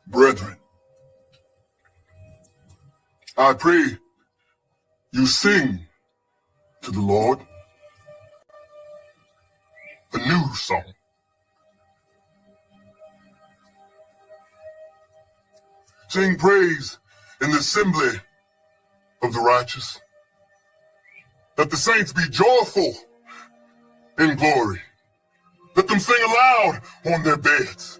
Brethren, I pray you sing to the Lord a new song. Sing praise in the assembly of the righteous. Let the saints be joyful in glory. Let them sing aloud on their beds.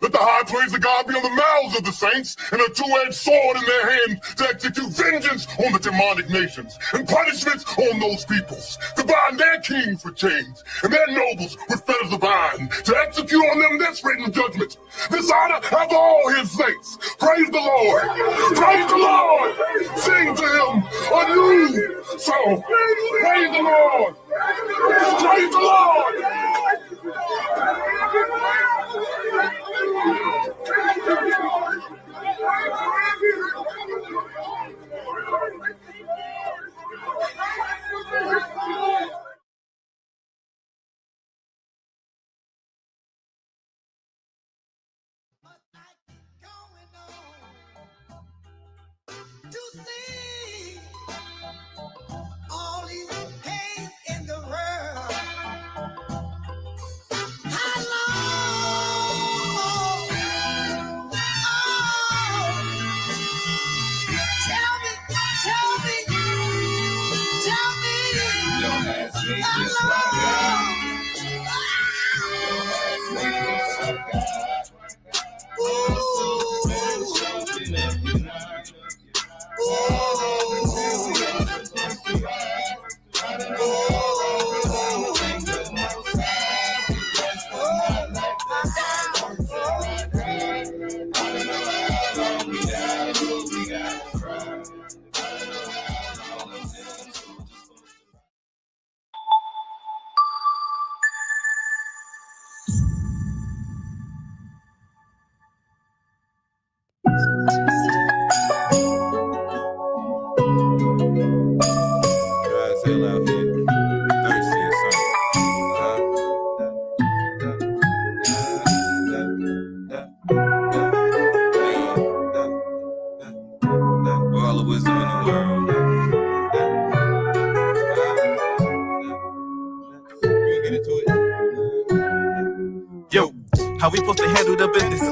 Let the high praise of God be on the mouths of the saints and a two-edged sword in their hand to execute vengeance on the demonic nations and punishments on those peoples, to bind their kings with chains and their nobles with fetters of iron, to execute on them this written judgment. This honor have all his saints. Praise the Lord. Praise the Lord. Sing to him a new song. Praise the Lord. Praise the Lord. To see all these pains in the world. How long? Oh, tell me. Don't ask me just How like that. long? Don't ask me just like that. How we supposed to handle the business?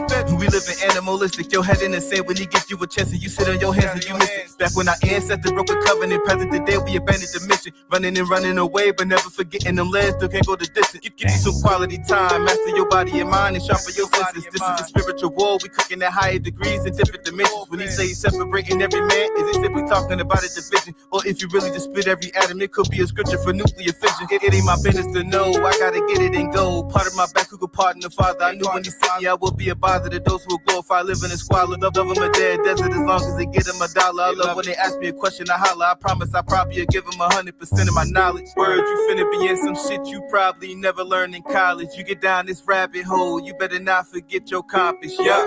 We live in animalistic. Your head in the sand when he gives you a chance and you sit on your hands and you miss it. Back when our ancestors broke a covenant, present today we abandoned the mission. Running and running away, but never forgetting them lands still can't go the distance. Get you some quality time, master your body and mind and sharpen your senses. This is a spiritual war, we cooking at higher degrees and different dimensions. When he say he's separating every man, is he simply talking about a division? Or if you really just split every atom, it could be a scripture for nuclear fission. It ain't my business to know, I gotta get it and go. Part of my back who could pardon the Father. I knew when he sent me I would be a bother to those who will glorify living in squalor. Love him a dead desert as long as they get him $1. I love when they ask me a question, I holler. I promise I probably give him 100% of my knowledge. Words, you finna be in some shit you probably never learned in college. You get down this rabbit hole, you better not forget your compass. Yeah,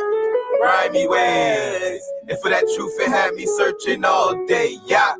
rhymey ways. And for that truth, it had me searching all day. Yeah.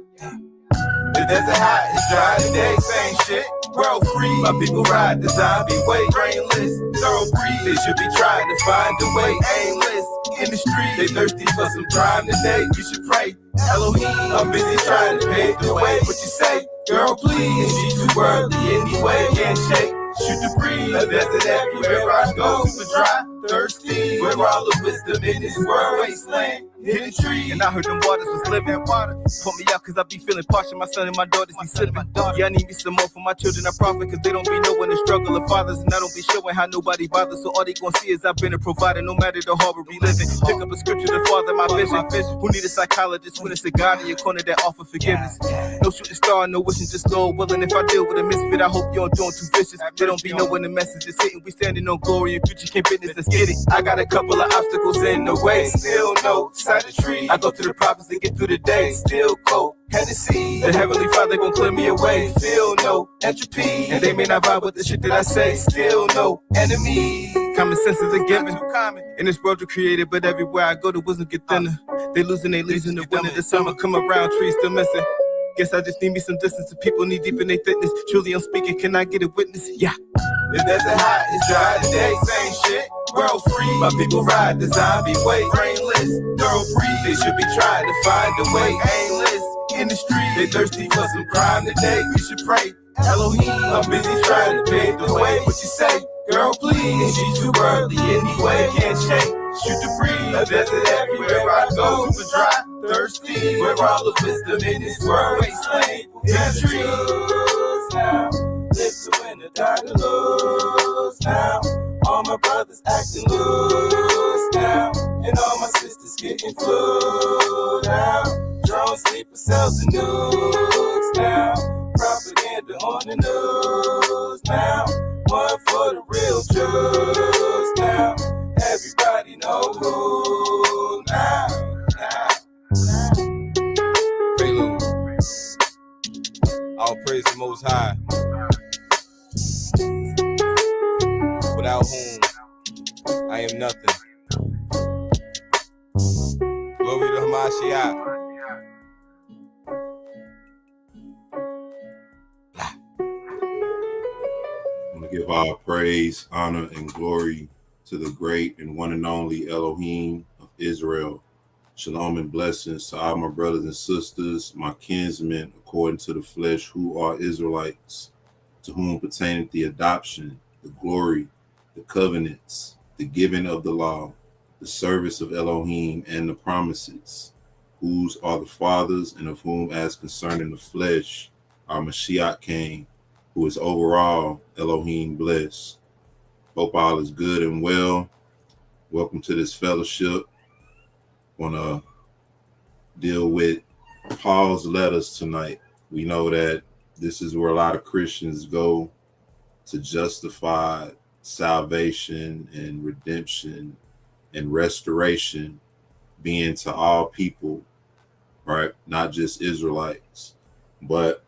The desert hot, it's dry today, same shit. World free, my people ride the zombie way. Brainless, thoroughbreed, they should be trying to find a way. Aimless, in the street, they thirsty for some crime today. You should pray, Elohim, I'm busy trying to pave the way. What you say, girl, please? She's too worldly anyway, can't shake. Shoot the breeze, the desert everywhere I go. Super dry, thirsty, where all the wisdom in this world wasteland. Hidden tree, and I heard them waters was living water. Put me out cause I be feeling partial. My son and my daughters be slipping. Yeah, I need me some more for my children. I profit cause they don't be knowing the struggle of fathers. And I don't be showing how nobody bothers. So all they gon' see is I've been a provider. No matter the harbor we living. Pick up a scripture to father my vision. Who need a psychologist when it's a God in your corner that offer forgiveness? No shooting star, no wishing, just Lord willing. If I deal with a misfit, I hope you don't do them too vicious. They don't be knowing the message is hitting. We standing on glory and future can't business. Let's get it. I got a couple of obstacles in the way. Still no side of tree. I go through the prophets to get through the day. Still cold, Hennessy. The Heavenly Father gon' clear me away. Feel no entropy. And they may not vibe with the shit that I say. Still no enemy. Common sense is a given. In this world you created, but everywhere I go, the wisdom get thinner. They losing their leaves in the winter. The summer come around, trees still missing. Guess I just need me some distance. The people need deep in their fitness. Truly I'm speaking, can I get a witness? Yeah. It doesn't hot, it's dry today, same shit. World free, my people ride the zombie way. Brainless, thorough breed, they should be trying to find a way. Aimless, in the street, they thirsty for some crime today. We should pray, Elohim, I'm busy trying to pave the way. What you say, girl, please? She's too early anyway, can't shake. Shoot the breeze, a desert everywhere I go. Super dry, thirsty, where all the wisdom in this world wasteland. In the trees now. Live to win the die to lose now. All my brothers acting loose now. And all my sisters getting flu now. Drone sleeper cells and nukes now. Propaganda on the news now. One for the real Jews now. Everybody know who now. Prelude. All praise the Most High. Without whom I am nothing. Glory to Hamashiach. I want to give all praise, honor, and glory to the great and one and only Elohim of Israel. Shalom and blessings to all my brothers and sisters, my kinsmen according to the flesh, who are Israelites, to whom pertaineth the adoption, the glory, the covenants, the giving of the law, the service of Elohim, and the promises, whose are the fathers, and of whom, as concerning the flesh, our Mashiach came, who is overall Elohim blessed. Hope all is good and well. Welcome to this fellowship. Want to deal with Paul's letters tonight. We know that this is where a lot of Christians go to justify salvation and redemption and restoration being to all people, right? Not just Israelites. But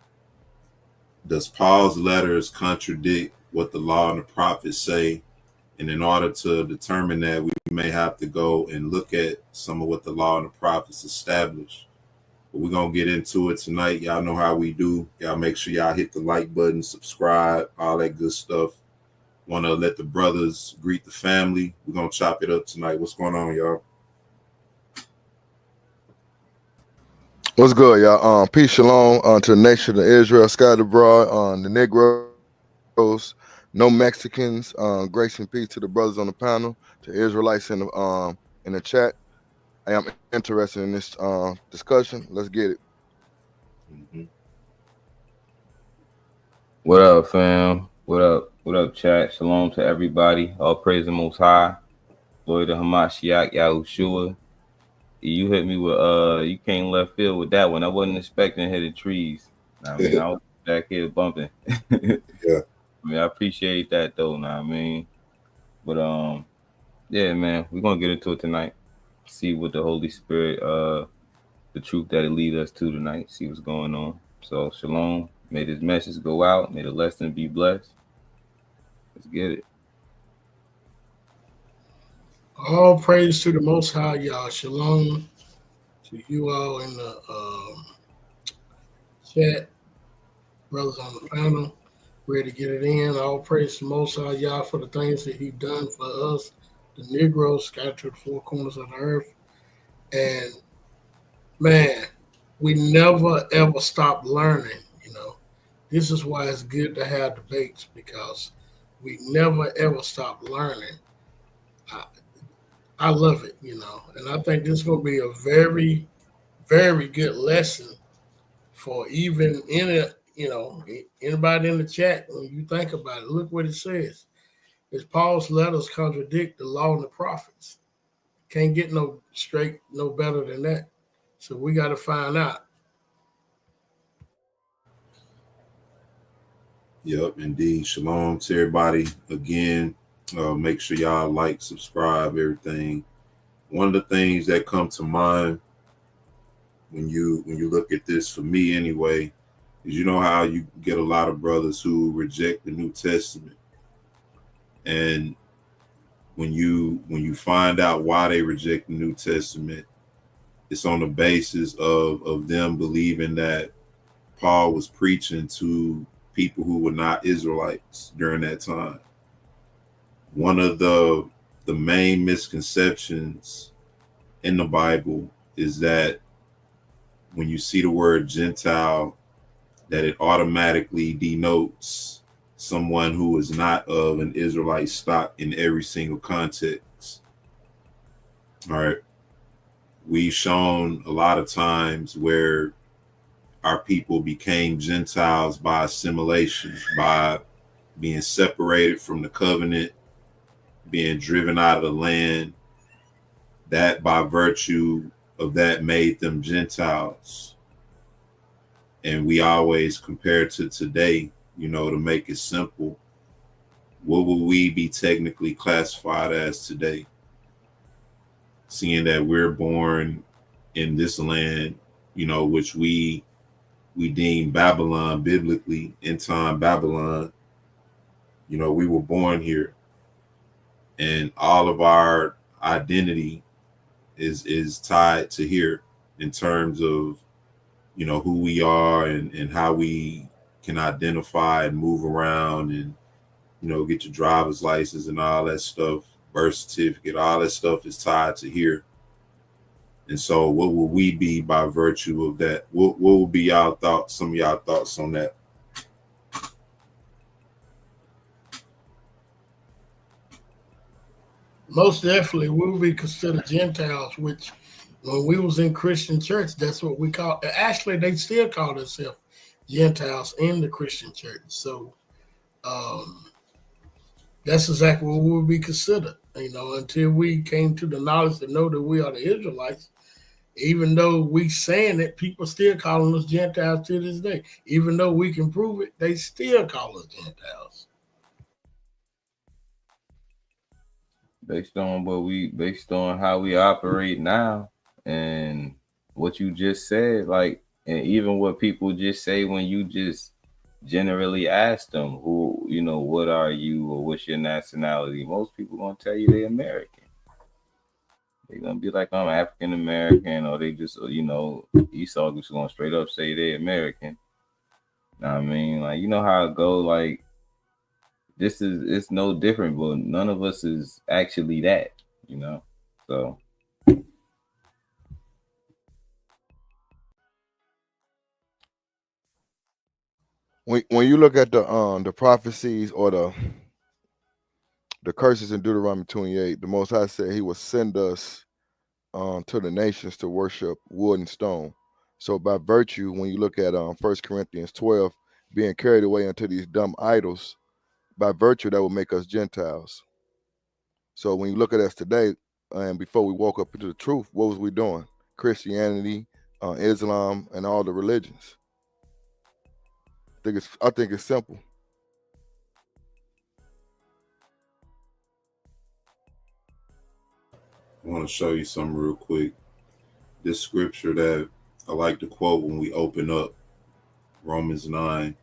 does Paul's letters contradict what the law and the prophets say? And in order to determine that, we may have to go and look at some of what the law and the prophets establish. But we're going to get into it tonight. Y'all know how we do. Y'all make sure y'all hit the like button, subscribe, all that good stuff. Want to let the brothers greet the family. We're going to chop it up tonight. What's going on, y'all? What's good, y'all? Peace, shalom to the nation of Israel, scattered abroad, the Negroes, no Mexicans. Grace and peace to the brothers on the panel, to Israelites in the chat. I am interested in this discussion. Let's get it. Mm-hmm. What up, fam? What up? What up, chat? Shalom to everybody. All praise the Most High. Glory to Hamashiach Yahushua. You hit me with you came left field with that one. I wasn't expecting to hit the trees. I mean, I was back here bumping. Yeah. I mean, I appreciate that though. Know what I mean, but yeah, man, we're gonna get into it tonight. See what the Holy Spirit, the truth that it lead us to tonight. See what's going on. So shalom. May this message go out. May the lesson be blessed. Let's get it. All praise to the Most High, y'all. Shalom to you all in the chat, brothers on the panel. Ready to get it in. All praise to the Most High, y'all, for the things that He done for us, the Negroes scattered to the four corners of the earth. And man, we never ever stop learning. You know, this is why it's good to have debates, because we never ever stop learning. I love it, you know, and I think this is going to be a very, very good lesson for even anybody in the chat. When you think about it, look what it says. It's Paul's letters contradict the law and the prophets. Can't get no better than that. So we got to find out. Yep, indeed. Shalom to everybody. Again, make sure y'all like, subscribe, everything. One of the things that come to mind when you look at this, for me anyway, is you know how you get a lot of brothers who reject the New Testament. And when you find out why they reject the New Testament, it's on the basis of them believing that Paul was preaching to people who were not Israelites during that time. One of the main misconceptions in the Bible is that when you see the word Gentile, that it automatically denotes someone who is not of an Israelite stock in every single context. All right. We've shown a lot of times where our people became Gentiles by assimilation, by being separated from the covenant, being driven out of the land. That by virtue of that made them Gentiles. And we always compare to today, to make it simple. What would we be technically classified as today? Seeing that we're born in this land, which we deem Babylon biblically, in time Babylon, we were born here. And all of our identity is tied to here in terms of, who we are and how we can identify and move around and, get your driver's license and all that stuff, birth certificate, all that stuff is tied to here. And so what will we be by virtue of that? What will be y'all thoughts, some of y'all thoughts on that? Most definitely, we will be considered Gentiles, which when we was in Christian church, that's what we call. Actually, they still call themselves Gentiles in the Christian church. So that's exactly what we will be considered. Until we came to the knowledge to know that we are the Israelites. Even though we saying it, people still calling us Gentiles to this day. Even though we can prove it, they still call us Gentiles. Based on how we operate now and what you just said, like, and even what people just say when you just generally ask them what are you or what's your nationality, most people gonna tell you they're American. They're gonna be like, I'm African American, or they just Esau just gonna straight up say they're American. I mean, like, how it go, like, it's no different, but none of us is actually that, so. When you look at the prophecies or the curses in Deuteronomy 28, the Most High said He will send us to the nations to worship wood and stone. So by virtue, when you look at 1 Corinthians 12, being carried away unto these dumb idols, by virtue that will make us Gentiles. So when you look at us today, and before we woke up into the truth, what was we doing? Christianity, Islam, and all the religions. I think it's simple. I want to show you something real quick. This scripture that I like to quote when we open up, Romans 9.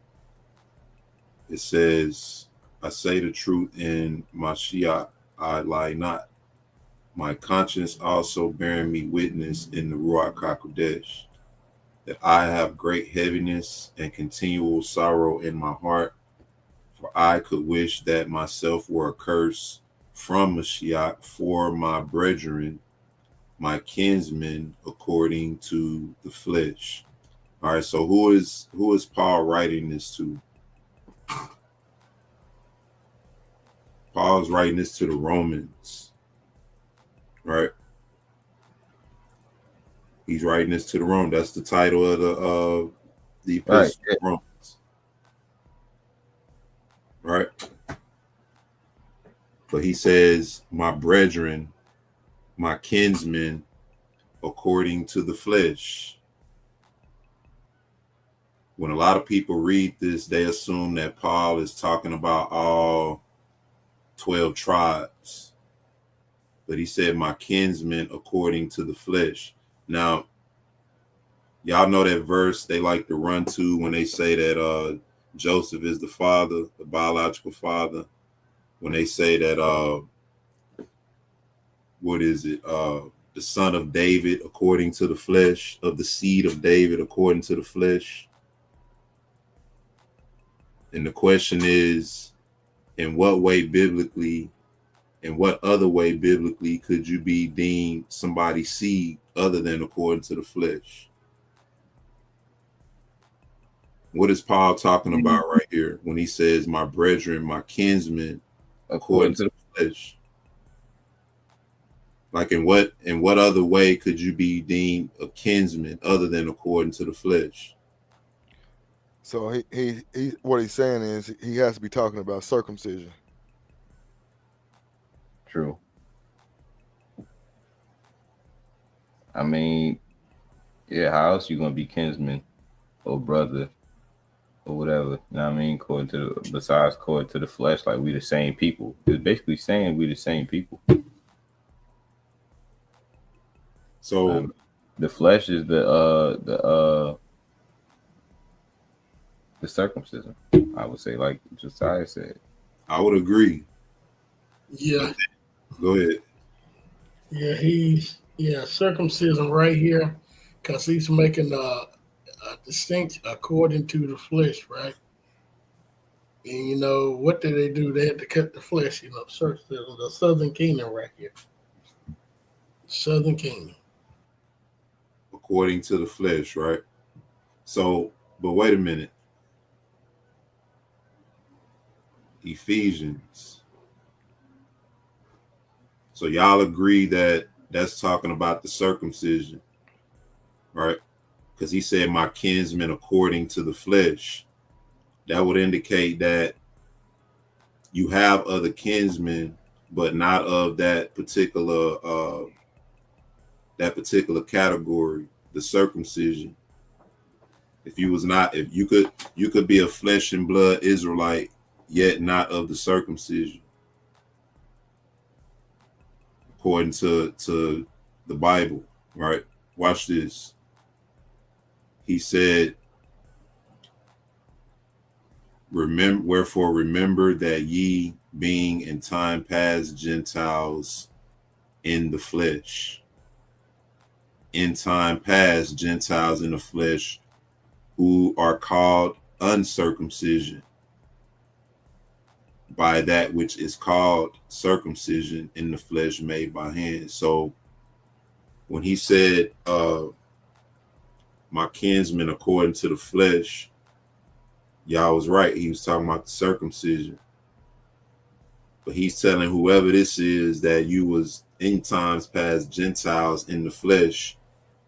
It says, I say the truth in Mashiach, I lie not. My conscience also bearing me witness in the Ruach HaKodesh, that I have great heaviness and continual sorrow in my heart, for I could wish that myself were accursed from Mashiach for my brethren, my kinsmen, according to the flesh. All right, so who is Paul writing this to? Paul's writing this to the Romans, right? He's writing this to the Romans. That's the title of the epistle of Romans, right? But he says, my brethren, my kinsmen, according to the flesh. When a lot of people read this, they assume that Paul is talking about all 12 tribes. But he said, my kinsmen according to the flesh. Now, y'all know that verse they like to run to when they say that Joseph is the father, the biological father. When they say that what is it? The son of David according to the flesh, of the seed of David according to the flesh. And the question is, in what other way biblically could you be deemed somebody's seed other than according to the flesh? What is Paul talking about right here when he says, my brethren, my kinsmen, according to the flesh? Like in what other way could you be deemed a kinsman other than according to the flesh? So he what he's saying is he has to be talking about circumcision. True. I mean, yeah, how else you gonna be kinsman or brother or whatever? You know what I mean? Besides according to the flesh, like we the same people. It's basically saying we the same people. So the flesh is the circumcision. I would say, like Josiah said. I would agree. Yeah. Go ahead. Yeah, circumcision right here, because he's making a distinct according to the flesh, right? And you know what did they do? They had to cut the flesh. You know, circumcision, the Southern Kingdom right here, Southern Kingdom. According to the flesh, right? So, but wait a minute. Ephesians. So y'all agree that that's talking about the circumcision, right? Because he said, my kinsmen according to the flesh. That would indicate that you have other kinsmen, but not of that particular category, the circumcision. If you could be a flesh and blood Israelite, yet not of the circumcision, according to the Bible, right? Watch this. He said, remember that ye being in time past Gentiles in the flesh. In time past Gentiles in the flesh, who are called uncircumcision by that which is called circumcision in the flesh made by hand. So when he said, my kinsmen according to the flesh, y'all was right. He was talking about the circumcision. But he's telling whoever this is that you was in times past Gentiles in the flesh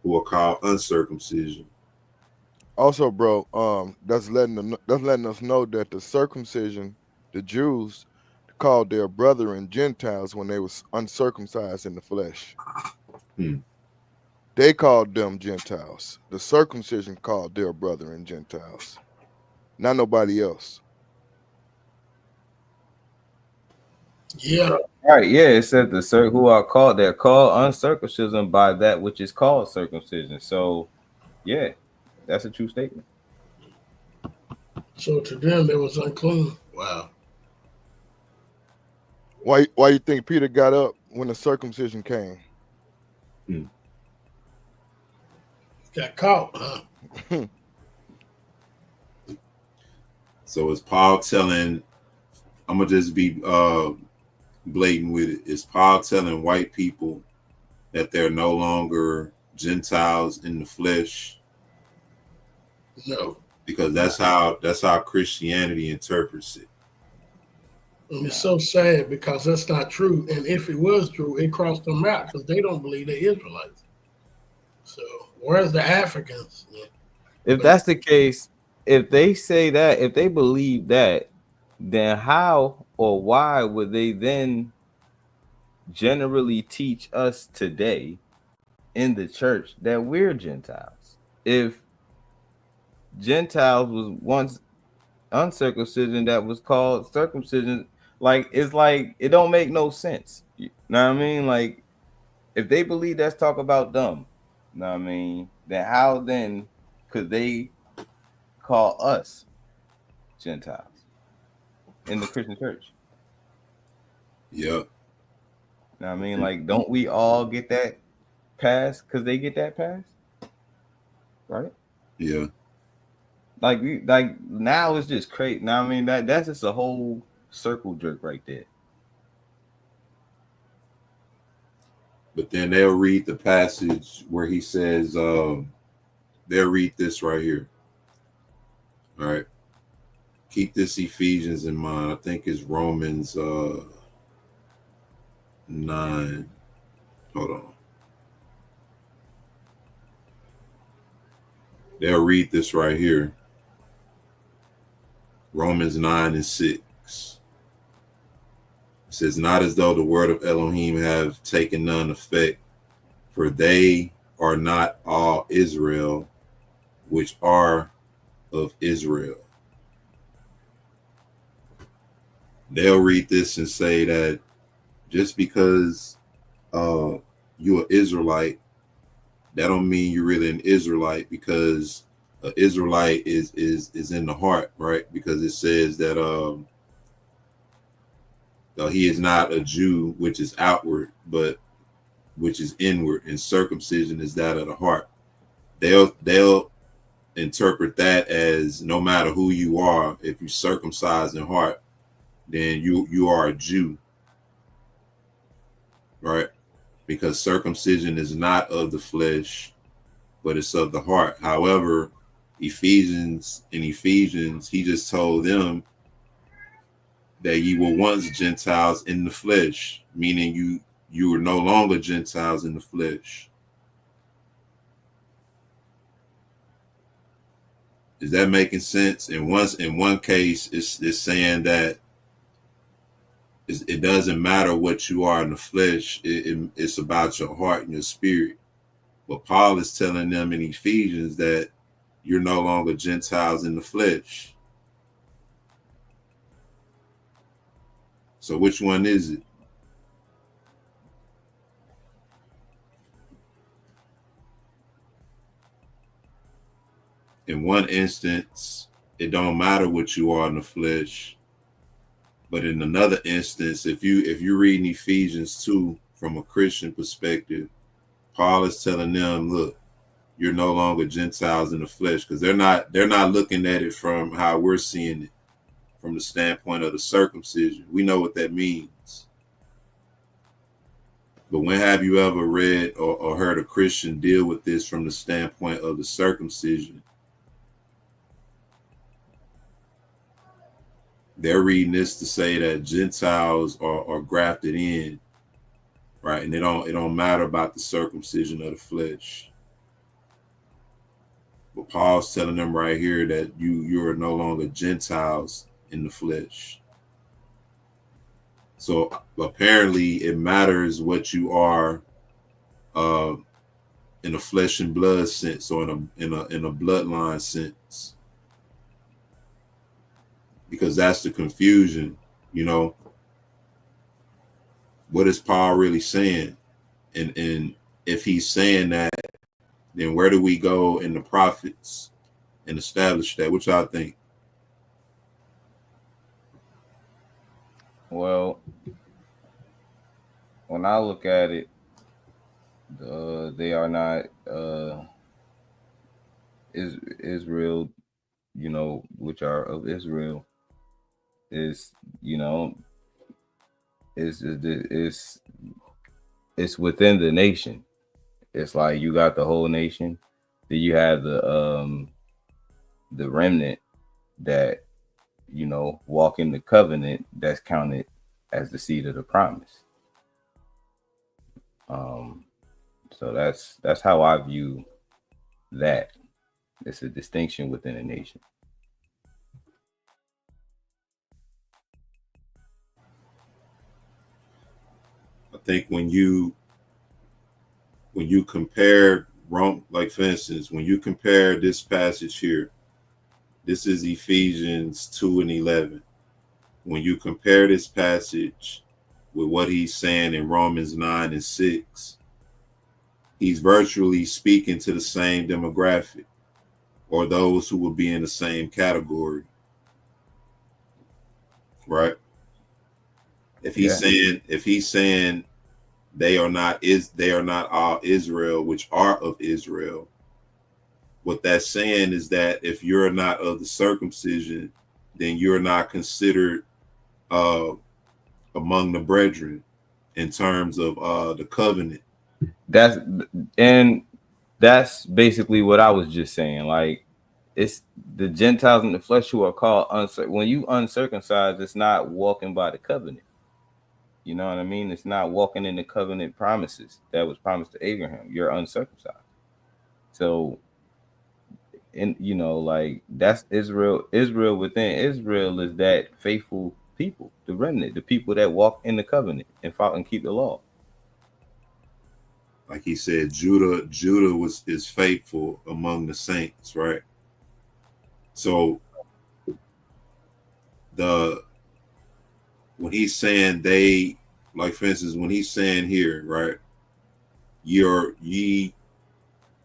who are called uncircumcision. Also, bro, that's letting us know that the circumcision, the Jews called their brethren Gentiles when they was uncircumcised in the flesh. They called them Gentiles. The circumcision called their brethren Gentiles, not nobody else. Yeah. Right, yeah, it said they're called uncircumcision by that which is called circumcision. So yeah, that's a true statement. So to them, it was unclean. Wow. Why you think Peter got up when the circumcision came? Got caught, huh? So is Paul telling, I'm gonna just be blatant with it. Is Paul telling white people that they're no longer Gentiles in the flesh? No. Because that's how Christianity interprets it. And it's so sad because that's not true. And if it was true, it crossed them out because they don't believe they're Israelites. So where's the Africans? If that's the case, if they say that, if they believe that, then how or why would they then generally teach us today in the church that we're Gentiles? If Gentiles was once uncircumcision that was called circumcision, like it's like it don't make no sense. You know what I mean? Like if they believe that's talk about dumb, you know what I mean? Then how then could they call us Gentiles in the Christian church? Yep. You know what I mean? Like, don't we all get that pass because they get that pass? Right? Yeah. Like now it's just crazy. Now I mean that's just a whole circle jerk right there. But then they'll read the passage where he says, they'll read this right here. All right. Keep this Ephesians in mind. I think it's Romans 9. Hold on. They'll read this right here. Romans 9 and 6. It says, not as though the word of Elohim have taken none effect, for they are not all Israel, which are of Israel. They'll read this and say that just because you're an Israelite, that don't mean you're really an Israelite, because an Israelite is in the heart, right? Because it says that he is not a Jew, which is outward, but which is inward, and circumcision is that of the heart. They'll interpret that as no matter who you are, if you circumcise in heart, then you are a Jew, right? Because circumcision is not of the flesh, but it's of the heart. However, Ephesians, he just told them that ye were once Gentiles in the flesh, meaning you are no longer Gentiles in the flesh. Is that making sense? And once in one case, it's saying that it doesn't matter what you are in the flesh. It's about your heart and your spirit. But Paul is telling them in Ephesians that you're no longer Gentiles in the flesh. So which one is it? In one instance, it don't matter what you are in the flesh. But in another instance, if you're reading Ephesians 2 from a Christian perspective, Paul is telling them, look, you're no longer Gentiles in the flesh, because they're not looking at it from how we're seeing it, from the standpoint of the circumcision. We know what that means. But when have you ever read or heard a Christian deal with this from the standpoint of the circumcision? They're reading this to say that Gentiles are grafted in, right? And it don't matter about the circumcision of the flesh. But Paul's telling them right here that you are no longer Gentiles in the flesh. So apparently it matters what you are in a flesh and blood sense, or in a bloodline sense. Because that's the confusion, what is Paul really saying? And if he's saying that, then where do we go in the prophets and establish that? What y'all think? Well, when I look at it, they are not Israel, which are of Israel. Is it's within the nation. It's like you got the whole nation, then you have the remnant that walk in the covenant, that's counted as the seed of the promise. So that's how I view that. It's a distinction within a nation. I think when you compare Rome, like for instance, when you compare this passage here, this is Ephesians 2 and 11. When you compare this passage with what he's saying in Romans 9 and 6, he's virtually speaking to the same demographic, or those who will be in the same category, right? If he's saying they are not all Israel, which are of Israel. What that's saying is that if you're not of the circumcision, then you're not considered among the brethren in terms of the covenant. That's basically what I was just saying. Like, it's the Gentiles in the flesh who are called when you uncircumcised, it's not walking by the covenant. You know what I mean? It's not walking in the covenant promises that was promised to Abraham. You're uncircumcised. So, like, that's Israel. Israel within Israel is that faithful people, the remnant, the people that walk in the covenant and follow and keep the law. Like he said, Judah is faithful among the saints, right? So when he's saying they, like for instance, when he's saying here, right, ye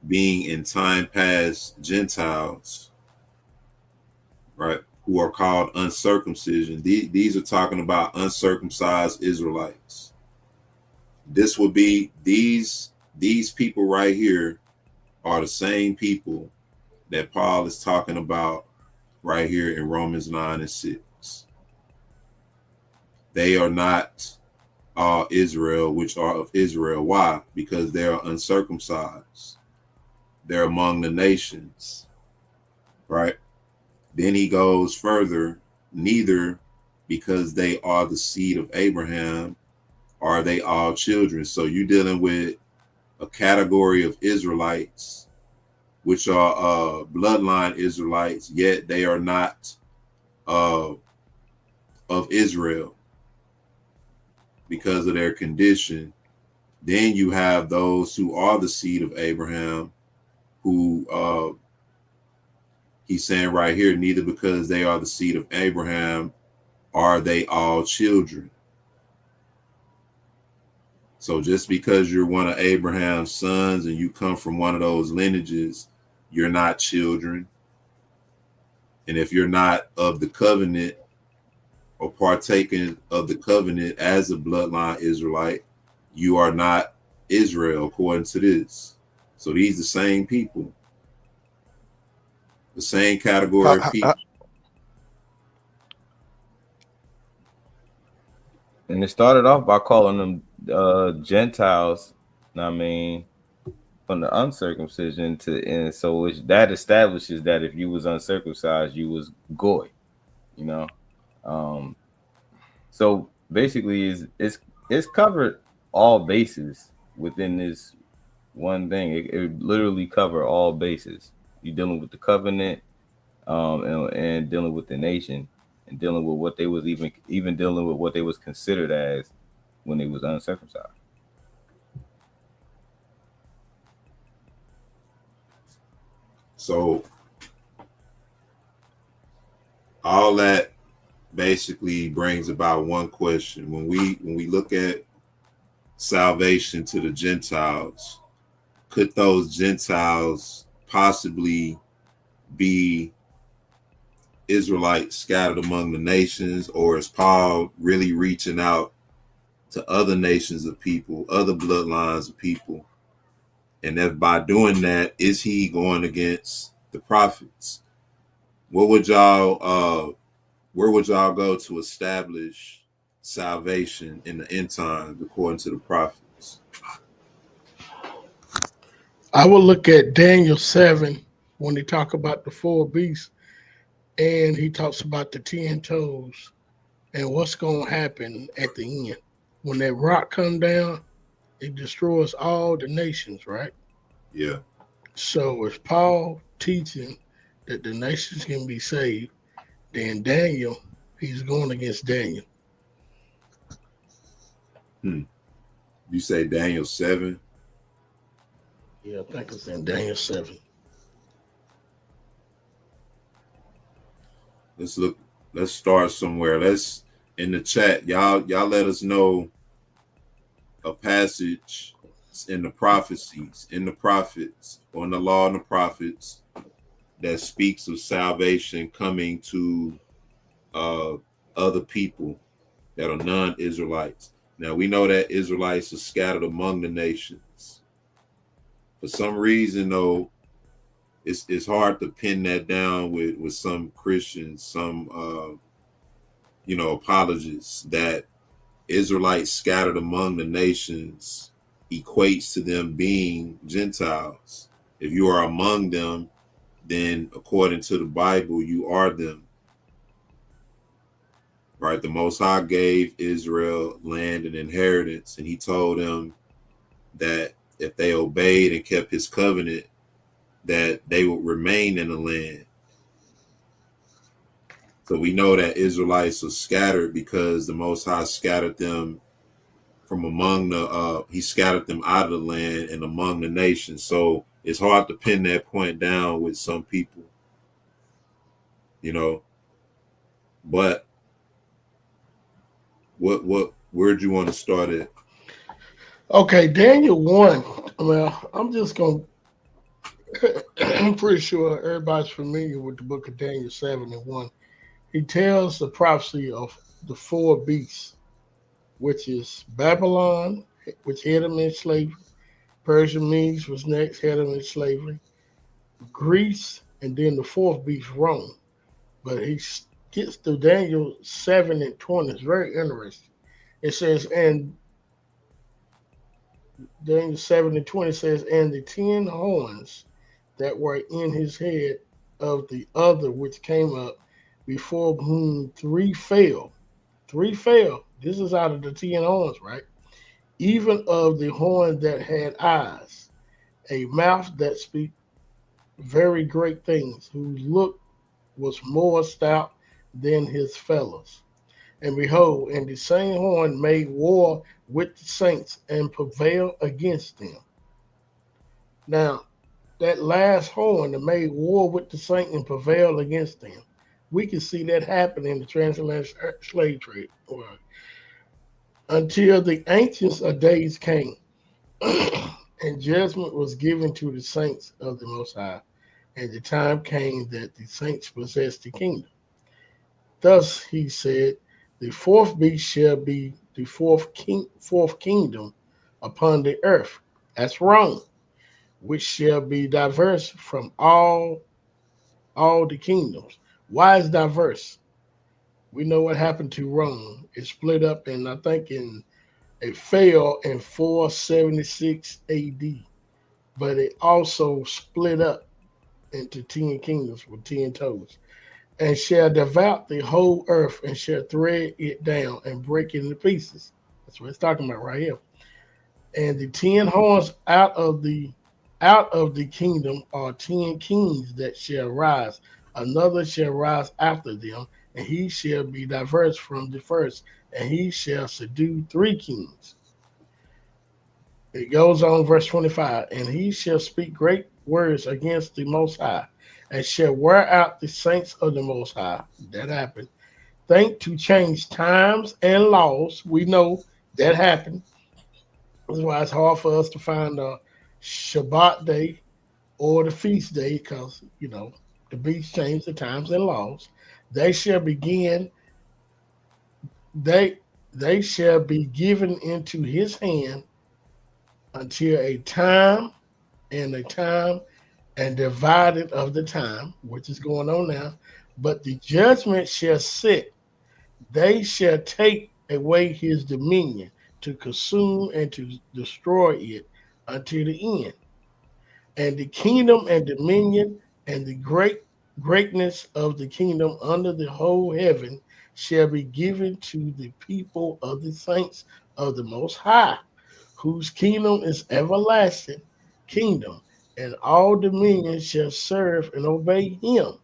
being in time past Gentiles, right, who are called uncircumcision. These are talking about uncircumcised Israelites. This would be these people right here are the same people that Paul is talking about right here in Romans 9 and 6. They are not all Israel, which are of Israel. Why? Because they are uncircumcised. They're among the nations, right? Then he goes further, neither because they are the seed of Abraham are they all children. So you're dealing with a category of Israelites, which are bloodline Israelites, yet they are not of Israel because of their condition. Then you have those who are the seed of Abraham, who he's saying right here, neither because they are the seed of Abraham are they all children. So just because you're one of Abraham's sons and you come from one of those lineages, you're not children. And if you're not of the covenant or partaking of the covenant as a bloodline Israelite, you are not Israel according to this. So these are the same people, the same category of people. And it started off by calling them Gentiles. I mean, from the uncircumcision and so that establishes that if you was uncircumcised, you was goy. So basically, it's covered all bases within this one thing. It literally cover all bases. You're dealing with the covenant, and dealing with the nation, and dealing with what they was even dealing with what they was considered as when they was uncircumcised. So all that basically brings about one question. When we look at salvation to the Gentiles, could those Gentiles possibly be Israelites scattered among the nations, or is Paul really reaching out to other nations of people, other bloodlines of people? And if by doing that, is he going against the prophets? Where would y'all go to establish salvation in the end times according to the prophets? I will look at Daniel 7 when they talk about the four beasts, and he talks about the 10 toes and what's going to happen at the end. When that rock come down, it destroys all the nations, right? Yeah. So is Paul teaching that the nations can be saved? Then Daniel, he's going against Daniel. You say Daniel 7? Yeah, I think it's in Daniel 7. Let's start somewhere. Let's in the chat, y'all let us know a passage in the prophecies, in the prophets, on the law and the prophets that speaks of salvation coming to other people that are non-Israelites. Now we know that Israelites are scattered among the nations. For some reason, though, it's hard to pin that down with some Christians, some apologists, that Israelites scattered among the nations equates to them being Gentiles. If you are among them, then according to the Bible, you are them. Right? The Most High gave Israel land and inheritance, and he told them that if they obeyed and kept his covenant, that they would remain in the land. So we know that Israelites are scattered because the Most High scattered them from among he scattered them out of the land and among the nations. So it's hard to pin that point down with some people, but where'd you want to start at? Okay, Daniel 1. Well, I'm just going to, I'm pretty sure everybody's familiar with the book of Daniel 7 and 1. He tells the prophecy of the four beasts, which is Babylon, which had them in slavery, Persia Medes was next, had them in slavery, Greece, and then the fourth beast, Rome. But he gets to Daniel 7 and 20. It's very interesting. It says, and Daniel 7 and 20 says, and the 10 horns that were in his head of the other which came up, before whom three fell. Three fell. This is out of the 10 horns, right? Even of the horn that had eyes, a mouth that speak very great things, whose look was more stout than his fellows. And behold, and the same horn made war with the saints and prevailed against them. Now, that last horn that made war with the saints and prevailed against them, we can see that happen in the transatlantic slave trade until the ancients of days came, and judgment was given to the saints of the Most High, and the time came that the saints possessed the kingdom. Thus he said, the fourth beast shall be the fourth kingdom upon the earth. That's Rome, which shall be diverse from all the kingdoms. Why is diverse? We know what happened to Rome. It split up, and I think it fell in 476 AD, but it also split up into 10 kingdoms with 10 toes, and shall devour the whole earth, and shall thread it down and break it into pieces. That's what it's talking about right here. And the 10 horns out of the kingdom are 10 kings that shall rise. Another shall rise after them, and he shall be diverse from the first, and he shall subdue 3 kings. It goes on, verse 25, and he shall speak great words against the Most High, and shall wear out the saints of the Most High. That happened. Think to change times and laws. We know that happened. That's why it's hard for us to find a Shabbat day or the feast day, because the beast changed the times and laws. They shall begin. They shall be given into his hand until a time and divided of the time, which is going on now. But the judgment shall sit. They shall take away his dominion to consume and to destroy it until the end. And the kingdom and dominion and the greatness of the kingdom under the whole heaven shall be given to the people of the saints of the Most High, whose kingdom is everlasting kingdom, and all dominions shall serve and obey him.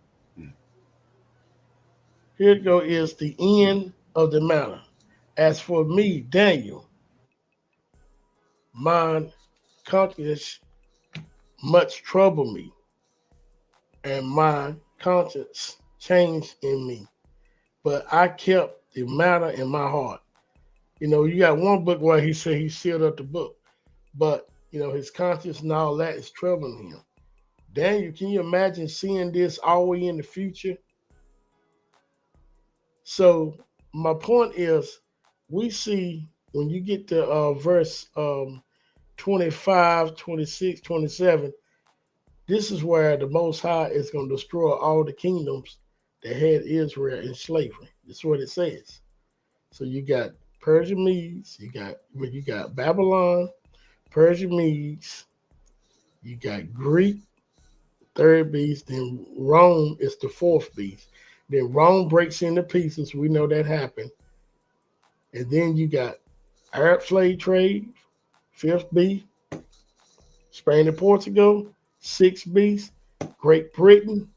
Here is the end of the matter. As for me, Daniel, my conscience much trouble me, and my conscience changed in me. But I kept the matter in my heart. You got one book where he said he sealed up the book, but his conscience and all that is troubling him. Daniel, can you imagine seeing this all the way in the future? So my point is, we see when you get to verse 25, 26, 27, this is where the Most High is going to destroy all the kingdoms that had Israel in slavery. That's what it says. So you got Persian Medes, you got Babylon, Persian Medes, you got Greek, third beast, then Rome is the fourth beast. Then Rome breaks into pieces. We know that happened. And then you got Arab slave trade, fifth beast, Spain and Portugal, sixth beast, Great Britain,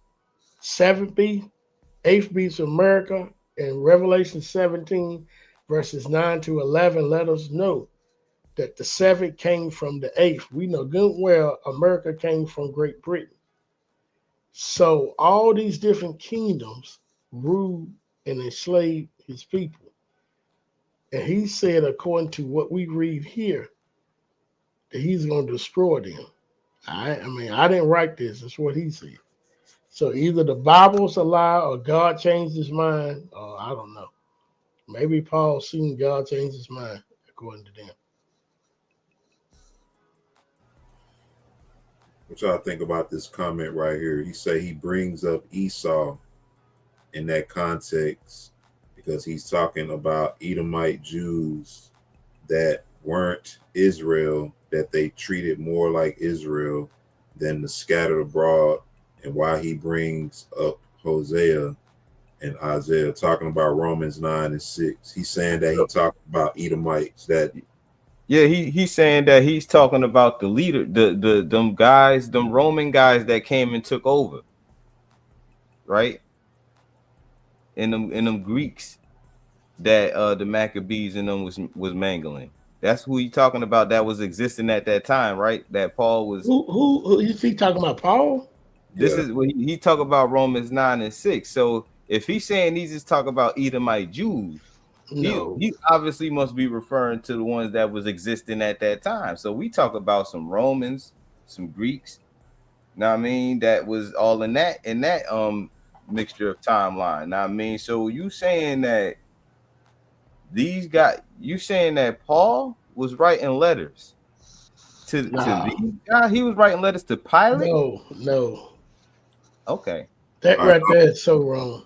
seventh beast, eighth beast America, and Revelation 17, verses 9 to 11 let us know that the seventh came from the eighth. We know good and well America came from Great Britain. So all these different kingdoms ruled and enslaved his people. And he said, according to what we read here, that he's going to destroy them. I mean, I didn't write this. That's what he said. So either the Bible's a lie or God changed his mind, or I don't know. Maybe Paul seen God change his mind, according to them. What y'all think about this comment right here? He say he brings up Esau in that context because he's talking about Edomite Jews that weren't Israel, that they treated more like Israel than the scattered abroad, and why he brings up Hosea and Isaiah, talking about Romans 9 and 6. He's saying that he talked about Edomites that Yeah, he's saying that he's talking about the leader, them guys, them Roman guys that came and took over, right? And them Greeks that the Maccabees and them was mangling. That's who he talking about that was existing at that time, right? That Paul was. Who is he talking about? Paul? This Yeah. is when he talk about Romans 9 and 6. So if he's saying he's just talk about Edomite Jews, No. he obviously must be referring to the ones that was existing at that time. So we talk about some Romans, some Greeks. Know what I mean? That was all in that mixture of timeline. Know what I mean? So you saying that these guys, you saying that Paul was writing letters to Nah. these guys? He was writing letters to Pilate? No. Okay. That All right, right there is so wrong.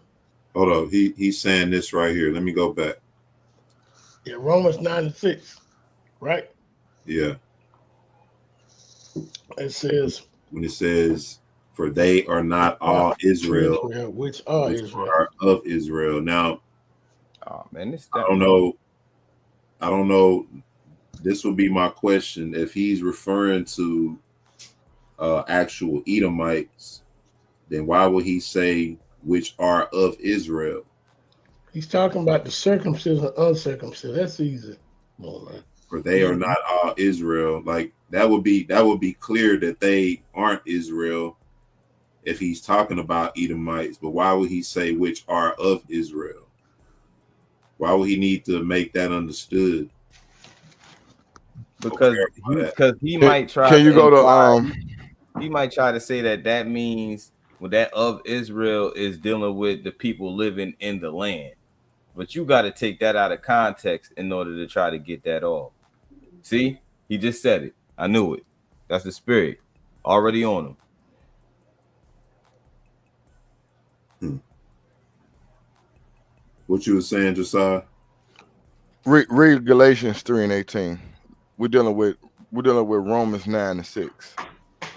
hold on. He's saying this right here. Let me go back. Yeah, Romans 9 and 6, right? Yeah. It says, When it says, for they are not all Israel, which are which Israel. are of Israel. Now, Oh man, this I don't know. This would be my question. If he's referring to actual Edomites, then why would he say which are of Israel? He's talking about the circumcision and uncircumcision. That's easy. Oh, man. For they are not all Israel. Like that would be clear that they aren't Israel if he's talking about Edomites. But why would he say which are of Israel? Why would he need to make that understood? because he Can, might try can you to go to imply, he might try to say that means that of Israel is dealing with the people living in the land. But you got to take that out of context in order to try to get that off. See, he just said it. I knew it. That's the spirit already on him. What you were saying, Josiah? read Galatians 3 and 18. We're dealing with Romans 9 and 6.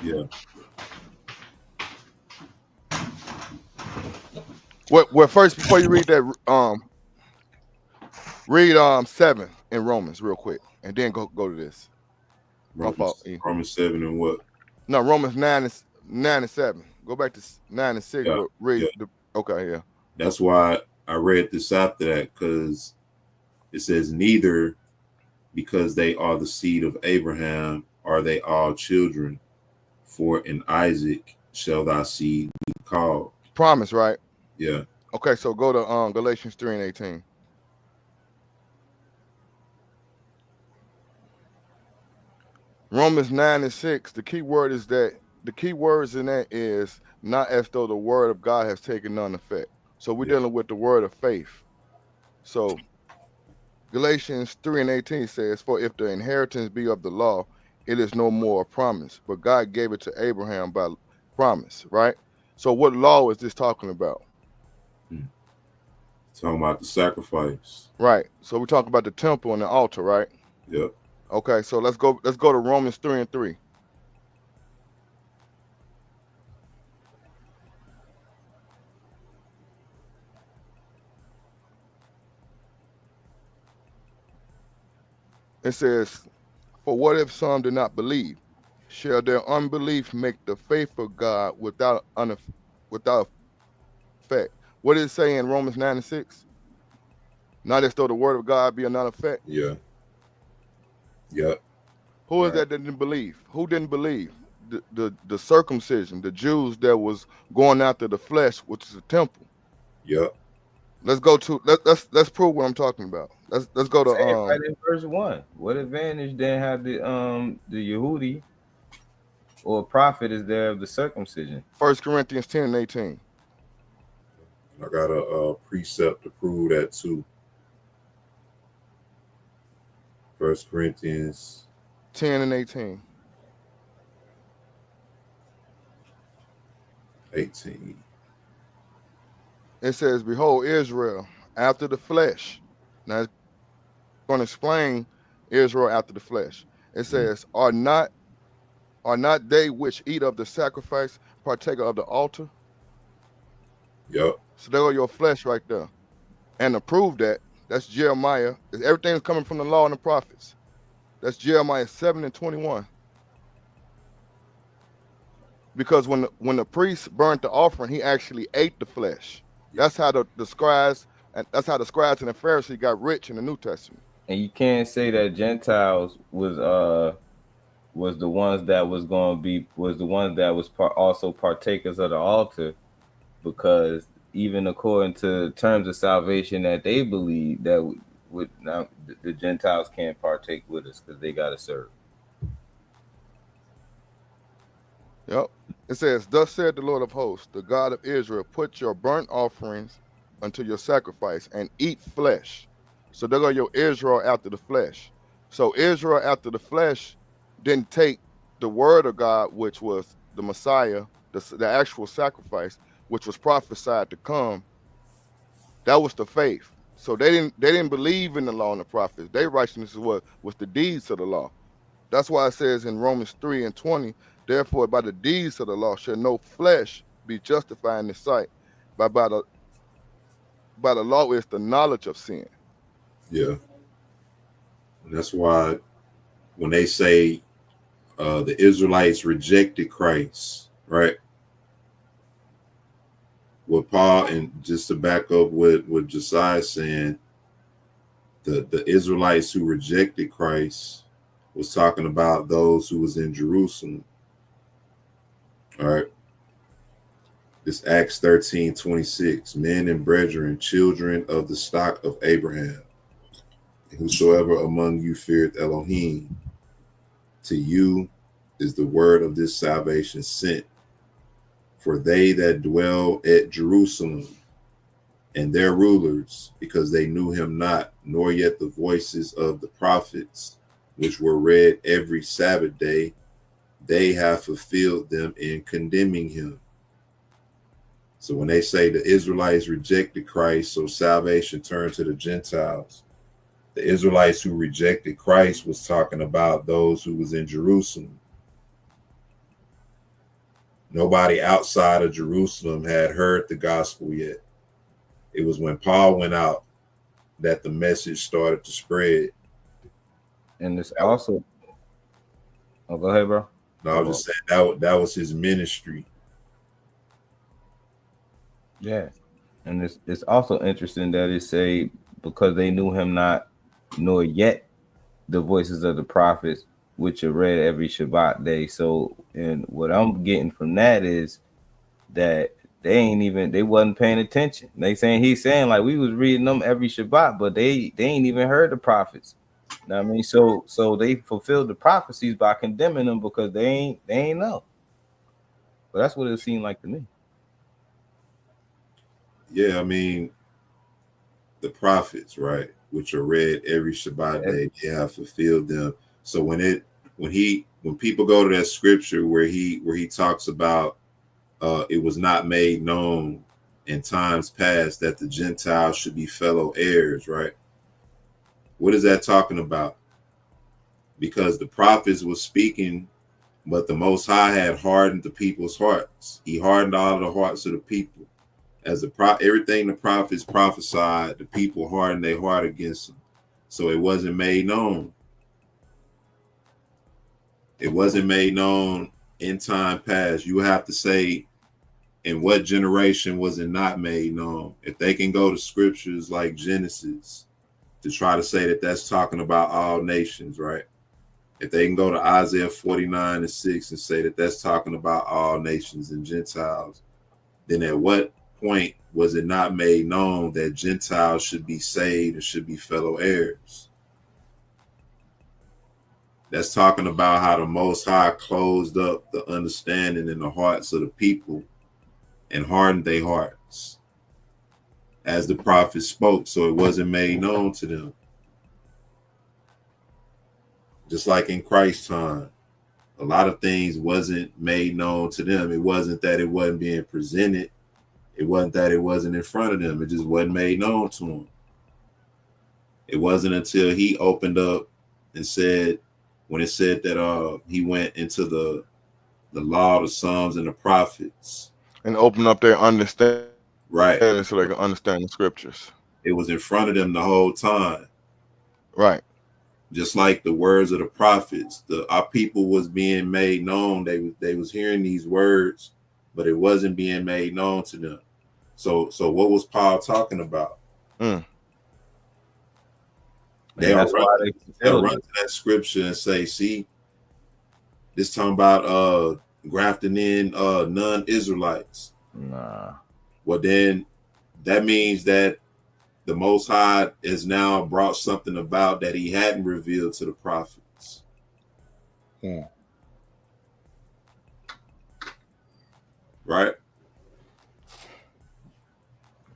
Yeah. What first before you read that, read 7 in Romans real quick, and then go to this. My fault. Romans 7 and what? No, Romans 9 and 7. Go back to 9 and 6. Yeah, But read yeah. okay, yeah. That's why I read this after that, because it says neither because they are the seed of Abraham are they all children, for in Isaac shall thy seed be called. Promise, right? Yeah. Okay, so go to Galatians 3 and 18. Romans 9 and 6. The key words in that is not as though the word of God has taken none effect. So we're dealing with the word of faith. So Galatians 3:18 says, "For if the inheritance be of the law, it is no more a promise, but God gave it to Abraham by promise," right? So what law is this talking about? Talking about the sacrifice. Right. So we're talking about the temple and the altar, right? Yep. Okay, so let's go to Romans 3:3. It says, "For what if some do not believe? Shall their unbelief make the faith of God without effect?" What did it say in Romans 9:6? Not as though the word of God be of none effect. Yeah. Yep. Who is Right. that didn't believe? Who didn't believe? The circumcision, the Jews that was going after the flesh, which is the temple. Yep. Let's go to let's prove what I'm talking about. Let's go to Say it right in verse 1. What advantage then have the Yehudi or prophet is there of the circumcision? 1 Corinthians 10:18. I got a precept to prove that too. 1 Corinthians 10 and 18. 18. It says, "Behold, Israel after the flesh." Now it's going to explain Israel after the flesh. It says, are not they which eat of the sacrifice partaker of the altar? Yep. So there go your flesh right there. And to prove that, that's Jeremiah. Everything's coming from the law and the prophets. That's Jeremiah 7:21. Because when the priest burnt the offering, he actually ate the flesh. That's how the scribes and that's how the scribes and the Pharisees got rich in the New Testament. And you can't say that Gentiles was the ones that was going to be was the ones that was also partakers of the altar, because even according to terms of salvation that they believe that would now the Gentiles can't partake with us because they got to serve. Yep. It says, "Thus said the Lord of hosts, the God of Israel, put your burnt offerings unto your sacrifice and eat flesh." So there go your Israel after the flesh. So Israel after the flesh didn't take the word of God, which was the Messiah, the actual sacrifice, which was prophesied to come. That was the faith. So they didn't believe in the law and the prophets. Their righteousness was the deeds of the law. That's why it says in Romans 3:20, "Therefore by the deeds of the law shall no flesh be justified in the sight, but by the law is the knowledge of sin." Yeah. And that's why when they say the Israelites rejected Christ, right? What Paul, and just to back up what Josiah is saying, the Israelites who rejected Christ was talking about those who was in Jerusalem. All right. This Acts 13:26. "Men and brethren, children of the stock of Abraham, whosoever among you feareth Elohim, to you is the word of this salvation sent. For they that dwell at Jerusalem and their rulers, because they knew him not, nor yet the voices of the prophets, which were read every Sabbath day, they have fulfilled them in condemning him." So when they say the Israelites rejected Christ, so salvation turned to the Gentiles, the Israelites who rejected Christ was talking about those who was in Jerusalem. Nobody outside of Jerusalem had heard the gospel yet. It was when Paul went out that the message started to spread. And it's also, oh, go ahead, bro. No, I was just saying that was his ministry. Yeah. And it's also interesting that it say because they knew him not, nor yet the voices of the prophets, which are read every Shabbat day. So, and what I'm getting from that is that they wasn't paying attention. He's saying like we was reading them every Shabbat, but they ain't even heard the prophets. You know what I mean? So they fulfilled the prophecies by condemning them because they ain't know. But that's what it seemed like to me. Yeah, I mean, the prophets, right? which are read every Shabbat day, they have fulfilled them. So when people go to that scripture where he talks about it was not made known in times past that the Gentiles should be fellow heirs, right? What is that talking about? Because the prophets were speaking, but the Most High had hardened the people's hearts. He hardened all of the hearts of the people. As everything the prophets prophesied, the people hardened their heart against him. So it wasn't made known. It wasn't made known in time past. You have to say, in what generation was it not made known? If they can go to scriptures like Genesis to try to say that that's talking about all nations, right? If they can go to Isaiah 49:6 and say that that's talking about all nations and Gentiles, then at what point was it not made known that Gentiles should be saved and should be fellow heirs? That's talking about how the Most High closed up the understanding in the hearts of the people and hardened their hearts as the prophet spoke, so it wasn't made known to them. Just like in Christ's time, a lot of things wasn't made known to them. It wasn't that it wasn't being presented. It wasn't that it wasn't in front of them. It just wasn't made known to them. It wasn't until he opened up and said, when it said that he went into the law, the Psalms, and the prophets, and open up their understanding, right, so they can understand the scriptures. It was in front of them the whole time, right? Just like the words of the prophets, our people was being made known. They was hearing these words, but it wasn't being made known to them. So what was Paul talking about? They'll run to that scripture and say, see, this talking about grafting in non-Israelites. Nah. Well, then that means that the Most High has now brought something about that he hadn't revealed to the prophets. Right?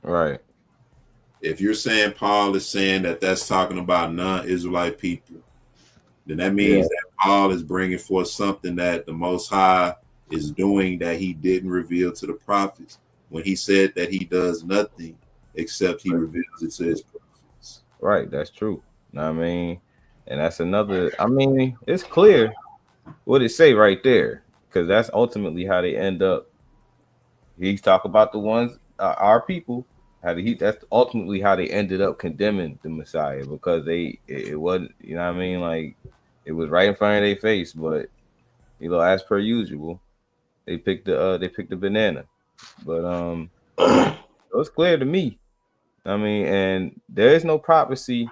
Right. If you're saying Paul is saying that that's talking about non-Israelite people, then that means that Paul is bringing forth something that the Most High is doing that he didn't reveal to the prophets when he said that he does nothing except he reveals it to his prophets. Right, that's true. I mean, and that's another. I mean, it's clear what it say right there, because that's ultimately how they end up. He's talking about the ones, our people. That's ultimately how they ended up condemning the Messiah, because it wasn't, you know what I mean, like it was right in front of their face, but as per usual, they picked the banana. But it was clear to me. I mean, and there is no prophecy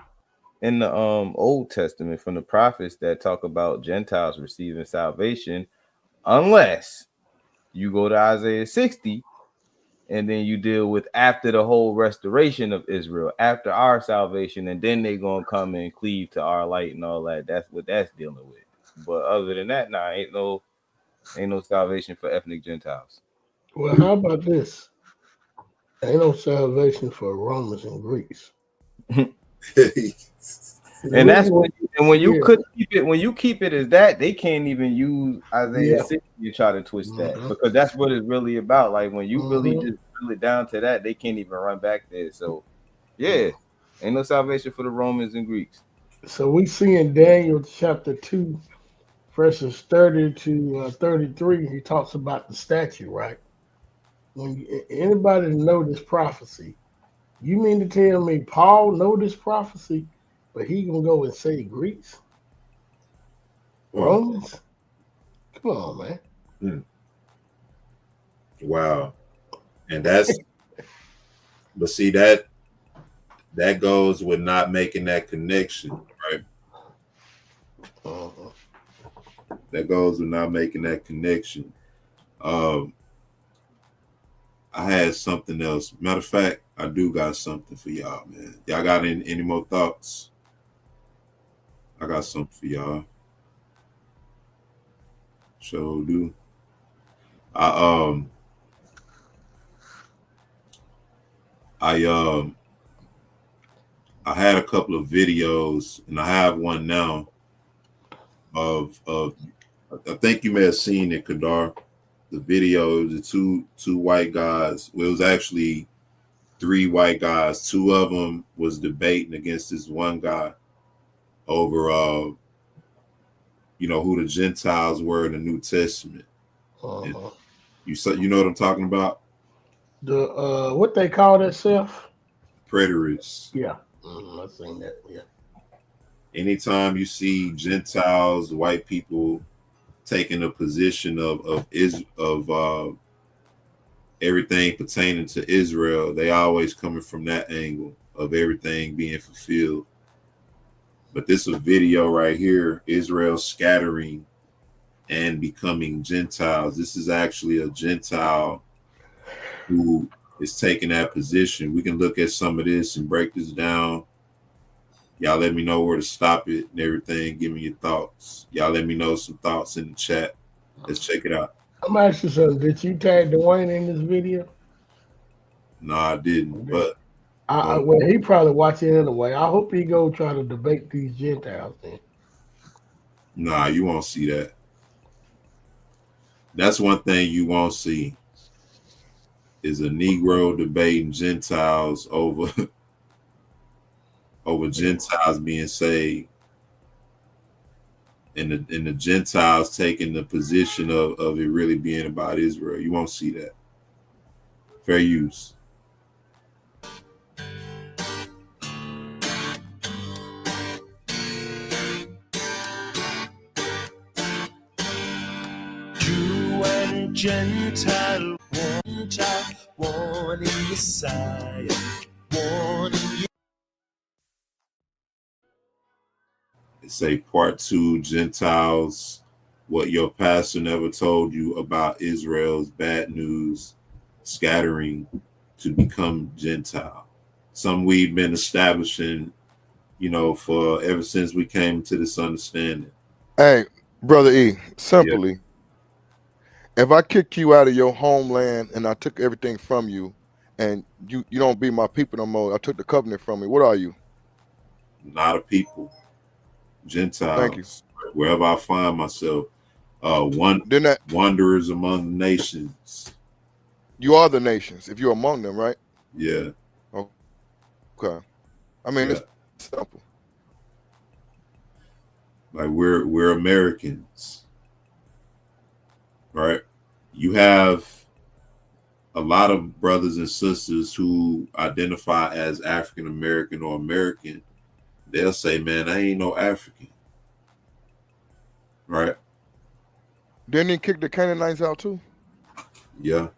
in the Old Testament from the prophets that talk about Gentiles receiving salvation, unless you go to Isaiah 60 and then you deal with after the whole restoration of Israel, after our salvation, and then they gonna come and cleave to our light and all that. That's what that's dealing with. But other than that, ain't no salvation for ethnic Gentiles. Well, how about this? Ain't no salvation for Romans and Greeks. And that's when you keep it as that, they can't even use Isaiah 60 to try to twist that, because that's what it's really about. Like when you really just drill it down to that, they can't even run back there. So ain't no salvation for the Romans and Greeks. So we see in Daniel chapter 2, verses 30 to 33, he talks about the statue, right? When anybody know this prophecy, you mean to tell me Paul know this prophecy, but he gonna go and say Greeks? Romans? Come on, man. Wow. And that's but see that goes with not making that connection, right? That goes with not making that connection. I had something else. Matter of fact, I do got something for y'all, man. Y'all got any more thoughts? I got something for y'all. Sure do. I had a couple of videos, and I have one now of I think you may have seen it, Kadar. The video, it was the two white guys. Well, it was actually 3 white guys. 2 of them was debating against this one guy over who the Gentiles were in the New Testament. You know what I'm talking about? The what they call themselves? Preterists. Yeah, I've seen that. Yeah. Anytime you see Gentiles, white people taking a position of everything pertaining to Israel, they always coming from that angle of everything being fulfilled. But this is a video right here, Israel scattering and becoming Gentiles. This is actually a Gentile who is taking that position. We can look at some of this and break this down. Y'all let me know where to stop it and everything. Give me your thoughts. Y'all let me know some thoughts in the chat. Let's check it out. I'm asking you something. Did you tag Dwayne in this video? No, I didn't. But well, he probably watching anyway. I hope he go try to debate these Gentiles then. Nah, you won't see that. That's one thing you won't see is a Negro debating Gentiles over Gentiles being saved, and the Gentiles taking the position of it really being about Israel. You won't see that. Fair use. Jew and Gentile, one child, one in Messiah, one in Say part 2, Gentiles, what your pastor never told you about Israel's bad news scattering to become Gentile. Something we've been establishing, for ever since we came to this understanding. Hey, Brother E, simply, if I kick you out of your homeland and I took everything from you and you don't be my people no more, I took the covenant from me, what are you? Not a people. Gentiles. Thank you. Wherever I find myself, wanderers among the nations. You are the nations if you're among them, right? Yeah. Okay. I mean, it's simple. Like we're Americans, right? You have a lot of brothers and sisters who identify as African American or American. They'll say, man, I ain't no African. Right? Didn't he kick the Canaanites out too? Yeah.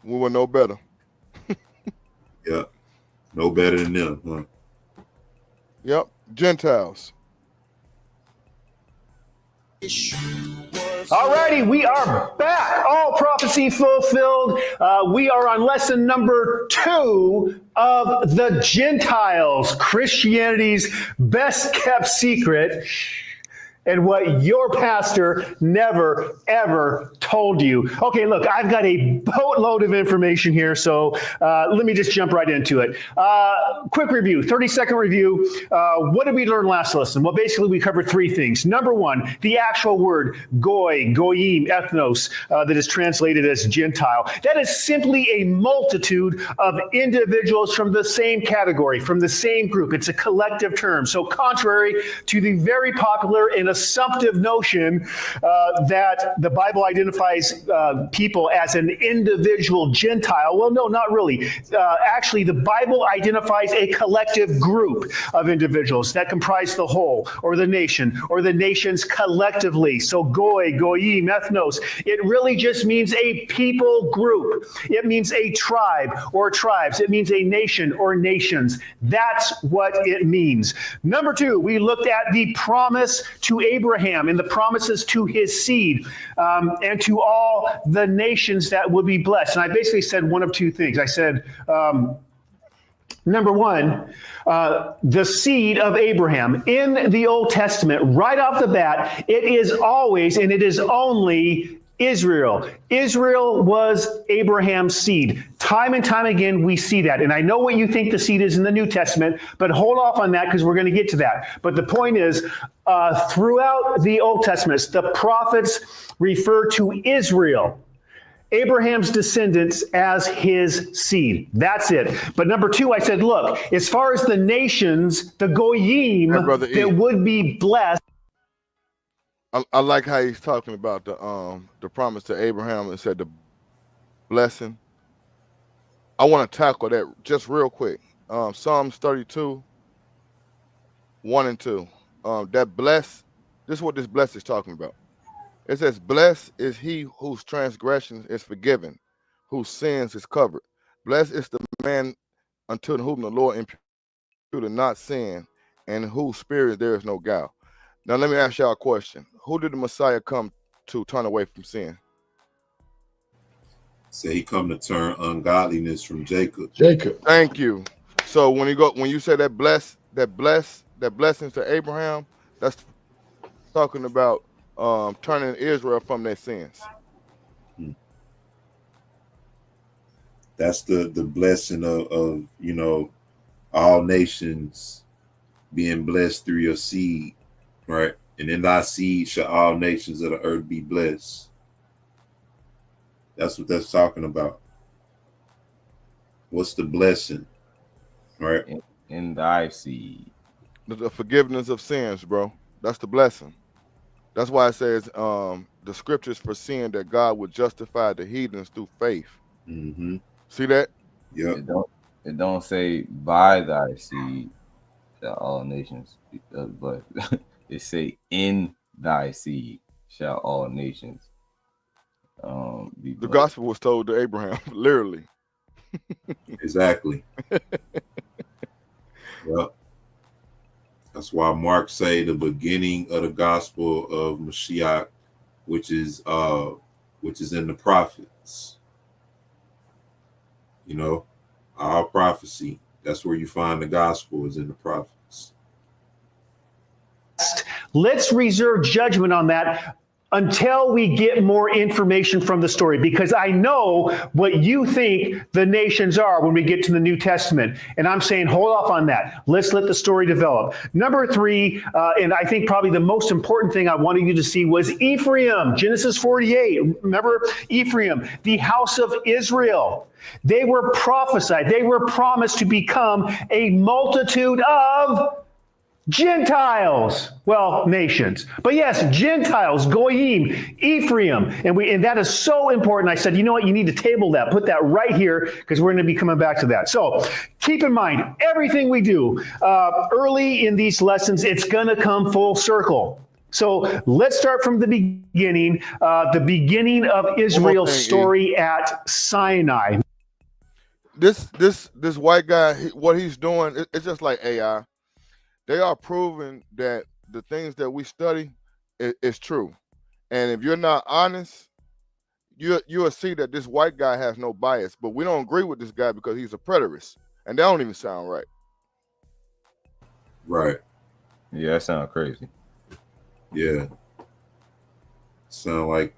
We were no better. Yeah. No better than them, huh? Yep. Gentiles. Alrighty, we are back. All prophecy fulfilled. We are on lesson number 2 of the Gentiles, Christianity's best kept secret, and what your pastor never, ever told you. Okay, look, I've got a boatload of information here, so let me just jump right into it. Quick review, 30-second review. What did we learn last lesson? Well, basically, we covered 3 things. Number 1, the actual word goy, goyim, ethnos, that is translated as Gentile. That is simply a multitude of individuals from the same category, from the same group. It's a collective term. So contrary to the very popular and assumptive notion that the Bible identifies people as an individual Gentile. Well, no, not really. Actually, the Bible identifies a collective group of individuals that comprise the whole, or the nation, or the nations collectively. So goy, goyim, ethnos, it really just means a people group. It means a tribe or tribes. It means a nation or nations. That's what it means. Number 2, we looked at the promise to Abraham and the promises to his seed and to all the nations that would be blessed. And I basically said one of 2 things. I said, number 1, the seed of Abraham. In the Old Testament, right off the bat, it is always and it is only Israel. Israel was Abraham's seed. Time and time again, we see that. And I know what you think the seed is in the New Testament, but hold off on that because we're going to get to that. But the point is, throughout the Old Testament, the prophets refer to Israel, Abraham's descendants, as his seed. That's it. But number two, I said, look, as far as the nations, the goyim Hey, Brother E. that would be blessed. I like how he's talking about the promise to Abraham and said the blessing. I want to tackle that just real quick. Psalms 32, 1 and 2. That bless, this is what this bless is talking about. It says, blessed is he whose transgression is forgiven, whose sins is covered. Blessed is the man unto whom the Lord imputed not sin, and in whose spirit there is no guile. Now let me ask y'all a question. Who did the Messiah come to turn away from sin? Say he come to turn ungodliness from Jacob. Jacob. Thank you. So when you say that blessings to Abraham, that's talking about turning Israel from their sins. That's the blessing of you know, all nations being blessed through your seed, right? And in thy seed shall all nations of the earth be blessed. That's what that's talking about. What's the blessing, right? In thy seed. The forgiveness of sins, bro. That's the blessing. That's why it says the scriptures foreseeing that God would justify the heathens through faith. Mm-hmm. See that? Yep. It don't say by thy seed shall all nations, but it say in thy seed shall all nations be blessed. The gospel was told to Abraham, literally. Exactly. Yep. That's why Mark say the beginning of the gospel of Mashiach, which is in the prophets. You know, our prophecy. That's where you find the gospel, is in the prophets. Let's reserve judgment on that until we get more information from the story, because I know what you think the nations are when we get to the New Testament. And I'm saying, hold off on that. Let's let the story develop. Number three, and I think probably the most important thing I wanted you to see was Ephraim, Genesis 48. Remember Ephraim, the house of Israel. They were prophesied. They were promised to become a multitude of Gentiles, well, nations, but yes, Gentiles, Goyim, Ephraim, and that is so important. I said, you know what, you need to table that, put that right here, because we're going to be coming back to that. So keep in mind, everything we do early in these lessons, it's going to come full circle. So let's start from the beginning of Israel's story at Sinai. This white guy, what he's doing, it's just like AI. They are proving that the things that we study is true. And if you're not honest, you'll see that this white guy has no bias. But we don't agree with this guy because he's a preterist. And that don't even sound right. Right. Yeah, that sounds crazy. Yeah. Sound like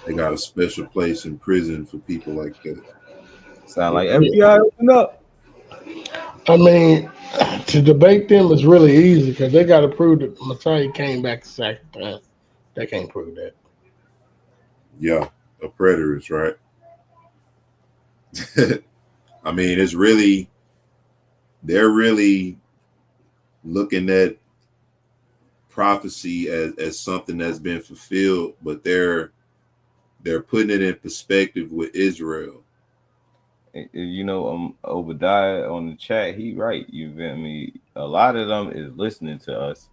they got a special place in prison for people like that. Sound like FBI open up. I mean, to debate them is really easy because they got to prove that Messiah came back the second time. They can't prove that. Yeah, a preterist, right? I mean, they're really looking at prophecy as something that's been fulfilled, but they're putting it in perspective with Israel. You know, Obadiah on the chat, he right. You feel me? A lot of them is listening to us,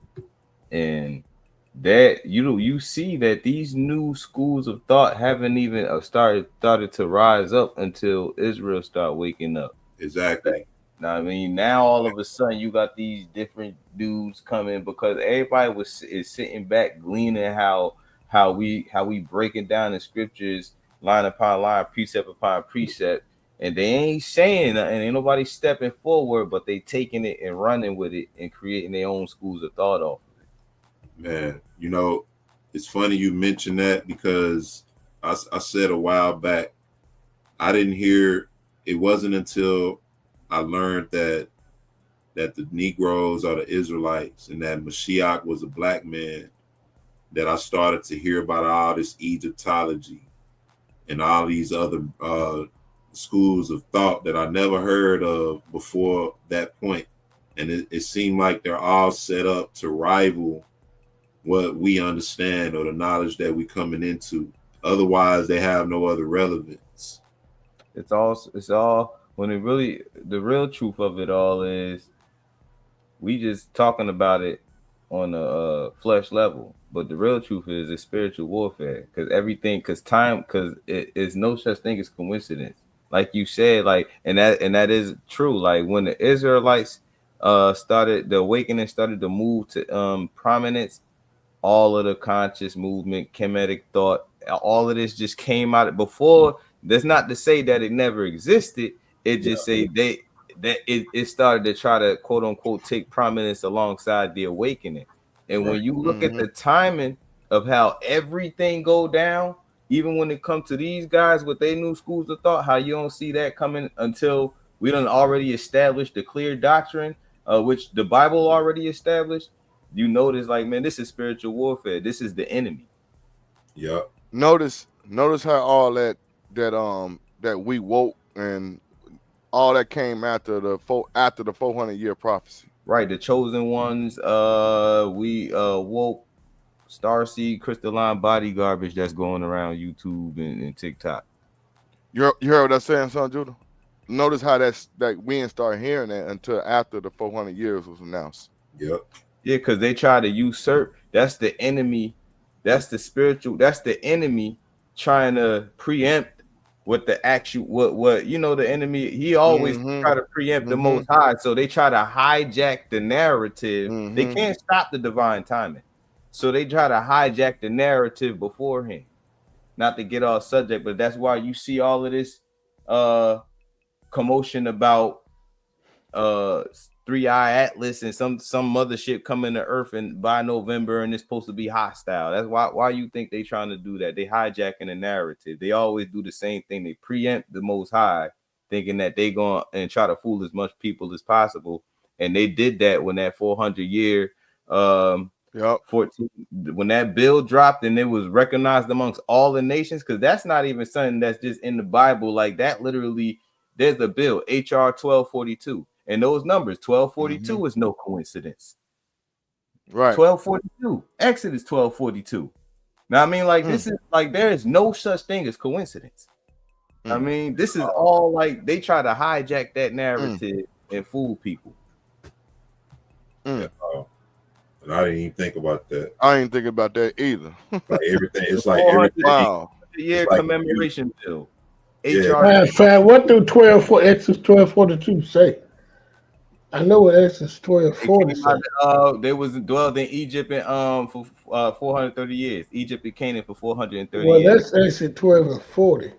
and that you see that these new schools of thought haven't even started to rise up until Israel start waking up. Exactly. Now, I mean, now all of a sudden you got these different dudes coming because everybody is sitting back gleaning how we breaking down the scriptures line upon line, precept upon precept. And they ain't saying nothing, ain't nobody stepping forward, but they taking it and running with it and creating their own schools of thought off of it. Man, you know, it's funny you mentioned that because I said a while back I didn't hear. It wasn't until I learned that the Negroes are the Israelites and that Mashiach was a black man that I started to hear about all this Egyptology and all these other schools of thought that I never heard of before that point. And it seemed like they're all set up to rival what we understand or the knowledge that we're coming into. Otherwise, they have no other relevance. It's all when it really, the real truth of it all is we just talking about it on a flesh level, but the real truth is it's spiritual warfare, because it is no such thing as coincidence. Like you said, like and that is true. Like when the Israelites started, the awakening started to move to prominence, all of the conscious movement, Kemetic thought, all of this just came out before. That's not to say that it never existed. It just say it started to try to quote unquote take prominence alongside the awakening. And when you look at the timing of how everything go down, even when it comes to these guys with their new schools of thought, how you don't see that coming until we done already established the clear doctrine, which the Bible already established. You notice, like, man, this is spiritual warfare. This is the enemy. Yep. Notice how all that we woke and all that came after the 400-year prophecy. Right, the chosen ones. We woke starseed crystalline body garbage that's going around YouTube and TikTok. You heard what I'm saying, son Judah? Notice how that we didn't start hearing that until after the 400 years was announced. Yep. Yeah, because they try to usurp. That's the enemy. That's the spiritual. That's the enemy trying to preempt what the actual what you know. The enemy, he always try to preempt the Most High. So they try to hijack the narrative. They can't stop the divine timing, so they try to hijack the narrative beforehand. Not to get off subject, but that's why you see all of this commotion about 3i Atlas and some mothership coming to Earth and by November, and it's supposed to be hostile. That's why you think they trying to do that. They hijacking the narrative. They always do the same thing. They preempt the Most High, thinking that they going and try to fool as much people as possible. And they did that when that 400-year 14, when that bill dropped and it was recognized amongst all the nations, because that's not even something that's just in the Bible. Like that, literally, there's a bill, HR 1242. And those numbers, 1242 is no coincidence. Right. 1242, Exodus 1242. Now, I mean, like, this is like, there is no such thing as coincidence. I mean, this is all like, they try to hijack that narrative and fool people. Yeah, and I didn't even think about that. I ain't thinking about that either. Like everything, it's like everything. Wow. The year like commemoration bill. Yeah. HR. What do Exodus 12:42 say? I know what Exodus 12:40 says. They was dwelled in Egypt and for 430 years. Egypt and Canaan for 430 Well, years. that's Exodus 12 and 40.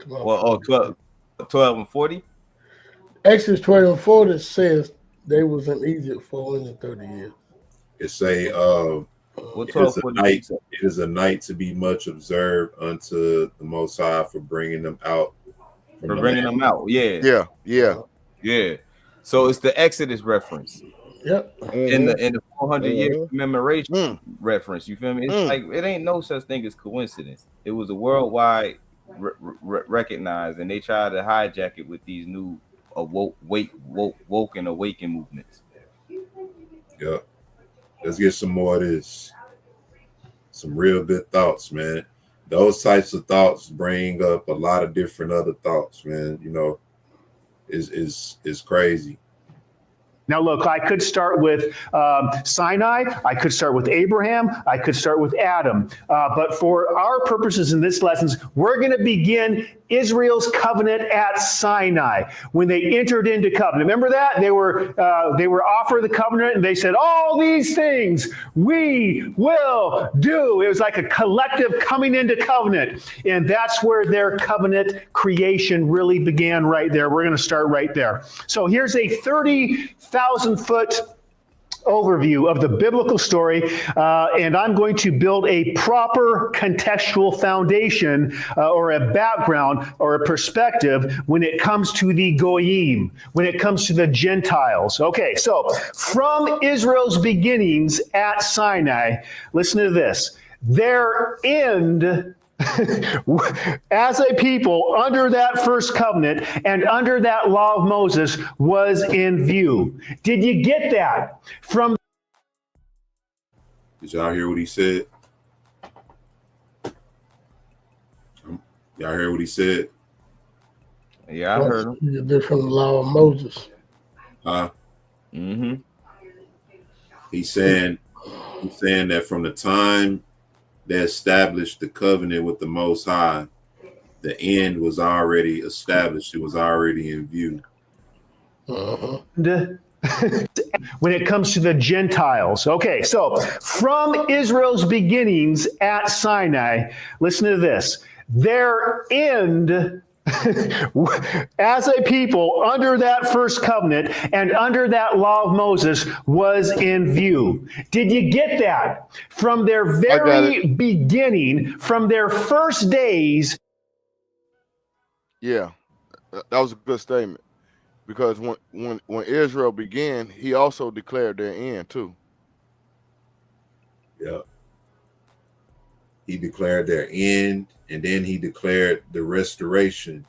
Well, 12 and 40. Exodus 12 and 40 says they was in Egypt 430 years. It say it is a night to be much observed unto the Most High for bringing them out. Yeah. So it's the Exodus reference. Yep. In the 400-year commemoration reference. You feel me? It's like it ain't no such thing as coincidence. It was a worldwide recognized, and they tried to hijack it with these new woke and awaken movements. Yeah. Let's get some more of this. Some real good thoughts, man. Those types of thoughts bring up a lot of different other thoughts, man. You know, is crazy. Now, look, I could start with Sinai. I could start with Abraham. I could start with Adam. But for our purposes in this lesson, we're going to begin Israel's covenant at Sinai when they entered into covenant. Remember that? They were offered the covenant and they said, all these things we will do. It was like a collective coming into covenant. And that's where their covenant creation really began right there. We're going to start right there. So here's a 30,000-foot overview of the biblical story, and I'm going to build a proper contextual foundation or a background or a perspective when it comes to the Goyim, when it comes to the Gentiles. Okay, so from Israel's beginnings at Sinai, listen to this. Their end as a people under that first covenant and under that law of Moses was in view. Did you get that? Did y'all hear what he said? Y'all hear what he said? Yeah, I heard him. You did from the law of Moses. Huh? Mm-hmm. He's saying that from the time they established the covenant with the Most High, the end was already established. It was already in view. When it comes to the Gentiles. Okay, so from Israel's beginnings at Sinai, listen to this. Their end as a people under that first covenant and under that law of Moses was in view. Did you get that? From their very beginning, from their first days. Yeah, that was a good statement. Because when Israel began, he also declared their end too. Yeah. He declared their end, and then he declared the restoration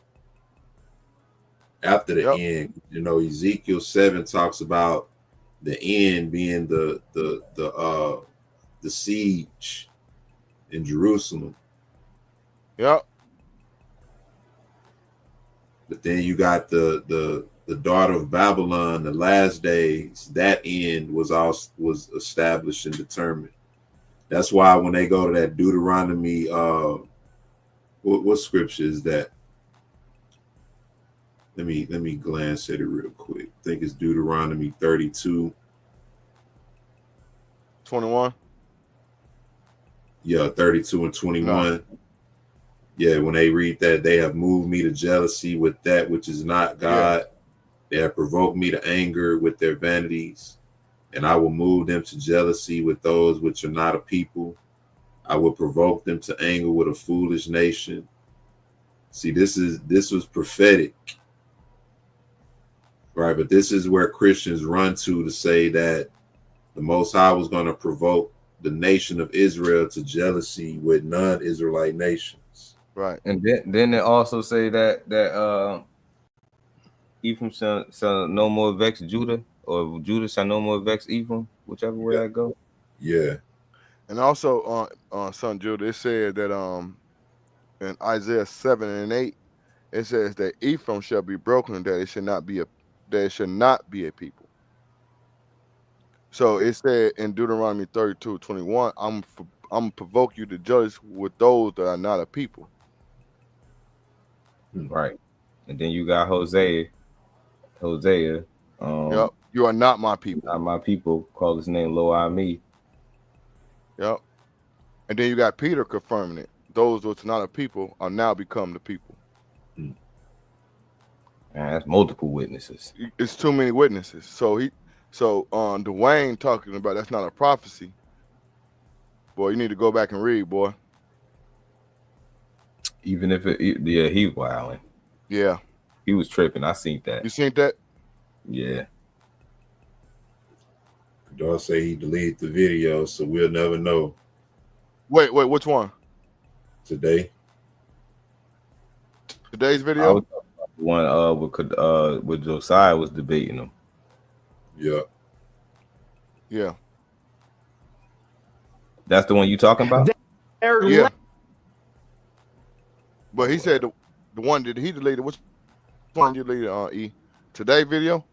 after the end. You know, Ezekiel 7 talks about the end being the siege in Jerusalem. Yep. But then you got the daughter of Babylon, the last days. That end was established and determined. That's why when they go to that Deuteronomy, what scripture is that? Let me glance at it real quick. I think it's Deuteronomy 32. 21. Yeah, 32 and 21. No. Yeah, when they read that, they have moved me to jealousy with that which is not God. Yeah. They have provoked me to anger with their vanities, and I will move them to jealousy with those which are not a people. I will provoke them to anger with a foolish nation. See, this was prophetic, right? But this is where Christians run to say that the Most High was going to provoke the nation of Israel to jealousy with non-Israelite nations. Right. And then they also say that Ephraim shall no more vex Judah, or Judah shall no more vex Ephraim, whichever way I go. Yeah. And also on Son Judah, it said that in Isaiah 7 and 8, it says that Ephraim shall be broken, that it should not be a people. So it said in Deuteronomy 32:21, I'm provoke you to judge with those that are not a people. Right. And then you got Hosea. Yep. You are not my people. Not my people. Call his name Lo Ami. Yep. And then you got Peter confirming it. Those which are not a people are now become the people. Man, that's multiple witnesses. It's too many witnesses. So Dwayne talking about that's not a prophecy. Boy, you need to go back and read, boy. Even if he wilding. Yeah. He was tripping. I seen that. You seen that? Yeah. Doe'S say he deleted the video, so we'll never know. Wait, which one? Today's video? I was the one with Josiah was debating him. Yeah. Yeah. That's the one you talking about? Yeah. But he said the one that he deleted, which one you deleted, E? Today video?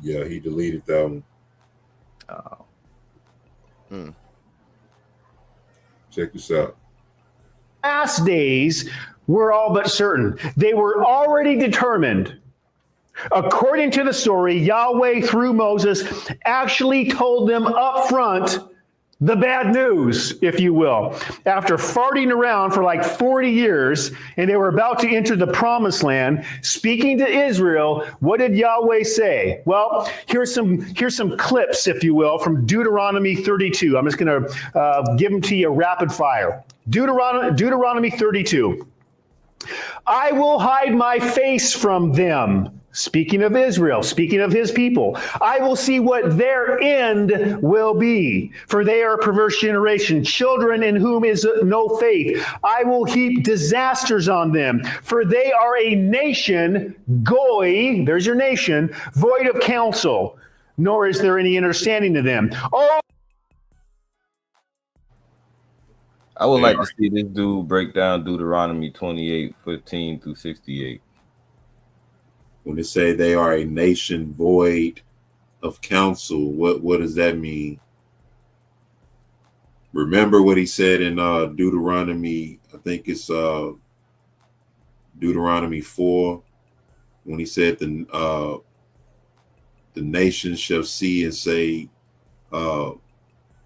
Yeah, he deleted that one. Oh. Check this out. Last days were all but certain. They were already determined. According to the story, Yahweh through Moses actually told them up front the bad news, if you will. After farting around for like 40 years, and they were about to enter the promised land, speaking to Israel, what did Yahweh say? Well, here's some clips, if you will, from Deuteronomy 32. I'm just going to give them to you rapid fire. Deuteronomy 32. I will hide my face from them. Speaking of Israel, speaking of his people, I will see what their end will be. For they are a perverse generation, children in whom is no faith. I will heap disasters on them. For they are a nation, goy, there's your nation, void of counsel, nor is there any understanding to them. Oh, I would like to see this dude break down Deuteronomy 28:15 through 68. When they say they are a nation void of counsel, what does that mean? Remember what he said in Deuteronomy, I think it's Deuteronomy 4, when he said the nations shall see and say,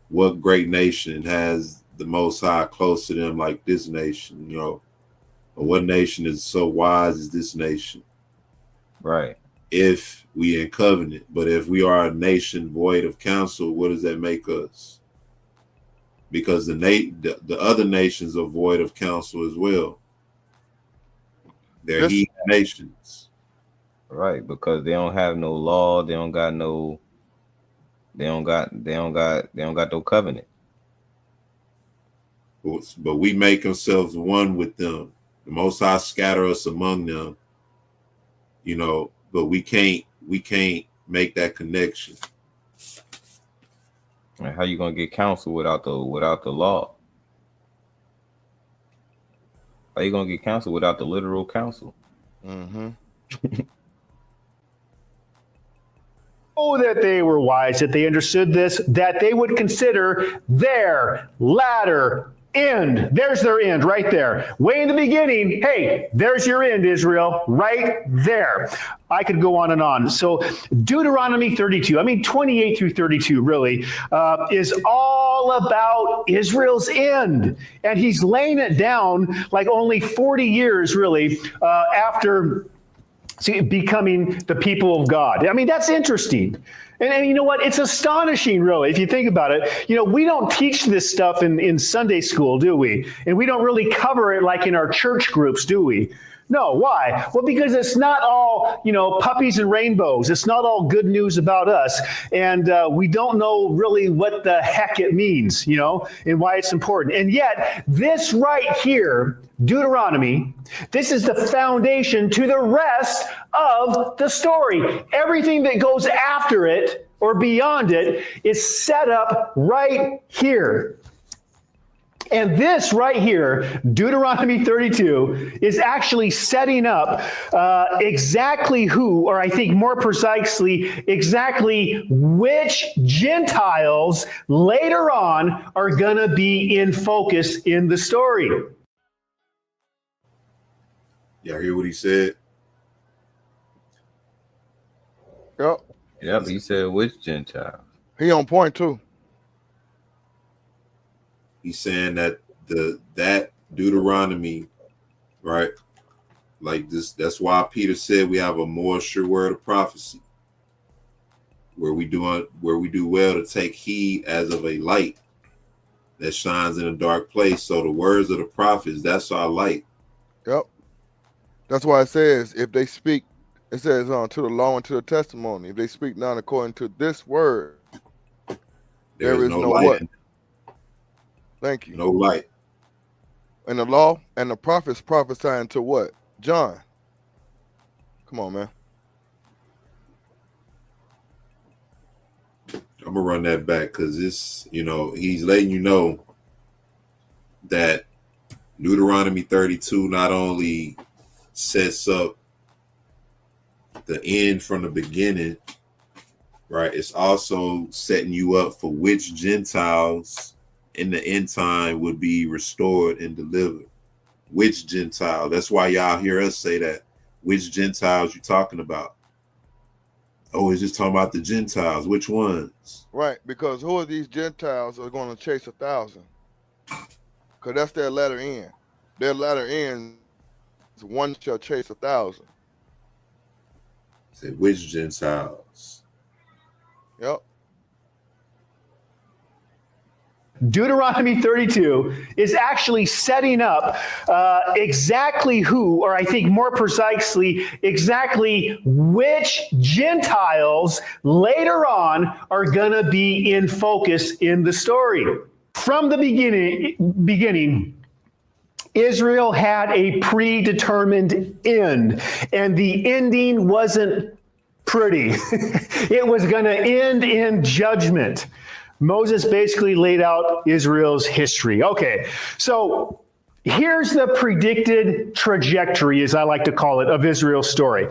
what great nation has the Most High close to them like this nation, you know, or what nation is so wise as this nation? Right. If we in covenant, but if we are a nation void of counsel, what does that make us? Because the other nations are void of counsel as well. They're heathen nations. Right, because they don't have no law, they don't got no covenant. But we make ourselves one with them. The Most High scatter us among them, you know, but we can't make that connection. And how you gonna get counsel without the law? How you gonna get counsel without the literal counsel? Mm-hmm. Oh, that they were wise, that they understood this, that they would consider their latter end. There's their end right there. Way in the beginning, hey, there's your end, Israel, right there. I could go on and on. So Deuteronomy 32, 28 through 32 really, is all about Israel's end. And he's laying it down like only 40 years really after becoming the people of God. That's interesting. And you know what? It's astonishing, really, if you think about it. You know, we don't teach this stuff in Sunday school, do we? And we don't really cover it like in our church groups, do we? No, why? Well, because it's not all, puppies and rainbows. It's not all good news about us. And we don't know really what the heck it means, and why it's important. And yet, this right here, Deuteronomy, this is the foundation to the rest of the story. Everything that goes after it or beyond it is set up right here. And this right here, Deuteronomy 32, is actually setting up exactly who, or I think more precisely, exactly which Gentiles later on are going to be in focus in the story. Y'all hear what he said? Yep. Yeah, but he said which Gentile? He on point too. He's saying that that Deuteronomy, right? Like this, that's why Peter said we have a more sure word of prophecy, where we do well to take heed as of a light that shines in a dark place. So the words of the prophets, that's our light. Yep. That's why it says if they speak, it says to the law and to the testimony. If they speak not according to this word, there is no light. what? Thank you. No light. And the law and the prophets prophesying to what? John. Come on, man. I'm gonna run that back because it's, he's letting you know that Deuteronomy 32 not only sets up the end from the beginning, right? It's also setting you up for which Gentiles in the end time would be restored and delivered. Which Gentile? That's why y'all hear us say that. Which Gentiles you talking about? Oh, it's just talking about the Gentiles. Which ones? Right, because who are these Gentiles that are going to chase 1,000? Because that's their latter end. Their latter end is one shall chase 1,000. Say which Gentiles? Yep. Deuteronomy 32 is actually setting up exactly who, or I think more precisely, exactly which Gentiles later on are going to be in focus in the story. From the beginning, Israel had a predetermined end, and the ending wasn't pretty. It was going to end in judgment. Moses basically laid out Israel's history. Okay, so here's the predicted trajectory, as I like to call it, of Israel's story.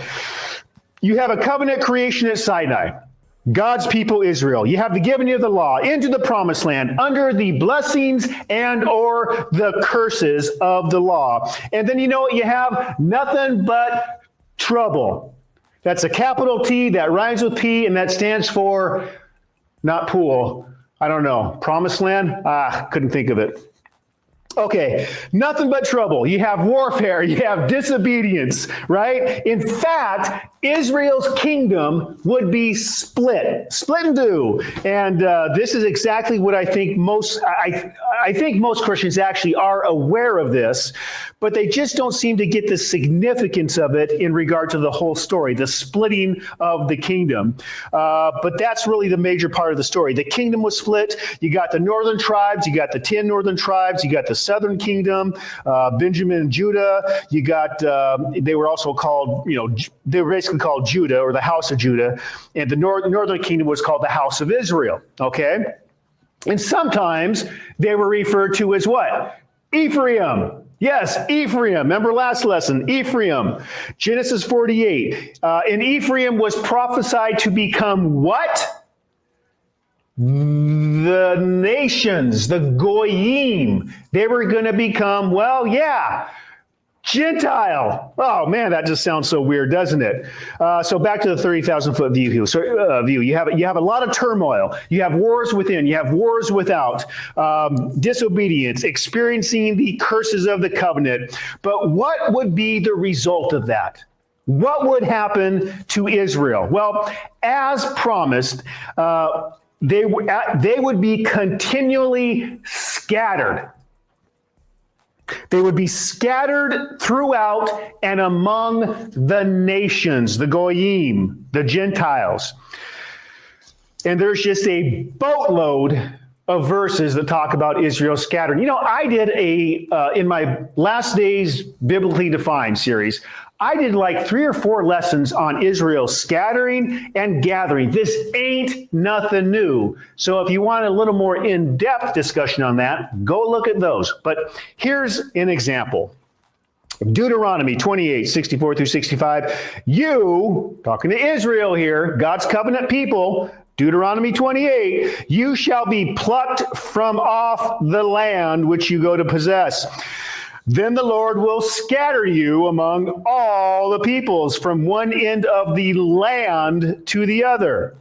You have a covenant creation at Sinai. God's people, Israel. You have the giving of the law into the promised land under the blessings and or the curses of the law. And then you know what you have? Nothing but trouble. That's a capital T that rhymes with P, and that stands for not pool. I don't know. Promised land? Couldn't think of it. Okay, nothing but trouble. You have warfare, you have disobedience, right? In fact, Israel's kingdom would be split in two. And this is exactly what I think I think most Christians actually are aware of this, but they just don't seem to get the significance of it in regard to the whole story, the splitting of the kingdom. But that's really the major part of the story. The kingdom was split. You got the northern tribes, you got the 10 northern tribes, you got the southern kingdom, Benjamin and Judah. You got, they were also called, they were basically called Judah, or the house of Judah. And the northern kingdom was called the house of Israel, okay? And sometimes they were referred to as what? Ephraim. Yes, Ephraim. Remember last lesson, Ephraim. Genesis 48. And Ephraim was prophesied to become what? The nations, the Goyim. They were going to become, Gentile. Oh man, that just sounds so weird, doesn't it? So back to the 30,000-foot view. You have a lot of turmoil. You have wars within. You have wars without. Disobedience, experiencing the curses of the covenant. But what would be the result of that? What would happen to Israel? Well, as promised, they would be continually scattered. They would be scattered throughout and among the nations, the Goyim, the Gentiles. And there's just a boatload of verses that talk about Israel scattered. I did in my Last Days Biblically Defined series, I did like 3 or 4 lessons on Israel scattering and gathering. This ain't nothing new. So if you want a little more in-depth discussion on that, go look at those. But here's an example. Deuteronomy 28, 64 through 65. You, talking to Israel here, God's covenant people, Deuteronomy 28, you shall be plucked from off the land which you go to possess. Then the Lord will scatter you among all the peoples from one end of the land to the other.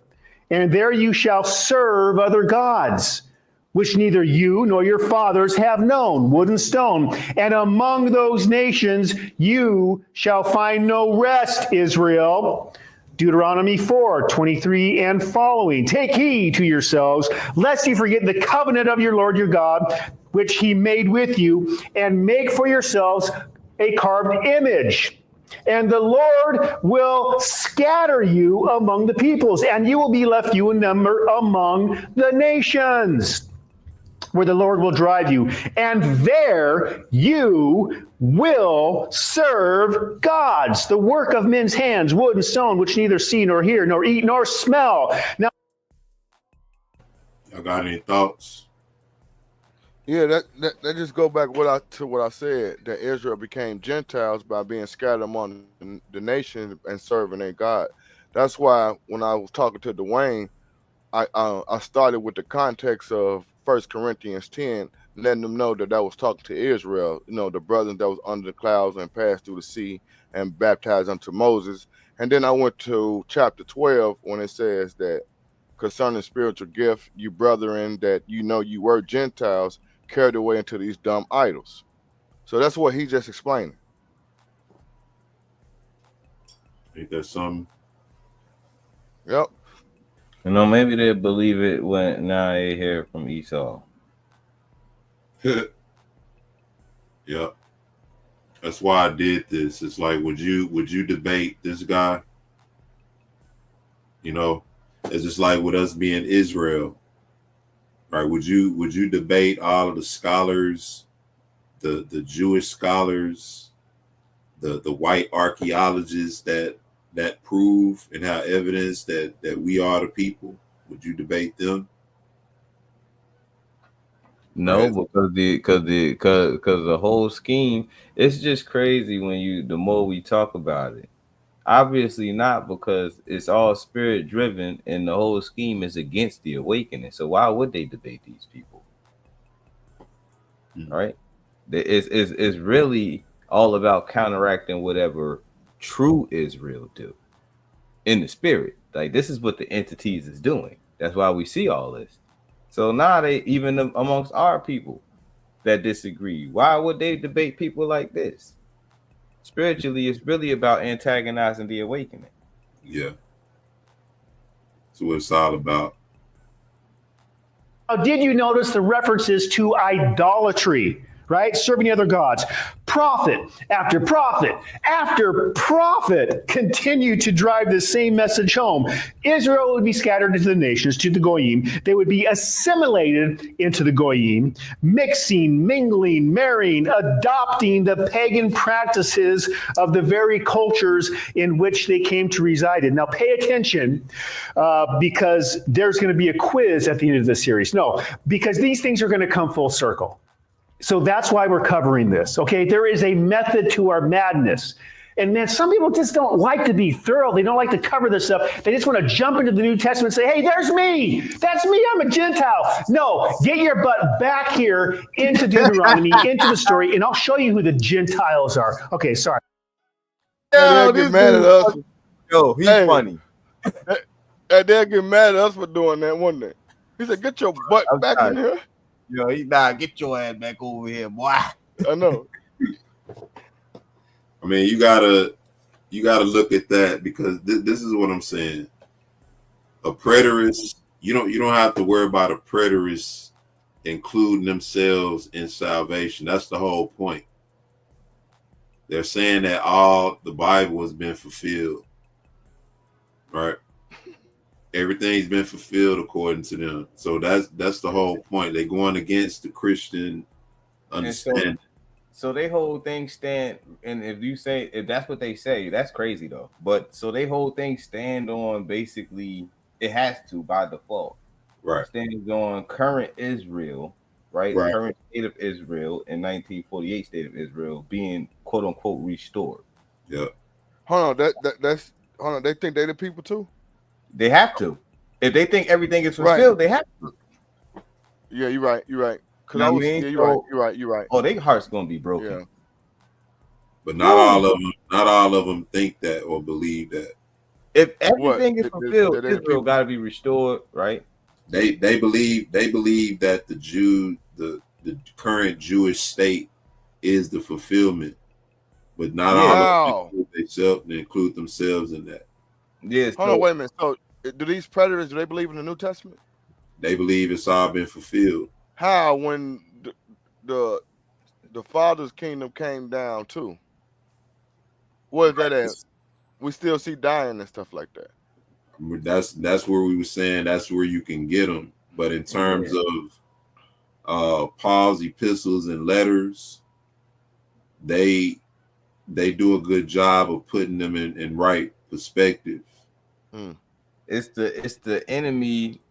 And there you shall serve other gods, which neither you nor your fathers have known, wood and stone. And among those nations you shall find no rest, Israel. Deuteronomy 4, 23 and following. Take heed to yourselves, lest you forget the covenant of your Lord your God, which he made with you, and make for yourselves a carved image. And the Lord will scatter you among the peoples, and you will be left few in number among the nations, where the Lord will drive you. And there you will serve gods, the work of men's hands, wood and stone, which neither see nor hear, nor eat, nor smell. Now, Y'all got any thoughts? Yeah, that just go back to what I said, that Israel became Gentiles by being scattered among the nation and serving their God. That's why when I was talking to Dwayne, I started with the context of 1 Corinthians 10, letting them know that was talking to Israel, the brothers that was under the clouds and passed through the sea and baptized unto Moses. And then I went to chapter 12 when it says that concerning spiritual gift, you brethren, that you were Gentiles carried away into these dumb idols. So that's what he just explaining. Ain't that something? Yep. Maybe they believe it when now they hear from Esau. Yep. That's why I did this. It's like, would you debate this guy? It's just like with us being Israel, right? Would you debate all of the scholars, the Jewish scholars, the white archaeologists that prove and have evidence that we are the people? Would you debate them? No, because the whole scheme, it's just crazy when the more we talk about it. Obviously not, because it's all spirit driven and the whole scheme is against the awakening. So why would they debate these people? Right? It's really all about counteracting whatever true Israel do in the spirit. Like, this is what the entities is doing. That's why we see all this. So now they, even amongst our people that disagree, why would they debate people like this? Spiritually, it's really about antagonizing the awakening. Yeah. That's what it's all about. Now, did you notice the references to idolatry, right? Serving other gods. Prophet after prophet after prophet continue to drive the same message home. Israel would be scattered into the nations, to the Goyim. They would be assimilated into the Goyim, mixing, mingling, marrying, adopting the pagan practices of the very cultures in which they came to reside in. Now, pay attention, because there's going to be a quiz at the end of the series. No, because these things are going to come full circle. So that's why we're covering this, okay? There is a method to our madness. And man, some people just don't like to be thorough. They don't like to cover this stuff. They just want to jump into the New Testament and say, hey, there's me. That's me. I'm a Gentile. No, get your butt back here into Deuteronomy, into the story, and I'll show you who the Gentiles are. Okay, sorry. They'll get mad at us. Yo, he's funny. They'll get mad at us for doing that, wouldn't they? He said, get your butt back in here. Yo, get your ass back over here, boy. I know. I mean, you gotta look at that, because this is what I'm saying. A preterist, you don't have to worry about a preterist including themselves in salvation. That's the whole point. They're saying that all the Bible has been fulfilled, right? Everything's been fulfilled according to them. So that's the whole point. They're going against the Christian understanding. So they whole thing stand, and if that's what they say, that's crazy though. But so they whole thing stand on, basically, it has to by default. Right. Stands on current Israel, right? Right. Current state of Israel in 1948 state of Israel being quote unquote restored. Yeah. Hold on, that's hold on. They think they the people too. They have to. If they think everything is fulfilled, they have to. Yeah, you're right. You're right. Because you're right. Oh, their heart's gonna be broken. Yeah. But not all of them think that or believe that. If everything is fulfilled, Israel got to be restored, right? They believe that the current Jewish state is the fulfillment, but not all of them include themselves in that. Yes. Hold on, wait a minute. So, do these predators, do they believe in the New Testament? They believe it's all been fulfilled. How, when the Father's kingdom came down too? What is that at? We still see dying and stuff like that. That's where we were saying that's where you can get them. But in terms of Paul's epistles and letters, they do a good job of putting them in right perspective. It's the enemy,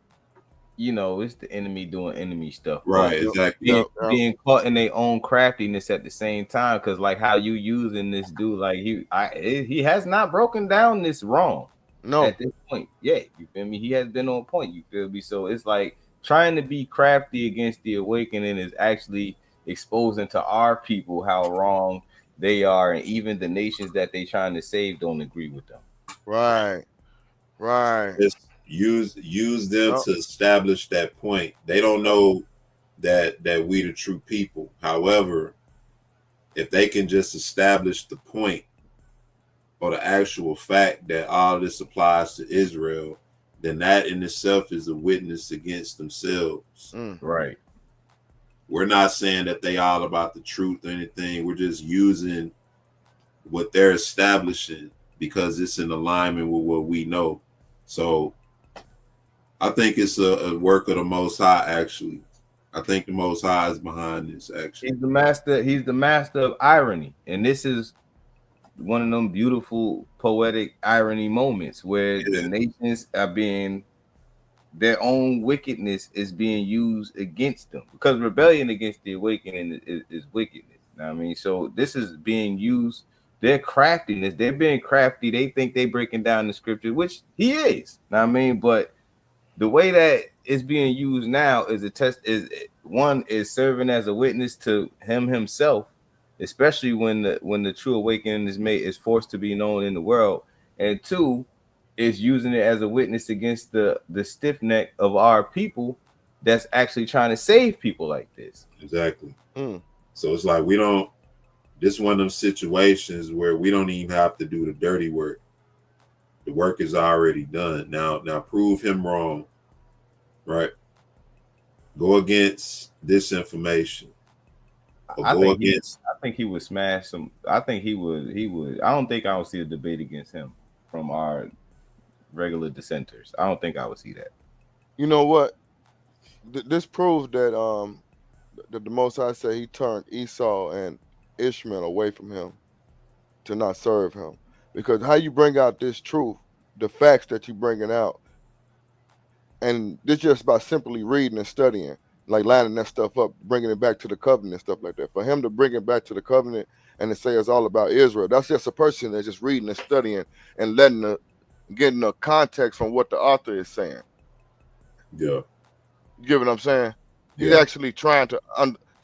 it's the enemy doing enemy stuff. Right, exactly. Being caught in their own craftiness at the same time, because like how you using this dude, like he has not broken down this wrong. No. At this point, yeah, you feel me? He has been on point. You feel me? So it's like trying to be crafty against the awakening is actually exposing to our people how wrong they are, and even the nations that they trying to save don't agree with them. Right. Right. Just use them Yep. to establish that point. They don't know that we the true people. However, if they can just establish the point or the actual fact that all this applies to Israel, then that in itself is a witness against themselves. Mm. Right. We're not saying that they all about the truth or anything. We're just using what they're establishing because it's in alignment with what we know. So I think it's a work of the Most High, actually. I think the Most High is behind this, actually. He's the master. He's the master of irony, and this is one of them beautiful poetic irony moments where the nations are being, their own wickedness is being used against them, because rebellion against the awakening is wickedness. You know what I mean? So this is being used. Their craftiness, they're being crafty. They think they breaking down the scriptures, which he is. You know what I mean? But the way that it's being used now is a test, is one is serving as a witness to him himself, especially when the true awakening is forced to be known in the world, and two is using it as a witness against the stiff neck of our people that's actually trying to save people like this. Exactly. Mm. So it's like this is one of them situations where we don't even have to do the dirty work. The work is already done. Now prove him wrong, right? Go against disinformation. I think he would smash some. I think he would. I don't think I would see a debate against him from our regular dissenters. I don't think I would see that. You know what? This proves that the Most High said he turned Esau and Ishmael away from him to not serve him. Because how you bring out this truth, the facts that you bringing out, and this just by simply reading and studying, like lining that stuff up, bringing it back to the covenant and stuff like that. For him to bring it back to the covenant and to say it's all about Israel, that's just a person that's just reading and studying and getting the context from what the author is saying. Yeah. You get what I'm saying? He's Yeah. actually trying to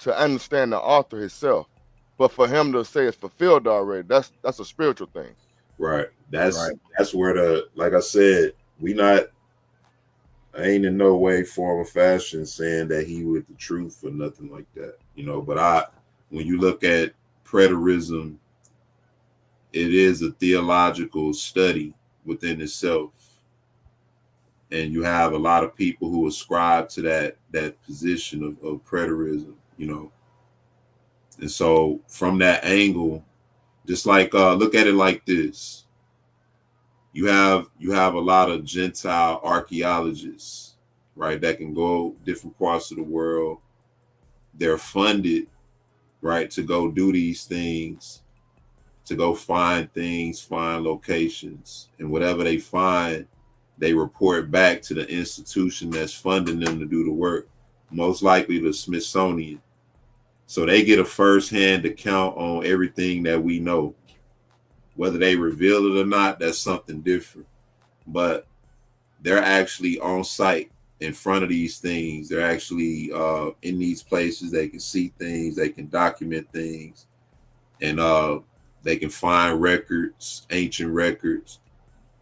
understand the author himself. But for him to say it's fulfilled already, that's a spiritual thing. Right. That's where like I said, I ain't in no way, form, or fashion saying that he with the truth or nothing like that, but when you look at preterism, it is a theological study within itself. And you have a lot of people who ascribe to that position of preterism, And so from that angle, just like look at it like this. You have a lot of Gentile archaeologists, right, that can go different parts of the world. They're funded, right, to go do these things, to go find things, find locations, and whatever they find, they report back to the institution that's funding them to do the work, most likely the Smithsonian. So they get a first-hand account on everything that we know. Whether they reveal it or not, that's something different. But they're actually on site in front of these things. They're actually in these places. They can see things. They can document things. And they can find records, ancient records,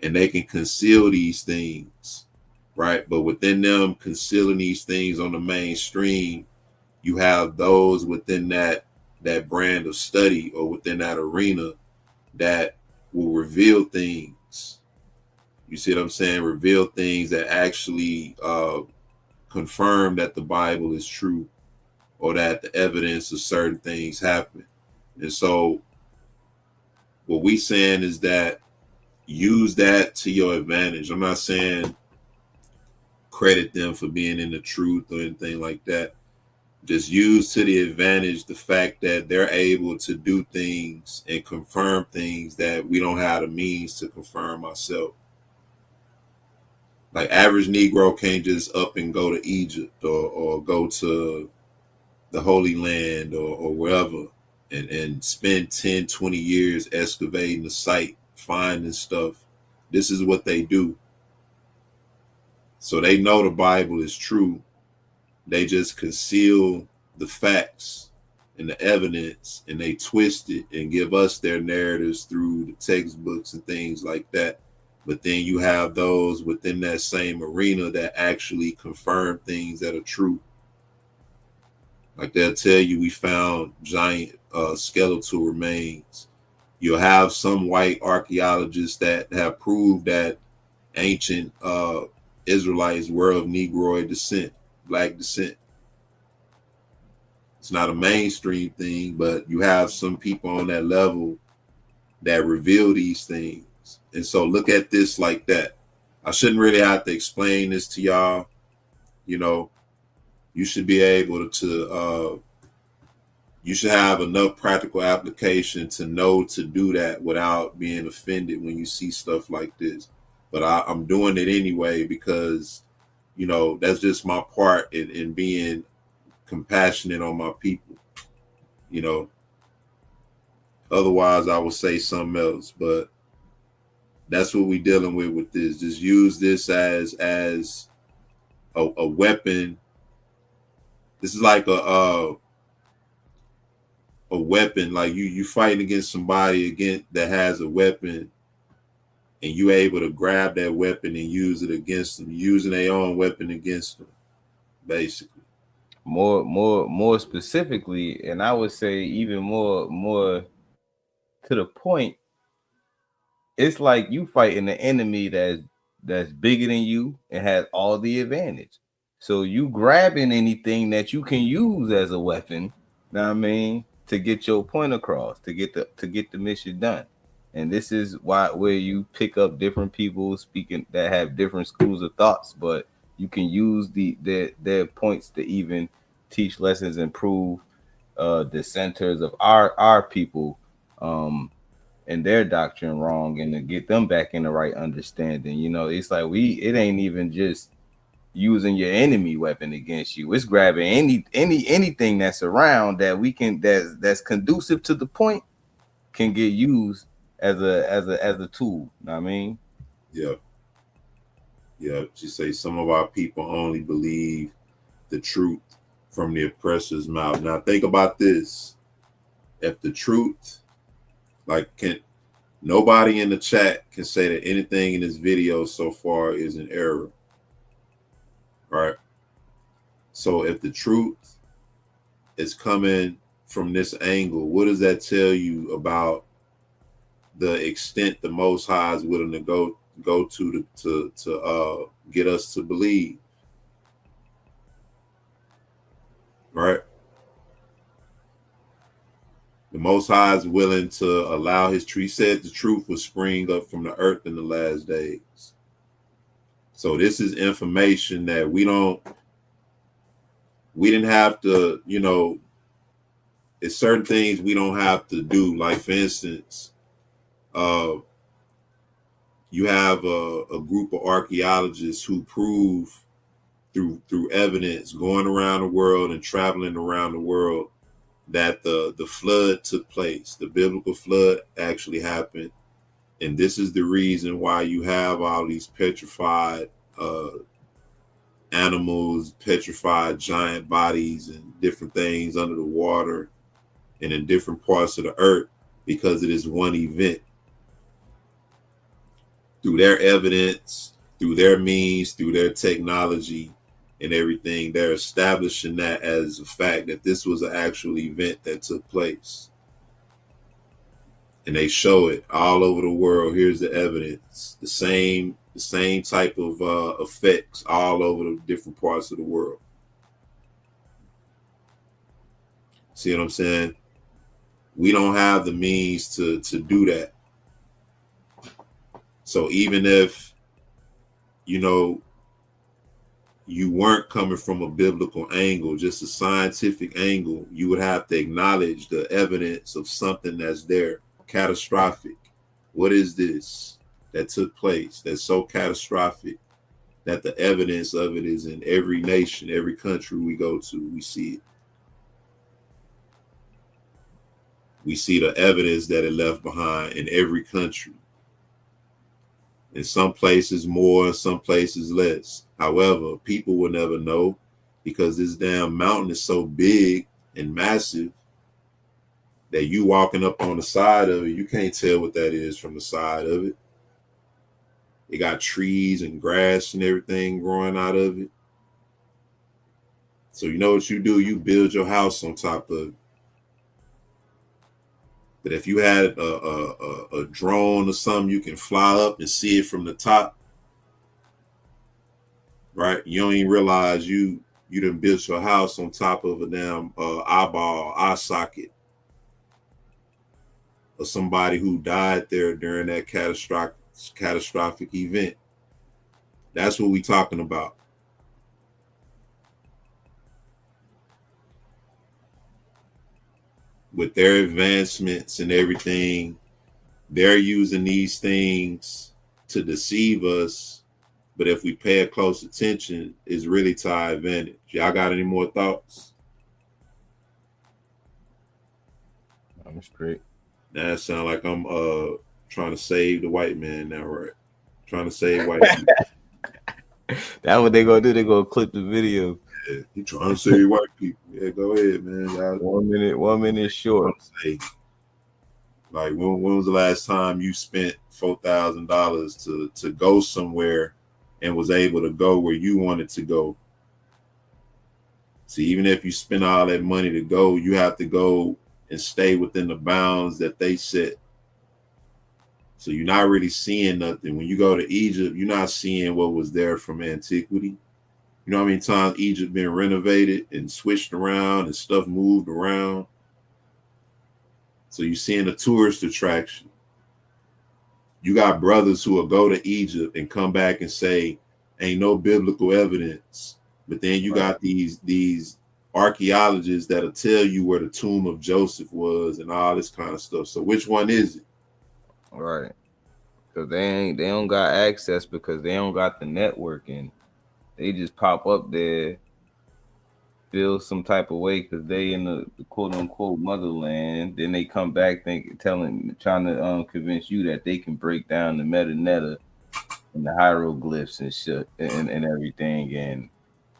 and they can conceal these things, right? But within them concealing these things on the mainstream, you have those within that brand of study or within that arena that will reveal things. You see what I'm saying? Reveal things that actually confirm that the Bible is true or that the evidence of certain things happen. And so what we saying is that use that to your advantage. I'm not saying credit them for being in the truth or anything like that. Just use to the advantage the fact that they're able to do things and confirm things that we don't have the means to confirm ourselves. Like average Negro can't just up and go to Egypt or go to the Holy Land or wherever and spend 10, 20 years excavating the site, finding stuff. This is what they do. So they know the Bible is true, They just conceal the facts and the evidence, and they twist it and give us their narratives through the textbooks and things like that. But then you have those within that same arena that actually confirm things that are true. Like they'll tell you we found giant skeletal remains. You'll have some white archaeologists that have proved that ancient Israelites were of Negroid descent, black descent. It's not a mainstream thing, but you have some people on that level that reveal these things. And so look at this like that. I shouldn't really have to explain this to y'all. You know, you should be able to you should have enough practical application to know to do that without being offended when you see stuff like this. But I'm doing it anyway because, you know, that's just my part in being compassionate on my people. You know, otherwise I would say something else. But that's what we're dealing with this. Just use this as a weapon. This is like a weapon, like you fighting against somebody that has a weapon, and you able to grab that weapon and use it against them, using their own weapon against them, basically. More specifically, and I would say even more to the point, it's like you fighting an enemy that's bigger than you and has all the advantage. So you grabbing anything that you can use as a weapon, know what I mean, to get your point across, to get the mission done. And this is where you pick up different people speaking that have different schools of thoughts, but you can use their points to even teach lessons and prove the centers of our people and their doctrine wrong, and to get them back in the right understanding. You know, it's like it ain't even just using your enemy weapon against you. It's grabbing anything that's around that we can that's conducive to the point can get used as a tool. You know what I mean? Yeah. Yeah. She say some of our people only believe the truth from the oppressor's mouth. Now think about this. If the truth, nobody in the chat can say that anything in this video so far is an error. Right? So if the truth is coming from this angle, what does that tell you about the extent the Most High is willing to go to get us to believe? Right? The Most High is willing to allow his tree. Said the truth will spring up from the earth in the last days. So this is information that we didn't have to, you know, it's certain things we don't have to do. Like, for instance, you have a group of archaeologists who prove through evidence going around the world and traveling around the world that the flood took place. The biblical flood actually happened. And this is the reason why you have all these petrified animals, petrified giant bodies and different things under the water and in different parts of the earth, because it is one event. Through their evidence, through their means, through their technology and everything, they're establishing that as a fact that this was an actual event that took place. And they show it all over the world. Here's the evidence. The same type of effects all over the different parts of the world. See what I'm saying? We don't have the means to do that. So even if, you know, you weren't coming from a biblical angle, just a scientific angle, you would have to acknowledge the evidence of something that's there, catastrophic. What is this that took place that's so catastrophic that the evidence of it is in every nation, every country we go to, we see it. We see the evidence that it left behind in every country. In some places more, some places less. However, people will never know because this damn mountain is so big and massive that you walking up on the side of it, you can't tell what that is from the side of it. It got trees and grass and everything growing out of it. So you know what you do? You build your house on top of it. But if you had a drone or something, you can fly up and see it from the top, right? You don't even realize you done built your house on top of a damn eye socket of somebody who died there during that catastrophic event. That's what we talking about. With their advancements and everything, they're using these things to deceive us. But if we pay a close attention, it's really to our advantage. Y'all got any more thoughts? I'm straight. Now it sounds like I'm trying to save the white man now, right? Trying to save white people. That's what they gonna do. They gonna clip the video. Yeah, you trying to save white people. Yeah, go ahead, man. Y'all, 1 minute short. Like when was the last time you spent $4,000 to go somewhere and was able to go where you wanted to go? See, even if you spend all that money to go, you have to go and stay within the bounds that they set. So you're not really seeing nothing. When you go to Egypt, you're not seeing what was there from antiquity. You know how many times Egypt been renovated and switched around and stuff moved around? So you're seeing a tourist attraction. You got brothers who will go to Egypt and come back and say, ain't no biblical evidence. But then you got these archaeologists that'll tell you where the tomb of Joseph was and all this kind of stuff. So which one is it? All right. Because they don't got access because they don't got the networking. They just pop up there, feel some type of way because they in the quote unquote motherland. Then they come back trying to convince you that they can break down the metaneta and the hieroglyphs and shit and everything. And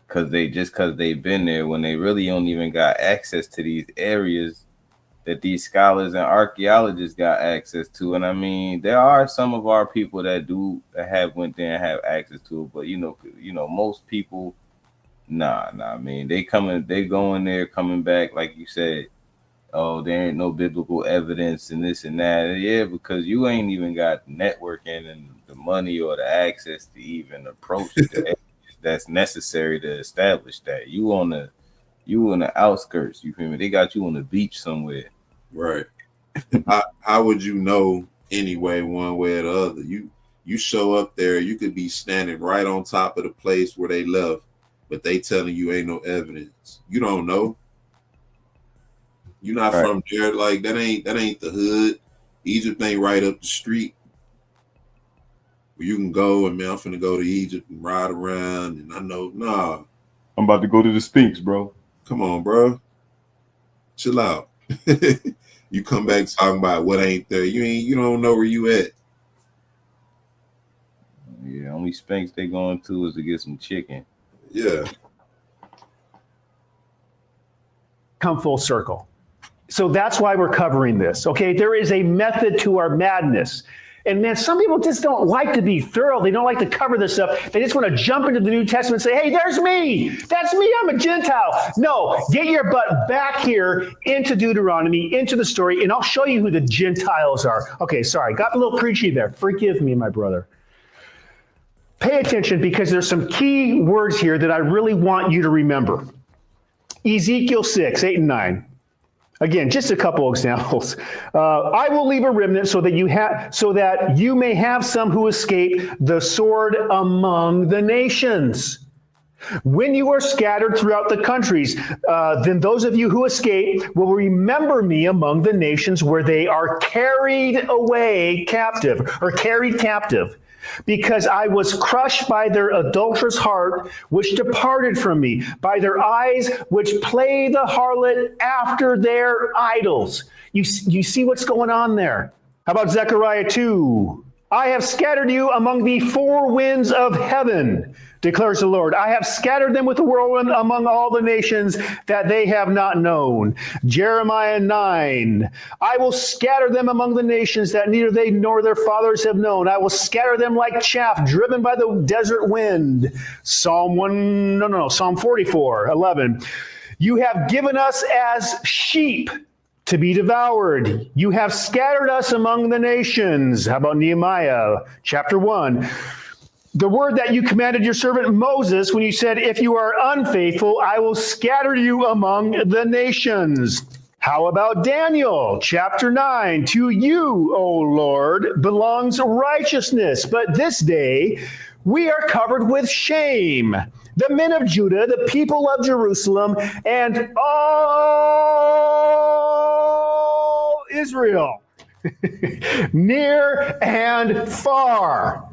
because they've been there when they really don't even got access to these areas that these scholars and archaeologists got access to. And I mean, there are some of our people that have went there and have access to it, but you know, most people, nah. I mean, they going there, coming back, like you said, oh, there ain't no biblical evidence and this and that. Yeah, because you ain't even got networking and the money or the access to even approach the evidence that's necessary to establish that. You on the outskirts, you feel me? They got you on the beach somewhere. Right. How would you know anyway, one way or the other? You show up there, you could be standing right on top of the place where they left, but they telling you ain't no evidence. You don't know. You're not from there. Like that ain't the hood. Egypt ain't right up the street. Where you can go and man, I'm finna go to Egypt and ride around and I know, nah. I'm about to go to the Sphinx, bro. Come on, bro. Chill out. You come back talking about what ain't there. You don't know where you at. Yeah, only Sphinx they going to is to get some chicken. Yeah. Come full circle. So that's why we're covering this. Okay, there is a method to our madness. And man, some people just don't like to be thorough. They don't like to cover this up. They just want to jump into the New Testament and say, hey, there's me. That's me. I'm a Gentile. No, get your butt back here into Deuteronomy, into the story, and I'll show you who the Gentiles are. Okay, sorry. Got a little preachy there. Forgive me, my brother. Pay attention because there's some key words here that I really want you to remember. Ezekiel 6, 8 and 9. Again, just a couple examples. I will leave a remnant so that you may have some who escape the sword among the nations. When you are scattered throughout the countries, then those of you who escape will remember me among the nations where they are carried away captive or carried captive. Because I was crushed by their adulterous heart, which departed from me, by their eyes, which play the harlot after their idols. You see what's going on there. How about Zechariah 2? I have scattered you among the four winds of heaven, declares the Lord. I have scattered them with the whirlwind among all the nations that they have not known. Jeremiah 9. I will scatter them among the nations that neither they nor their fathers have known. I will scatter them like chaff driven by the desert wind. Psalm 44, 11. You have given us as sheep to be devoured. You have scattered us among the nations. How about Nehemiah chapter 1? The word that you commanded your servant Moses when you said, if you are unfaithful, I will scatter you among the nations. How about Daniel chapter 9? To you, O Lord, belongs righteousness, but this day we are covered with shame. The men of Judah, the people of Jerusalem, and all Israel, near and far,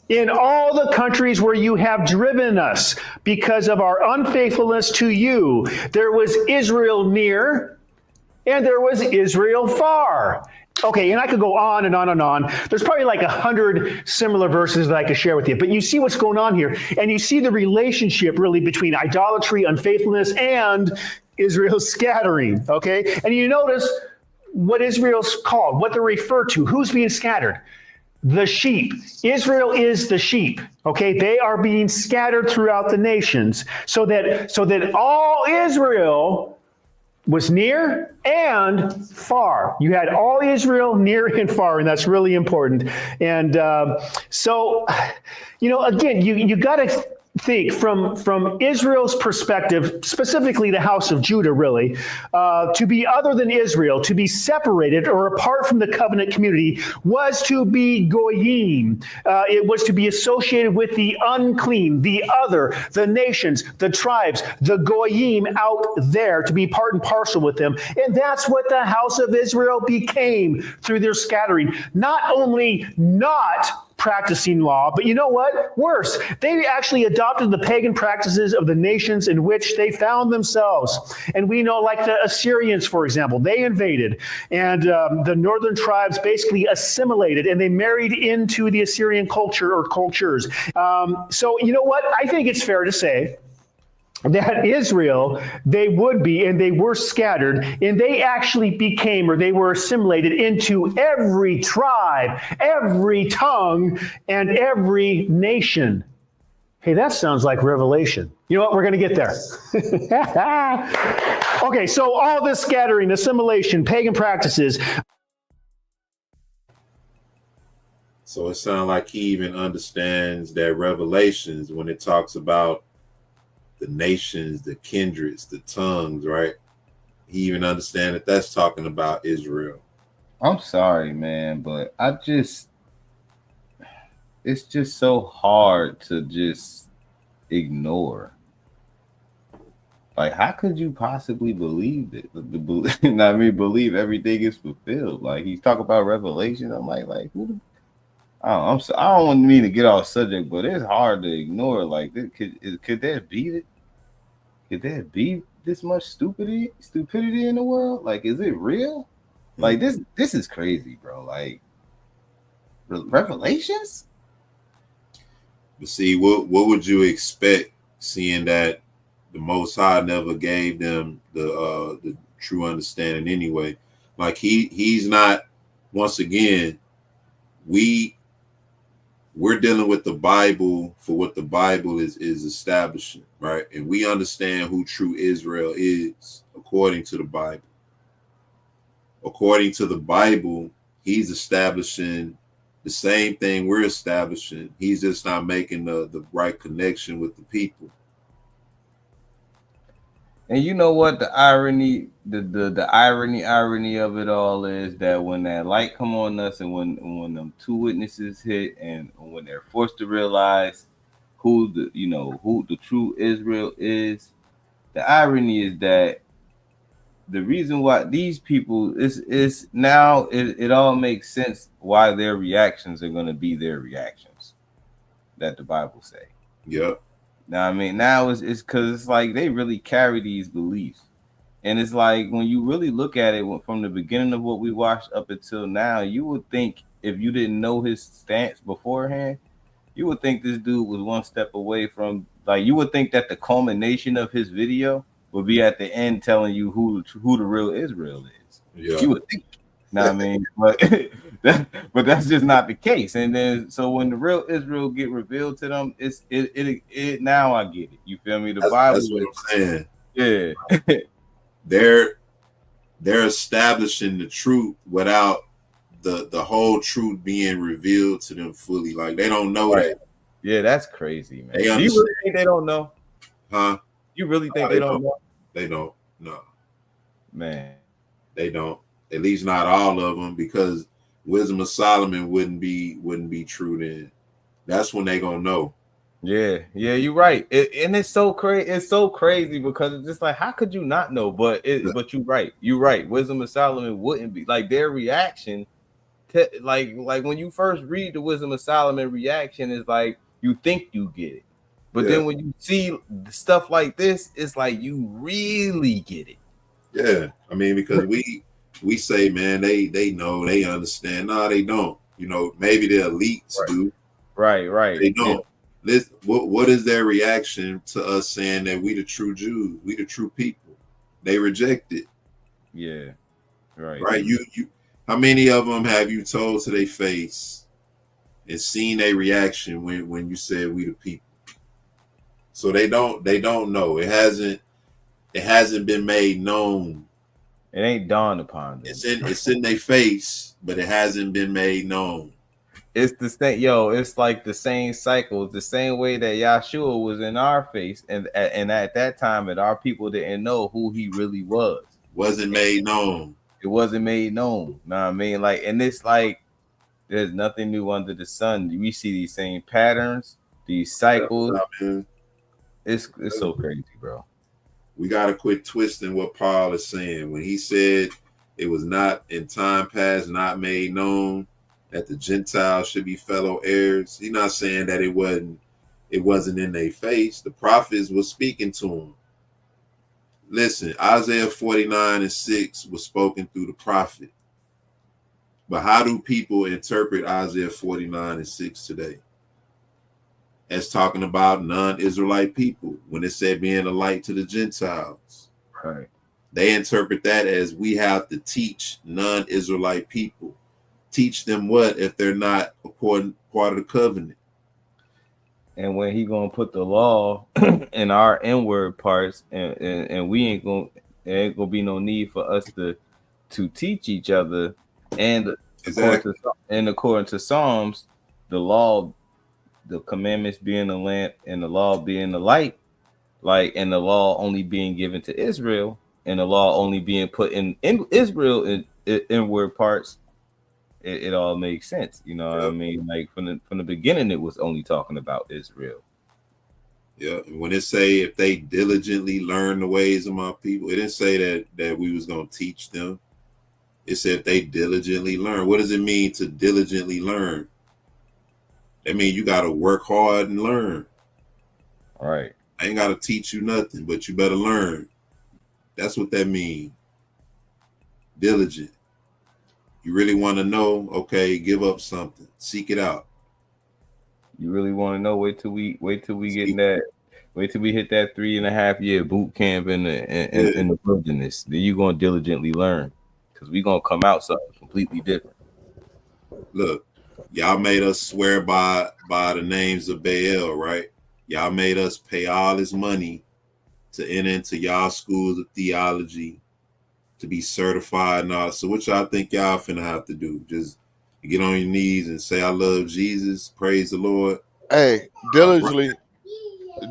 in all the countries where you have driven us because of our unfaithfulness to you. There was Israel near, and there was Israel far. Okay, and I could go on and on and on. There's probably like 100 similar verses that I could share with you. But you see what's going on here. And you see the relationship really between idolatry, unfaithfulness, and Israel's scattering. Okay? And you notice what Israel's called, what they're referred to. Who's being scattered? The sheep. Israel is the sheep. Okay? They are being scattered throughout the nations so that all Israel was near and far. You had all Israel near and far, and that's really important. And so, again, you got to think from Israel's perspective, specifically the house of Judah, really, to be other than Israel, to be separated or apart from the covenant community was to be goyim. It was to be associated with the unclean, the other, the nations, the tribes, the goyim out there, to be part and parcel with them. And that's what the house of Israel became through their scattering. Not only not practicing law, but you know what? Worse, they actually adopted the pagan practices of the nations in which they found themselves. And we know, like the Assyrians, for example, they invaded, and the northern tribes basically assimilated, and they married into the Assyrian culture or cultures. So you know what? I think it's fair to say that Israel, they would be, and they were scattered, and they actually became, or they were assimilated into every tribe, every tongue, and every nation. Hey, that sounds like Revelation. You know what? We're going to get there. Okay, so all this scattering, assimilation, pagan practices. So it sounds like he even understands that Revelations, when it talks about the nations, the kindreds, the tongues, right? He even understands that that's talking about Israel. I'm sorry, man, but it's just so hard to just ignore. Like, how could you possibly believe it? Believe everything is fulfilled. Like, he's talking about Revelation. I'm like who? I don't want me to get off subject, but it's hard to ignore. Like, could there be it? Could there be this much stupidity in the world? Like, is it real? Like, this is crazy, bro. Like, Revelations. But see, what would you expect, seeing that the Most High never gave them the true understanding anyway? Like, he's not. Once again, we're dealing with the Bible for what the Bible is establishing, right? And we understand who true Israel is according to the Bible. According to the Bible, he's establishing the same thing we're establishing. He's just not making the right connection with the people. And you know what the irony, the irony of it all is that when that light come on us, and when them two witnesses hit, and when they're forced to realize who the true Israel is, the irony is that the reason why these people is now it all makes sense why their reactions are going to be their reactions that the Bible say. Yep. Now, I mean, now it's because it's like they really carry these beliefs. And it's like when you really look at it from the beginning of what we watched up until now, you would think if you didn't know his stance beforehand, you would think this dude was one step away from, like, you would think that the culmination of his video would be at the end telling you who the real Israel is. Yeah. You would think. Know what I mean? But but that's just not the case. And then so when the real Israel get revealed to them, it now I get it. You feel me? The Bible that's what I'm saying. Yeah. They're establishing the truth without the whole truth being revealed to them fully. Like they don't know that. Yeah, that's crazy, man. They Do you really think they don't know? Huh? You really think they don't know? They don't. No. Man. They don't. At least not all of them, because Wisdom of Solomon wouldn't be true then. That's when they gonna know. Yeah, you're right. And it's so crazy. It's so crazy because it's just like, how could you not know? But but you're right. You're right. Wisdom of Solomon wouldn't be like their reaction. Like when you first read the Wisdom of Solomon, reaction is like you think you get it, but then when you see stuff like this, it's like you really get it. Yeah, I mean, because we say, man, they know, they understand. No, they don't. You know, maybe the elites do. Right. They don't. Yeah. What is their reaction to us saying that we the true Jews, we the true people? They reject it. Yeah, right. Right. You. How many of them have you told to their face and seen a reaction when you said we the people? So they don't know. It hasn't been made known. It ain't dawned upon them. It's in their face, but it hasn't been made known. It's the same, it's like the same cycle, the same way that Yahshua was in our face, and at that time that our people didn't know who he really was. Wasn't made known. It wasn't made known. Know what I mean? Like, and it's like there's nothing new under the sun. We see these same patterns, these cycles. It's so crazy, bro. We gotta quit twisting what Paul is saying when he said it was not in time past not made known that the Gentiles should be fellow heirs. He's not saying that it wasn't in their face. The prophets were speaking to them. Listen, Isaiah 49:6 was spoken through the prophet. But how do people interpret Isaiah 49:6 today? As talking about non-Israelite people when it said being a light to the Gentiles. Right. They interpret that as we have to teach non-Israelite people. Teach them what if they're not part of the covenant? And when he gonna put the law in our inward parts, and we ain't gonna be no need for us to teach each other. And according to Psalms, the law, the commandments being the lamp and the law being the light, like, and the law only being given to Israel, and the law only being put in Israel in inward parts. It all makes sense, you know what I mean? Like from the beginning, it was only talking about Israel. Yeah, when it say if they diligently learn the ways of my people, it didn't say that we was gonna teach them. It said if they diligently learn. What does it mean to diligently learn? That means you gotta work hard and learn. All right. I ain't gotta teach you nothing, but you better learn. That's what that means. Diligent. You really want to know? Okay, give up something. Seek it out. You really want to know? Wait till we get that. Wait till we hit that 3.5 year boot camp in the wilderness. Then you gonna diligently learn, because we gonna come out something completely different. Look, y'all made us swear by the names of Baal, right? Y'all made us pay all this money to enter into y'all schools of theology, to be certified and all. So what y'all think y'all finna have to do? Just get on your knees and say, I love Jesus, praise the Lord. Hey, diligently,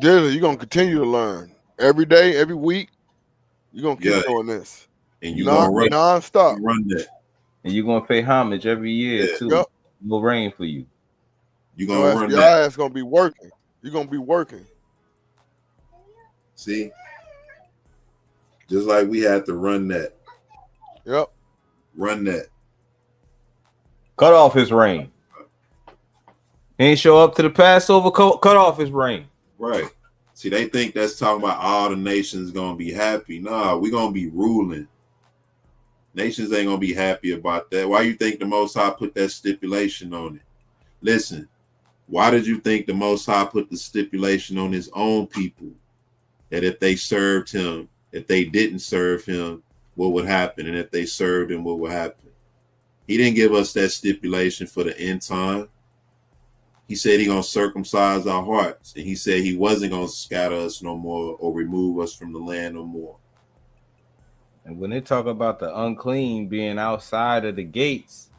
you're gonna continue to learn every day, every week. You're gonna keep doing this. And you're gonna run non-stop. Run that. And you're gonna pay homage every year too. Yep. Will rain for you. You're gonna run your that. ass gonna be working. You're gonna be working. See? Just like we had to run that. Yep. Run that. Cut off his reign. He ain't show up to the Passover. Cut off his reign. Right. See, they think that's talking about all the nations gonna be happy. Nah, we're gonna be ruling. Nations ain't gonna be happy about that. Why you think the Most High put that stipulation on it? Listen, why did you think the Most High put the stipulation on his own people that if they served him, if they didn't serve him, what would happen? And if they served him, what would happen? He didn't give us that stipulation for the end time. He said he gonna circumcise our hearts, and he said he wasn't gonna scatter us no more or remove us from the land no more. And when they talk about the unclean being outside of the gates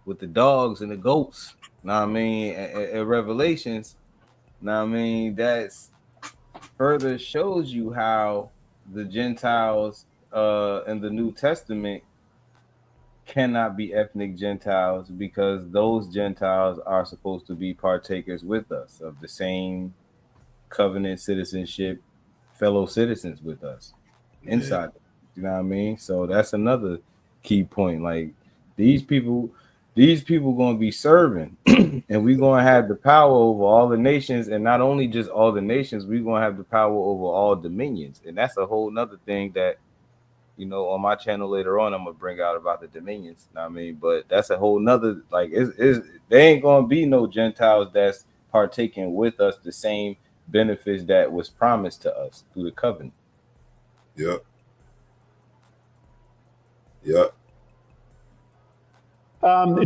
with the dogs and the goats, know what I mean, at Revelations, know what I mean, that's further shows you how the Gentiles in the New Testament cannot be ethnic Gentiles, because those Gentiles are supposed to be partakers with us of the same covenant citizenship, fellow citizens with us inside. You know what I mean? So that's another key point. Like these people going to be serving, and we're going to have the power over all the nations, and not only just all the nations, we're going to have the power over all dominions. And that's a whole nother thing that, you know, on my channel later on, I'm gonna bring out about the dominions. You know what I mean? But that's a whole nother, like, there ain't gonna be no Gentiles that's partaking with us the same benefits that was promised to us through the covenant. Yep. Yep.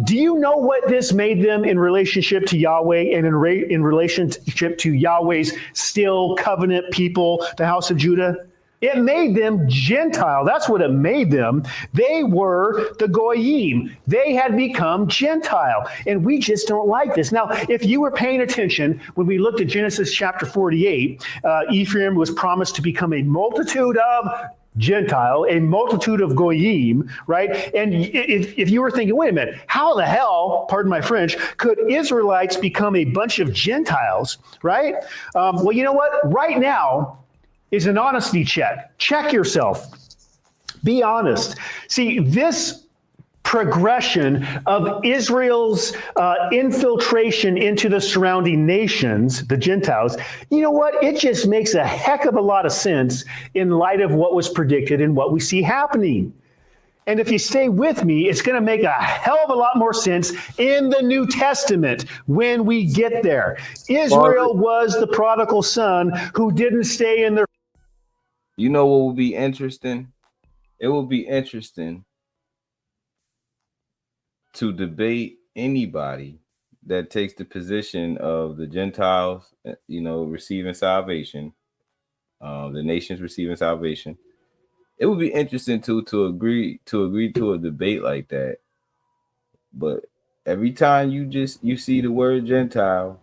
Do you know what this made them in relationship to Yahweh and in relationship to Yahweh's still covenant people, the house of Judah? It made them Gentile. That's what it made them. They were the Goyim. They had become Gentile. And we just don't like this. Now, if you were paying attention, when we looked at Genesis chapter 48, Ephraim was promised to become a multitude of Gentile, a multitude of Goyim, right? And if you were thinking, wait a minute, how the hell, pardon my French, could Israelites become a bunch of Gentiles, right? Well, you know what? Right now is an honesty check. Check yourself. Be honest. See, this progression of Israel's infiltration into the surrounding nations, the Gentiles, you know what? It just makes a heck of a lot of sense in light of what was predicted and what we see happening. And if you stay with me, it's going to make a hell of a lot more sense in the New Testament when we get there. Israel was the prodigal son who didn't stay in their... You know what would be interesting? It would be interesting to debate anybody that takes the position of the Gentiles, you know, receiving salvation, the nations receiving salvation. It would be interesting to agree to a debate like that. But every time you see the word Gentile,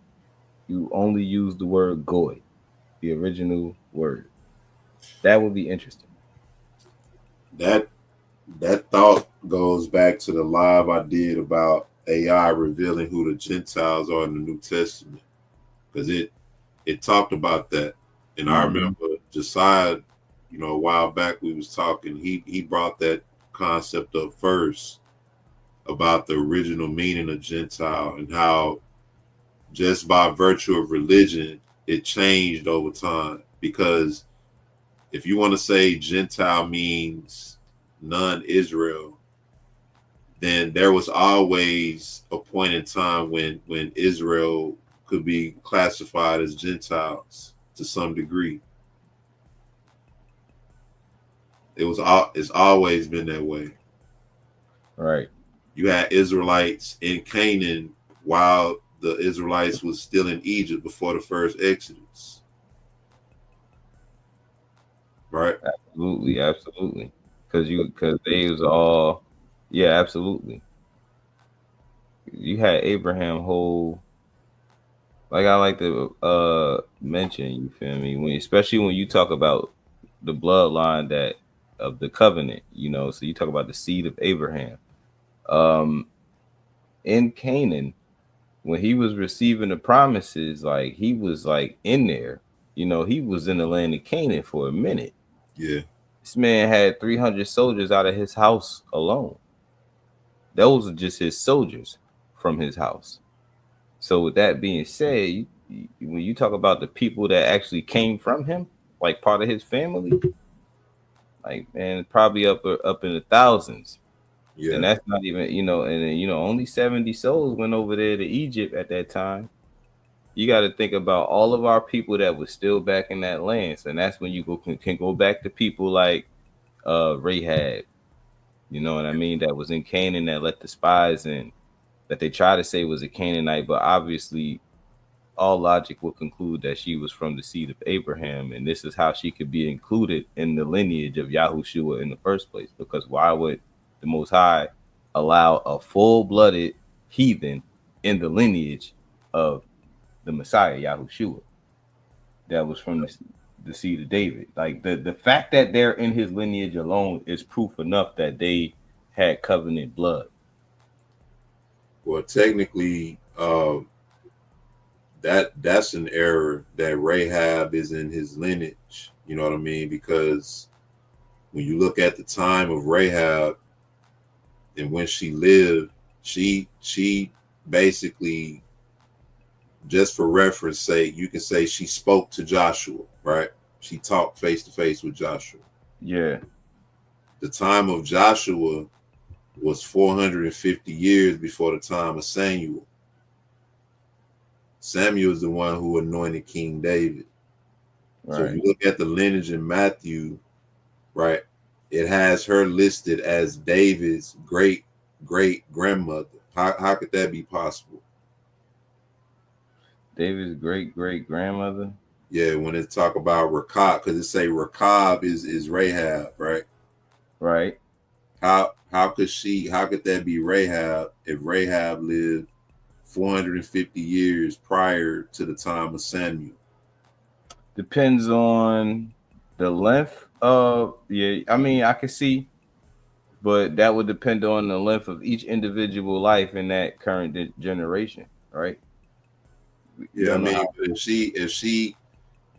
you only use the word Goy, the original word. That would be interesting. That thought goes back to the live I did about AI revealing who the Gentiles are in the New Testament, because it talked about that. And I remember Josiah, you know, a while back we was talking, he brought that concept up first about the original meaning of Gentile and how just by virtue of religion it changed over time. Because if you want to say Gentile means non-Israel, then there was always a point in time when Israel could be classified as Gentiles to some degree. It's always been that way. Right. You had Israelites in Canaan while the Israelites was still in Egypt before the first Exodus. Right? Absolutely. Because they was all, yeah, absolutely. You had Abraham whole, like I like to mention, you feel me? Especially when you talk about the bloodline that of the covenant, you know, so you talk about the seed of Abraham. In Canaan, when he was receiving the promises, like he was like in there, you know, he was in the land of Canaan for a minute. Yeah. This man had 300 soldiers out of his house alone. Those are just his soldiers from his house. So with that being said, when you talk about the people that actually came from him, like part of his family, Like, man, probably up in the thousands. Yeah. And that's not even, and only 70 souls went over there to Egypt at that time. You got to think about all of our people that was still back in that land. And that's when you can go back to people like Rahab, you know what I mean, that was in Canaan, that let the spies in, that they try to say was a Canaanite, but obviously all logic would conclude that she was from the seed of Abraham, and this is how she could be included in the lineage of Yahushua in the first place. Because why would the Most High allow a full-blooded heathen in the lineage of the Messiah, Yahushua, that was from the seed of David? Like, the fact that they're in his lineage alone is proof enough that they had covenant blood. Well, technically, that's an error that Rahab is in his lineage. You know what I mean? Because when you look at the time of Rahab and when she lived, she basically, just for reference sake, you can say she spoke to Joshua, right? She talked face to face with Joshua. Yeah. The time of Joshua was 450 years before the time of Samuel. Samuel is the one who anointed King David. Right. So if you look at the lineage in Matthew, right, it has her listed as David's great grandmother. How could that be possible? David's great grandmother? Yeah, when it talk about Rechab, because it say Rechab is Rahab, right? Right. How could that be Rahab if Rahab lived 450 years prior to the time of Samuel? Depends on the length of, I mean, I can see, but that would depend on the length of each individual life in that current generation, right? Yeah, I mean,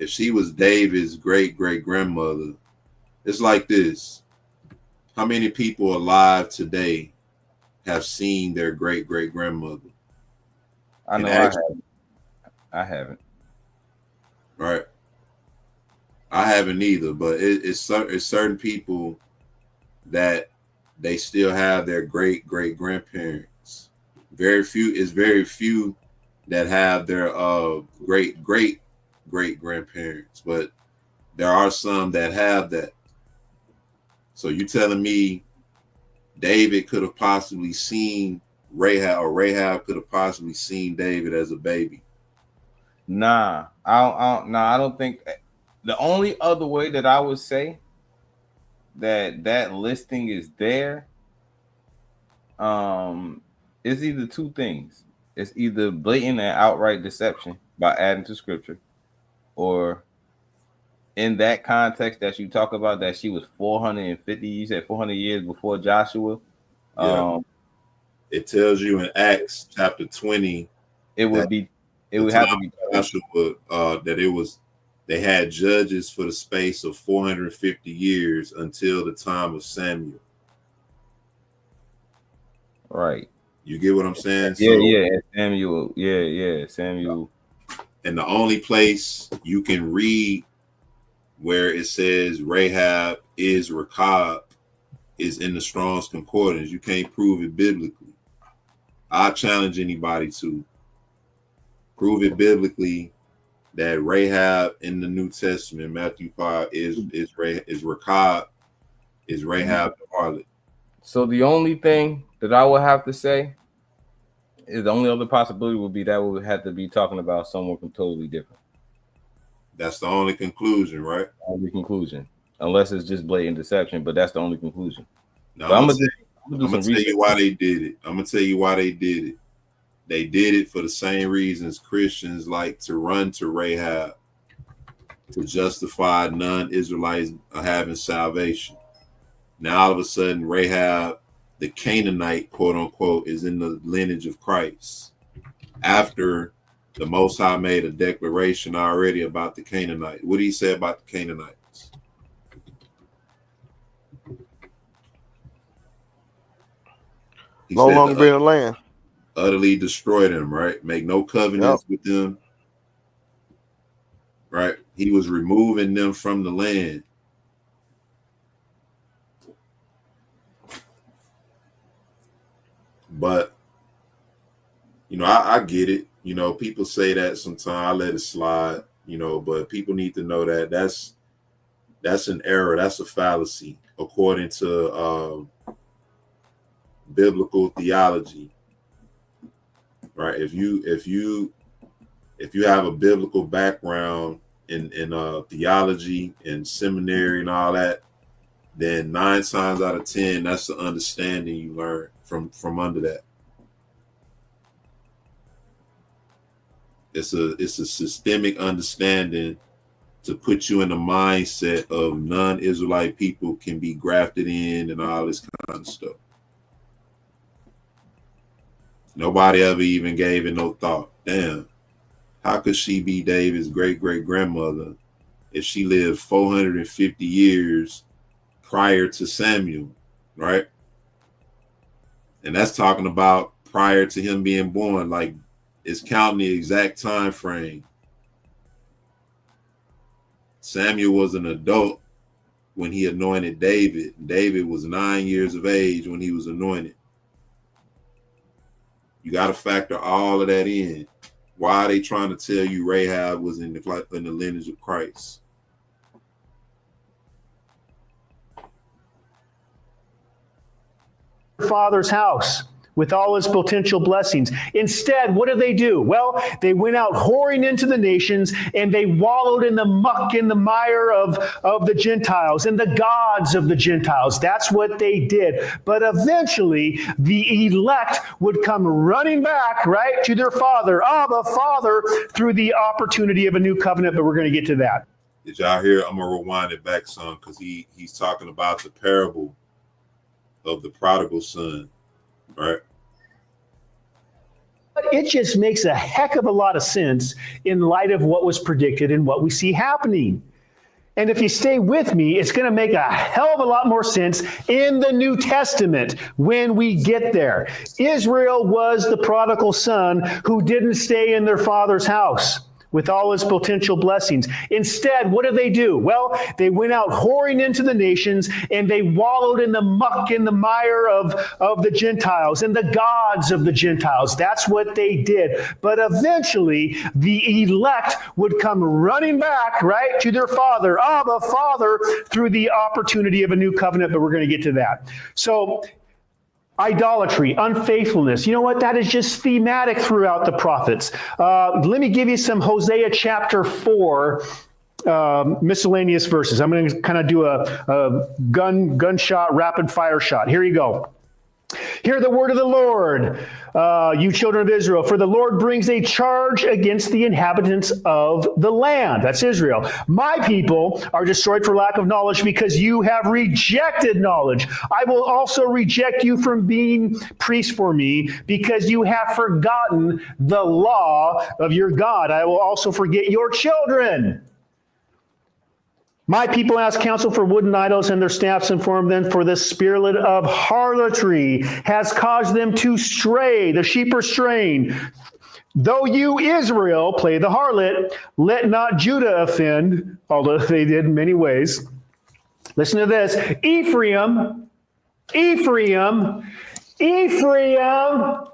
if she was David's great grandmother, it's like this. How many people alive today have seen their great grandmother? I know I haven't. Right. I haven't either, but it's certain people that they still have their great grandparents. Very few that have their great grandparents, but there are some that have that. So you telling me David could have possibly seen Rahab, or Rahab could have possibly seen David as a baby? Nah, I don't think. The only other way that I would say that listing is there, is either two things. It's either blatant and outright deception by adding to scripture, or in that context that you talk about, that she was 450, you said 400 years before Joshua. Yeah. It tells you in Acts chapter 20. It would have to be Joshua, that they had judges for the space of 450 years until the time of Samuel. Right. You get what I'm saying? Yeah. Samuel. Yeah. Samuel. And the only place you can read where it says Rahab is Rechab is in the Strong's Concordance. You can't prove it biblically. I challenge anybody to prove it biblically that Rahab in the New Testament, Matthew 5, is Rechab, is Rahab the harlot. So the only thing that I would have to say is the only other possibility would be that we would have to be talking about someone totally different. That's the only conclusion, right? Only conclusion, unless it's just blatant deception. But that's the only conclusion. Now, I'm gonna tell you why they did it. I'm gonna tell you why they did it. They did it for the same reasons Christians like to run to Rahab, to justify non-Israelites having salvation. Now all of a sudden Rahab, the Canaanite, quote unquote, is in the lineage of Christ, after the Most High made a declaration already about the Canaanite. What did he say about the Canaanites? He no said longer be in the land. Utterly destroy them, right? Make no covenants with them, right? He was removing them from the land. But I get it. People say that sometimes. I let it slide. But people need to know that that's an error. That's a fallacy according to biblical theology. Right? If you have a biblical background in theology and seminary and all that, then 9 times out of 10, that's the understanding you learn from under that. It's a systemic understanding to put you in the mindset of non-Israelite people can be grafted in and all this kind of stuff. Nobody ever even gave it no thought. Damn, how could she be David's great-great-grandmother if she lived 450 years prior to Samuel, right? And that's talking about prior to him being born. Like, it's counting the exact time frame. Samuel was an adult when he anointed David. David was 9 years of age when he was anointed. You got to factor all of that in. Why are they trying to tell you Rahab was in the lineage of Christ? Father's house with all its potential blessings. Instead, what did they do? Well, they went out whoring into the nations, and they wallowed in the muck, in the mire of the Gentiles and the gods of the Gentiles. That's what they did. But eventually, the elect would come running back, right, to their father, Abba, Father, through the opportunity of a new covenant, but we're going to get to that. Did y'all hear? I'm going to rewind it back some because he's talking about the parable of the prodigal son, right? But it just makes a heck of a lot of sense in light of what was predicted and what we see happening. And if you stay with me, it's going to make a hell of a lot more sense in the New Testament when we get there. Israel was the prodigal son who didn't stay in their father's house with all his potential blessings. Instead, what did they do? Well, they went out whoring into the nations, and they wallowed in the muck, in the mire of the Gentiles and the gods of the Gentiles. That's what they did. But eventually, the elect would come running back, right, to their father, Abba, Father, through the opportunity of a new covenant, but we're going to get to that. So, idolatry, unfaithfulness. You know what? That is just thematic throughout the prophets. Let me give you some Hosea chapter 4 miscellaneous verses. I'm going to kind of do a gunshot, rapid fire shot. Here you go. Hear the word of the Lord, you children of Israel, for the Lord brings a charge against the inhabitants of the land. That's Israel. My people are destroyed for lack of knowledge because you have rejected knowledge. I will also reject you from being priests for me because you have forgotten the law of your God. I will also forget your children. My people ask counsel for wooden idols, and their staffs inform them, for the spirit of harlotry has caused them to stray. The sheep are straying. Though you, Israel, play the harlot, let not Judah offend, although they did in many ways. Listen to this. Ephraim,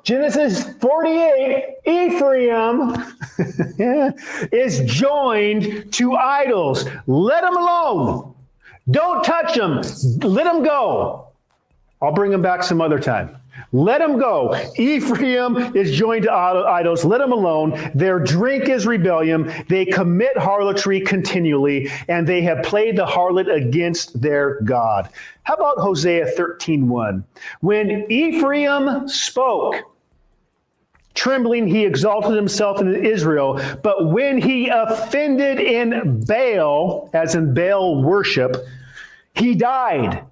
Genesis 48, Ephraim is joined to idols. Let them alone. Don't touch them. Let them go. I'll bring them back some other time. Let them go. Ephraim is joined to idols. Let them alone. Their drink is rebellion. They commit harlotry continually, and they have played the harlot against their God. How about Hosea 13:1? When Ephraim spoke, trembling, he exalted himself in Israel. But when he offended in Baal, as in Baal worship, he died.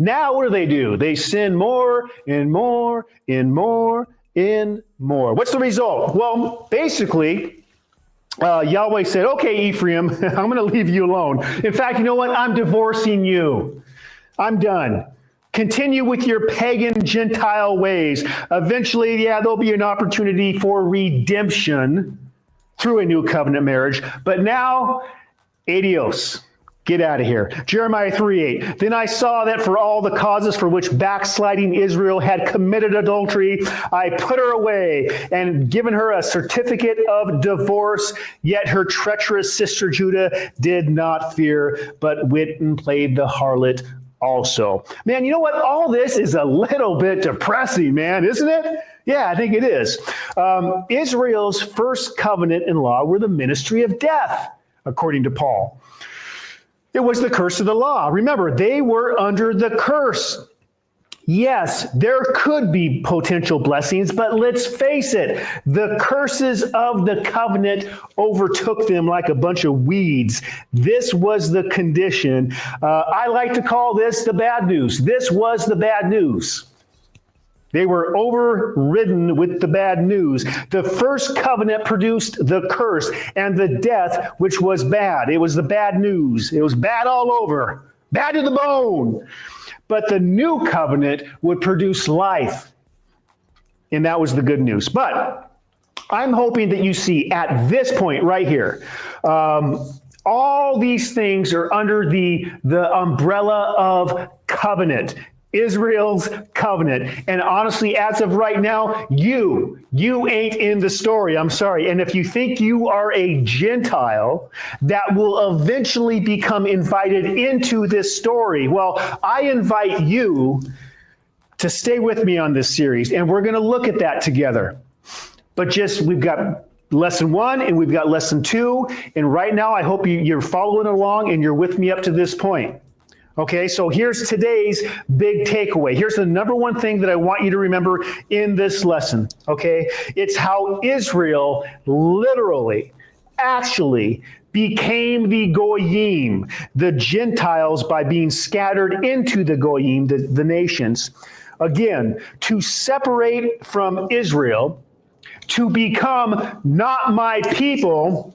Now what do? They sin more and more and more and more. What's the result? Well, basically, Yahweh said, okay, Ephraim, I'm going to leave you alone. In fact, you know what? I'm divorcing you. I'm done. Continue with your pagan Gentile ways. Eventually, there'll be an opportunity for redemption through a new covenant marriage. But now, adios. Get out of here. Jeremiah 3:8. Then I saw that for all the causes for which backsliding Israel had committed adultery, I put her away and given her a certificate of divorce. Yet her treacherous sister Judah did not fear, but went and played the harlot also. Man, you know what? All this is a little bit depressing, man, isn't it? Yeah, I think it is. Israel's first covenant and law were the ministry of death, according to Paul. It was the curse of the law. Remember, they were under the curse. Yes, there could be potential blessings, but let's face it, the curses of the covenant overtook them like a bunch of weeds. This was the condition. I like to call this the bad news. This was the bad news. They were overridden with the bad news. The first covenant produced the curse and the death, which was bad. It was the bad news. It was bad all over, bad to the bone. But the new covenant would produce life. And that was the good news. But I'm hoping that you see at this point right here, all these things are under the umbrella of covenant. Israel's covenant. And honestly, as of right now, you ain't in the story. I'm sorry. And if you think you are a Gentile that will eventually become invited into this story, well, I invite you to stay with me on this series, and we're going to look at that together. But we've got lesson 1 and we've got lesson 2. And right now, I hope you're following along and you're with me up to this point. Okay, so here's today's big takeaway. Here's the number one thing that I want you to remember in this lesson, okay? It's how Israel literally, actually became the Goyim, the Gentiles, by being scattered into the Goyim, the nations. Again, to separate from Israel, to become not my people,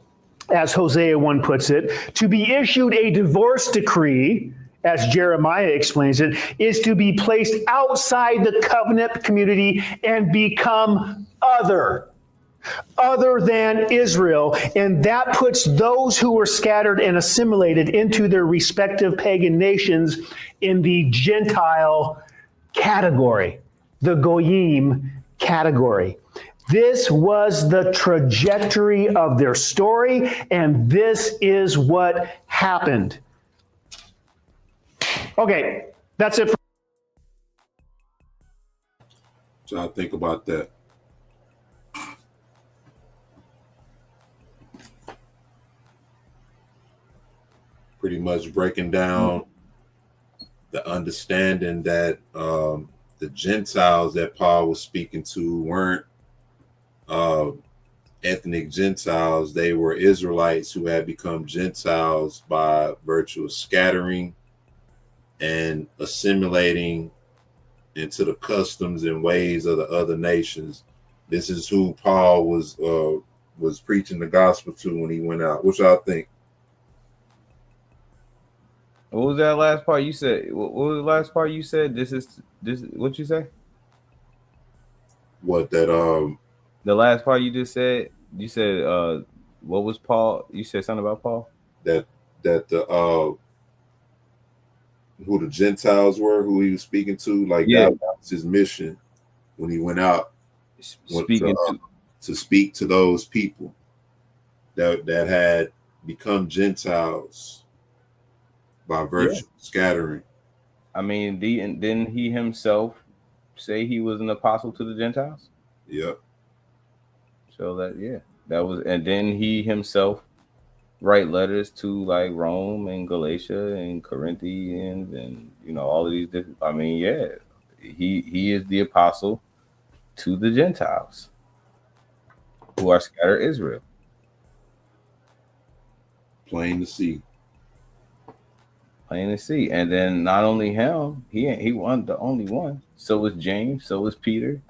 as Hosea 1 puts it, to be issued a divorce decree, as Jeremiah explains it, is to be placed outside the covenant community and become other than Israel. And that puts those who were scattered and assimilated into their respective pagan nations in the Gentile category, the Goyim category. This was the trajectory of their story, and this is what happened. Okay, that's it. So I think about that. Pretty much breaking down the understanding that the Gentiles that Paul was speaking to weren't ethnic Gentiles. They were Israelites who had become Gentiles by virtue of scattering and assimilating into the customs and ways of the other nations. This is who Paul was preaching the gospel to when he went out. What y'all think? What was that last part you said? What was the last part you said? This what you say? What that the last part you just said? You said what was Paul? You said something about Paul? That the who the Gentiles were, who he was speaking to, like that was his mission when he went out, to speak to those people that had become Gentiles by virtue of scattering. I mean, didn't he himself say he was an apostle to the Gentiles? Yep. So that was, and then he himself write letters to like Rome and Galatia and Corinthians and all of these different. I mean, he is the apostle to the Gentiles who are scattered Israel. Plain to see. Plain to see. And then not only him, he wasn't the only one. So was James. So was Peter.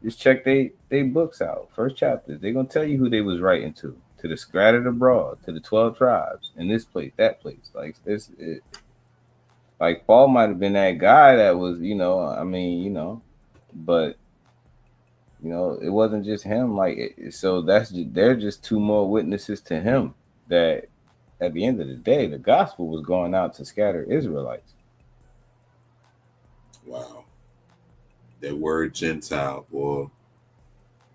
Just check they books out. First chapters. They're gonna tell you who they was writing to the scattered abroad, to the 12 tribes, in this place, that place. Like this, like Paul might have been that guy that was, but it wasn't just him. Like so, they're just two more witnesses to him that at the end of the day, the gospel was going out to scatter Israelites. Wow. That word Gentile, boy.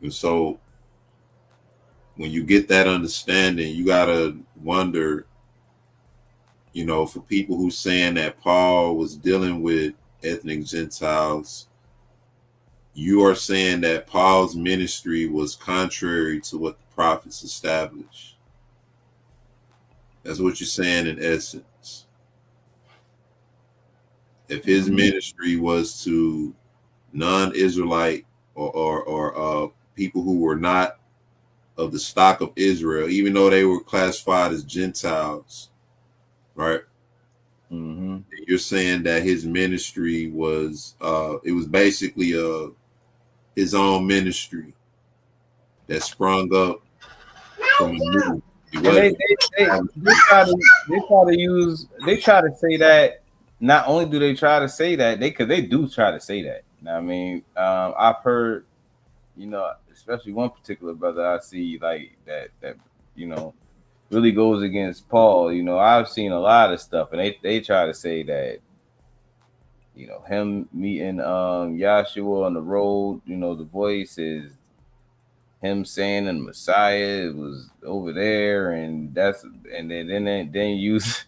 And so when you get that understanding, you gotta wonder, for people who saying that Paul was dealing with ethnic Gentiles, you are saying that Paul's ministry was contrary to what the prophets established. That's what you're saying in essence. If his ministry was to non-Israelite or people who were not of the stock of Israel, even though they were classified as Gentiles, right? Mm-hmm. You're saying that his ministry was it was basically his own ministry that sprung up from a new. And they try to say that. Not only do they try to say that, they do try to say that. I mean, I've heard, especially one particular brother I see like that really goes against Paul. I've seen a lot of stuff, and they try to say that, him meeting Yahshua on the road, the voice is him saying and Messiah was over there, and then use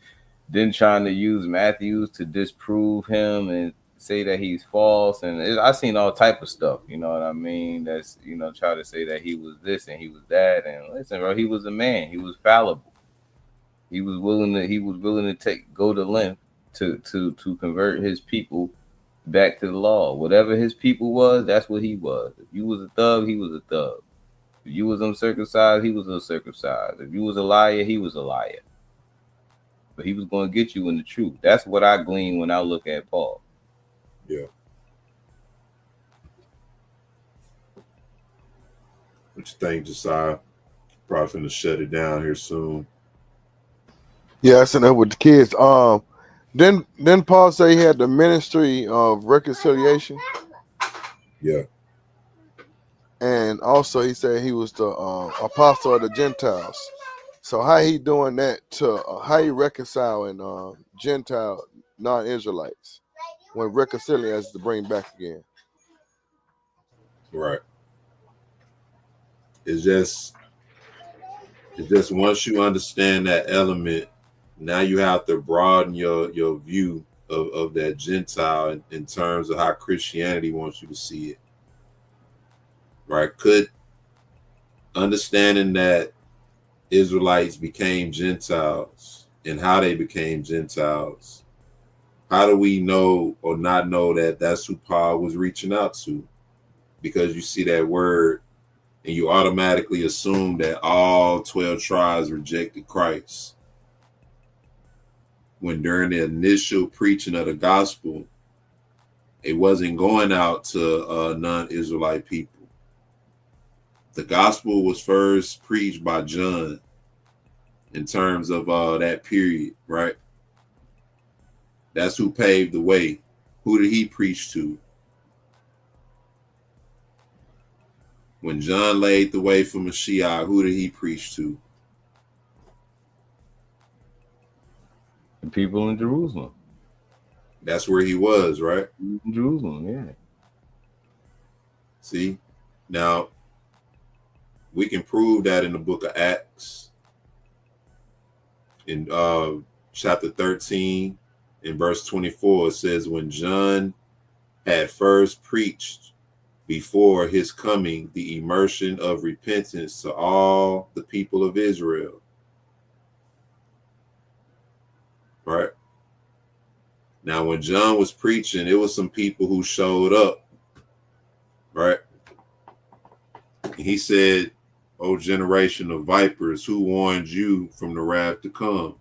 then trying to use Matthews to disprove him and say that he's false. And I've seen all type of stuff, you know what I mean? That's try to say that he was this and he was that. And listen, bro, he was a man. He was fallible. He was willing to go to length to convert his people back to the law. Whatever his people was, that's what he was. If you was a thug, he was a thug. If you was uncircumcised, he was uncircumcised. If you was a liar, he was a liar. But he was going to get you in the truth. That's what I glean when I look at Paul. Yeah. What you think, Josiah? Probably finna shut it down here soon. Yeah, I sent that with the kids. Then Paul say he had the ministry of reconciliation. Yeah. And also he said he was the apostle of the Gentiles. So how he doing that to how he reconciling Gentile non-Israelites when reconciling us to bring back again? Right. It's just once you understand that element, now you have to broaden your view of that Gentile in terms of how Christianity wants you to see it. Right? Could understanding that Israelites became Gentiles and how they became Gentiles, how do we know or not know that that's who Paul was reaching out to? Because you see that word and you automatically assume that all 12 tribes rejected Christ. When during the initial preaching of the gospel, it wasn't going out to non-Israelite people. The gospel was first preached by John in terms of that period, right? That's who paved the way. Who did he preach to? When John laid the way for Mashiach, who did he preach to? The people in Jerusalem. That's where he was, right? In Jerusalem, yeah. See? Now, we can prove that in the book of Acts. In chapter 13, in verse 24, it says, when John had first preached before his coming the immersion of repentance to all the people of Israel. Right? Now, when John was preaching, it was some people who showed up. Right? He said, O generation of vipers, who warned you from the wrath to come?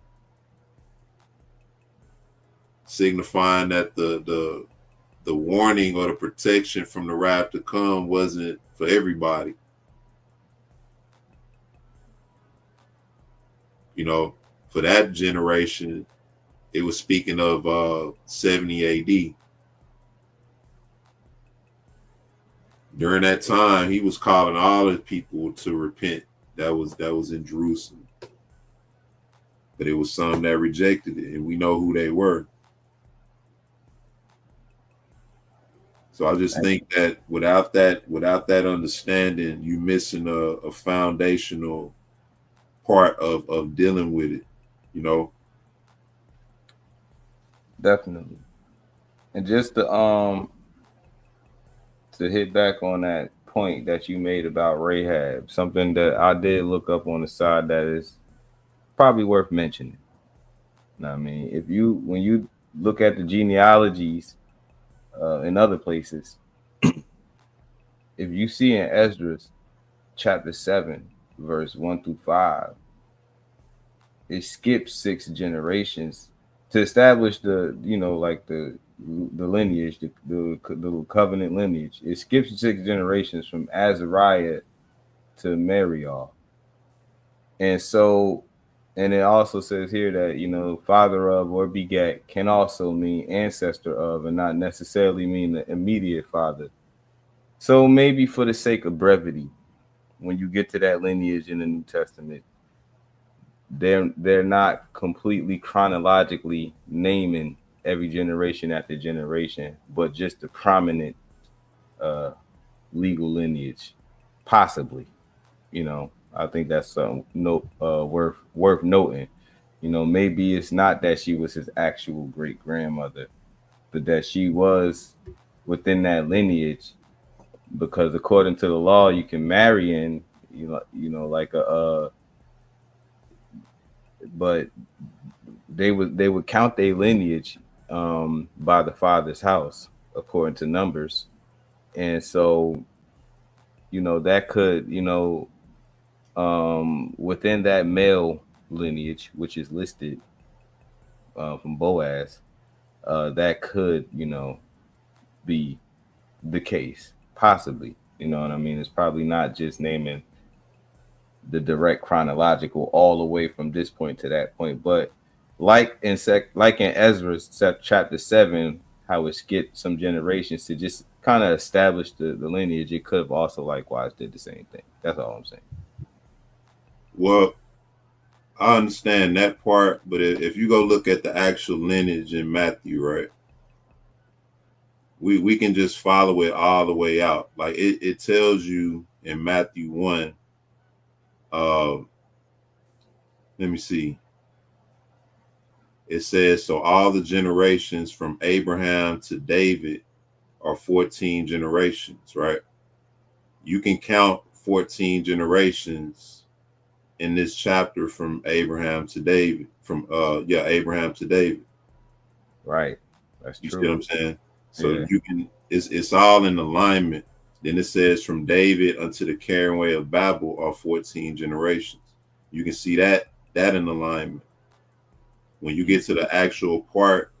Signifying that the warning or the protection from the wrath to come wasn't for everybody. For that generation, it was speaking of 70 AD. During that time, he was calling all the people to repent. That was in Jerusalem. but it was some that rejected it, and we know who they were. So I just think that without that understanding, you missing a foundational part of dealing with it, you know. Definitely. And just to hit back on that point that you made about Rahab, something that I did look up on the side that is probably worth mentioning. I mean, when you look at the genealogies in other places, if you see in Esdras chapter 7, verse 1 through 5, it skips 6 generations to establish like the lineage, the covenant lineage. It skips 6 generations from Azariah to Marial. And so, and it also says here that, father of or begat can also mean ancestor of and not necessarily mean the immediate father. So maybe for the sake of brevity, when you get to that lineage in the New Testament, they're not completely chronologically naming every generation after generation, but just the prominent legal lineage, possibly. I think that's something worth noting. Maybe it's not that she was his actual great grandmother, but that she was within that lineage, because according to the law, you can marry in, like but they would count their lineage by the father's house according to Numbers, and so that could within that male lineage, which is listed from Boaz, that could be the case, possibly. You know what I mean? It's probably not just naming the direct chronological all the way from this point to that point, but like in Ezra chapter 7, how it skipped some generations to just kind of establish the lineage, it could have also likewise did the same thing. That's all I'm saying. Well, I understand that part, but if you go look at the actual lineage in Matthew, right, we can just follow it all the way out. Like it tells you in Matthew 1, let me see. It says, so all the generations from Abraham to David are 14 generations, right? You can count 14 generations in this chapter from Abraham to David, Abraham to David. Right. That's You true. see what I'm saying? So Yeah. you can, it's all in alignment. Then it says from David unto the carrying away of Babel are 14 generations. You can see that in alignment. When you get to the actual part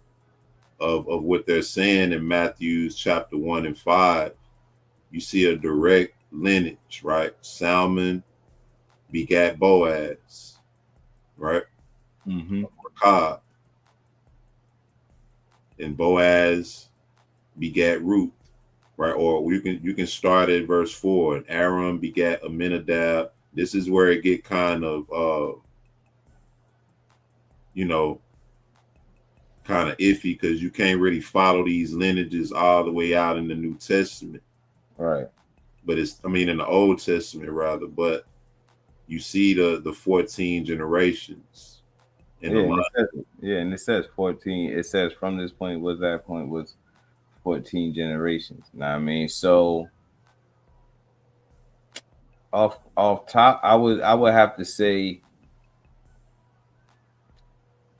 of what they're saying in Matthew's chapter 1 and 5, you see a direct lineage, right? Salmon begat Boaz, right? Mm-hmm. Rechab. And Boaz begat Ruth, right? Or you can start at verse 4. And Aaron begat Aminadab. This is where it get kind of kind of iffy, because you can't really follow these lineages all the way out in the New Testament. Right. But in the Old Testament rather, but you see the 14 generations in the line. And it says 14. It says from this point was that point was 14 generations. You know what I mean? So off top, I would have to say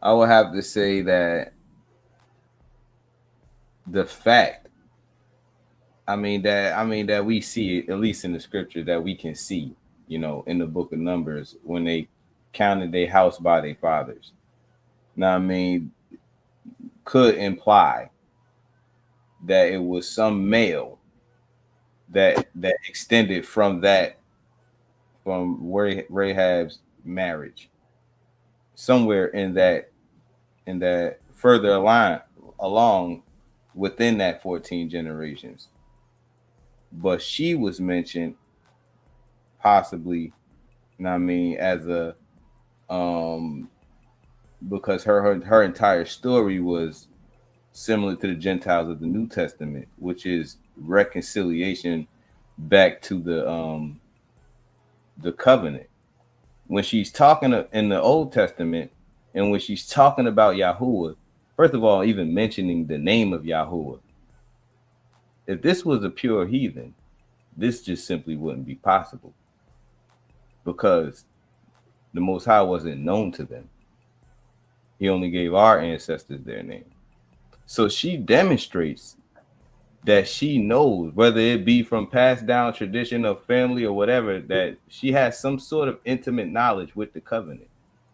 that the fact, that we see it, at least in the scripture, that we can see, in the book of Numbers, when they counted their house by their fathers. Now, could imply that it was some male that extended from Rahab's marriage, somewhere in that further along within that 14 generations. But she was mentioned possibly, as a because her entire story was similar to the Gentiles of the New Testament, which is reconciliation back to the covenant. When she's talking in the Old Testament, and when she's talking about Yahuwah, first of all, even mentioning the name of Yahuwah, if this was a pure heathen, this just simply wouldn't be possible, because the Most High wasn't known to them. He only gave our ancestors their name. So she demonstrates that she knows, whether it be from passed down tradition of family or whatever, that she has some sort of intimate knowledge with the covenant.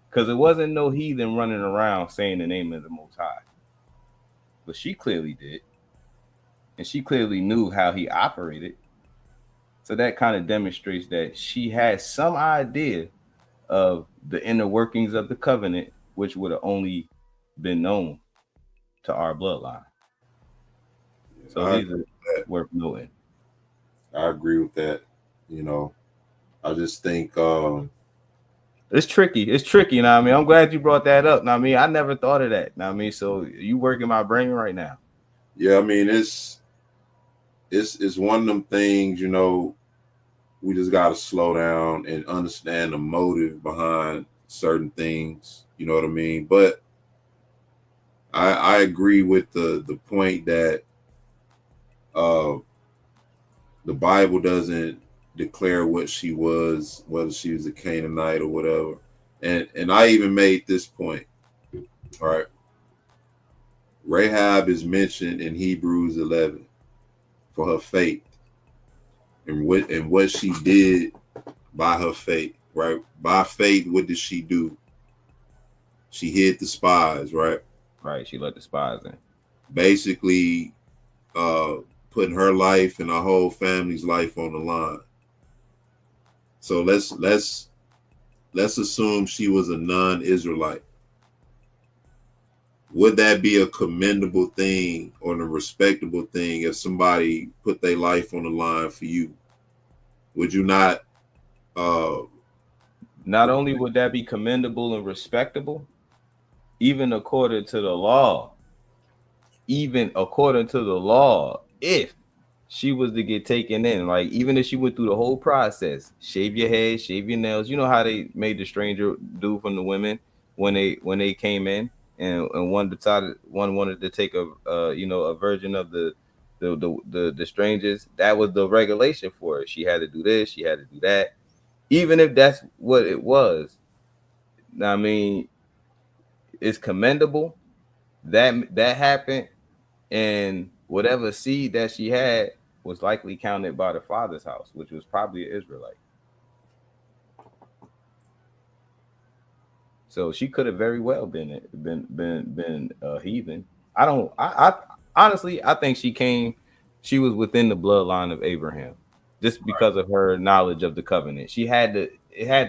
Because it wasn't no heathen running around saying the name of the Most High. But she clearly did. And she clearly knew how he operated. So that kind of demonstrates that she has some idea of the inner workings of the covenant, which would have only been known to our bloodline. So these are worth noting. I agree with that. You know, I just think it's tricky. It's tricky. You know what I mean? I'm glad you brought that up. Now, I mean, I never thought of that. Now, I mean, so you working my brain right now. Yeah, I mean, it's one of them things, you know, we just got to slow down and understand the motive behind certain things. You know what I mean? But I agree with the point that the Bible doesn't declare what she was, whether she was a Canaanite or whatever. And I even made this point. All right. Rahab is mentioned in Hebrews 11 for her faith and what she did by her faith, right? By faith, what did she do? She hid the spies, right? Right. She let the spies in. Basically, putting her life and her whole family's life on the line. So let's assume she was a non-Israelite. Would that be a commendable thing or a respectable thing if somebody put their life on the line for you? Would you not? Not only would that be commendable and respectable, even according to the law, if she was to get taken in, like even if she went through the whole process, shave your head, shave your nails, you know how they made the stranger do from the women when they came in, and one wanted to take a a virgin of the strangers. That was the regulation for her. She had to do this, she had to do that, even if that's what it was. I mean, it's commendable that happened, and whatever seed that she had was likely counted by the father's house, which was probably an Israelite. So she could have very well been a heathen. I honestly, I think she was within the bloodline of Abraham, just because of her knowledge of the covenant. She had to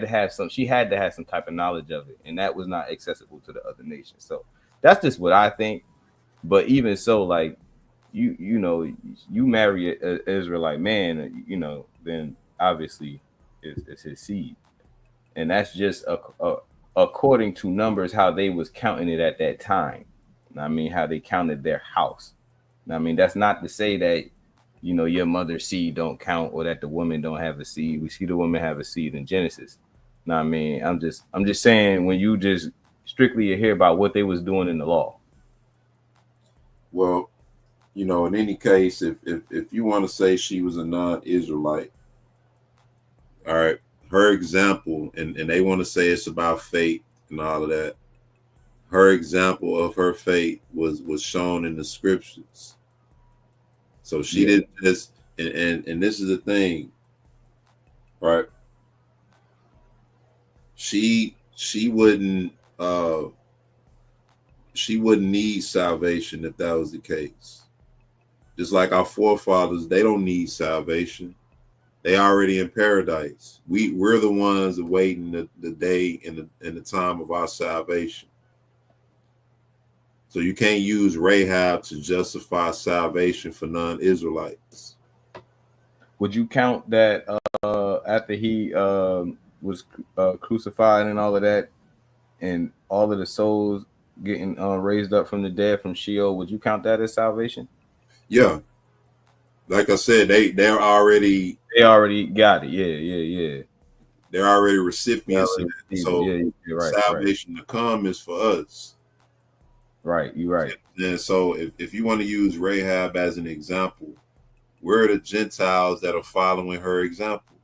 have some type of knowledge of it, and that was not accessible to the other nations. So that's just what I think. But even so, like you marry an Israelite man, then obviously it's his seed, and that's just according to numbers how they was counting it at that time. I mean, how they counted their house. I mean, that's not to say that your mother's seed don't count or that the woman don't have a seed. We see the woman have a seed in Genesis. Now, I mean, I'm just saying, when you just strictly hear about what they was doing in the law. Well, in any case, if you want to say she was a non-Israelite, all right, her example, and they want to say it's about faith and all of that. Her example of her faith was shown in the scriptures. So she didn't just, and this is the thing, right? She wouldn't need salvation if that was the case. Just like our forefathers, they don't need salvation. They already in paradise. We're the ones awaiting the day and the time of our salvation. So you can't use Rahab to justify salvation for non-Israelites. Would you count that after he was crucified and all of that, and all of the souls getting raised up from the dead from Sheol, would you count that as salvation? Yeah, like I said, they already got it. Yeah. they're already They recipients of already that. received it. So Yeah, you're right. salvation to come is for us. Right. You're right. And so if you want to use Rahab as an example, we're the Gentiles that are following her example.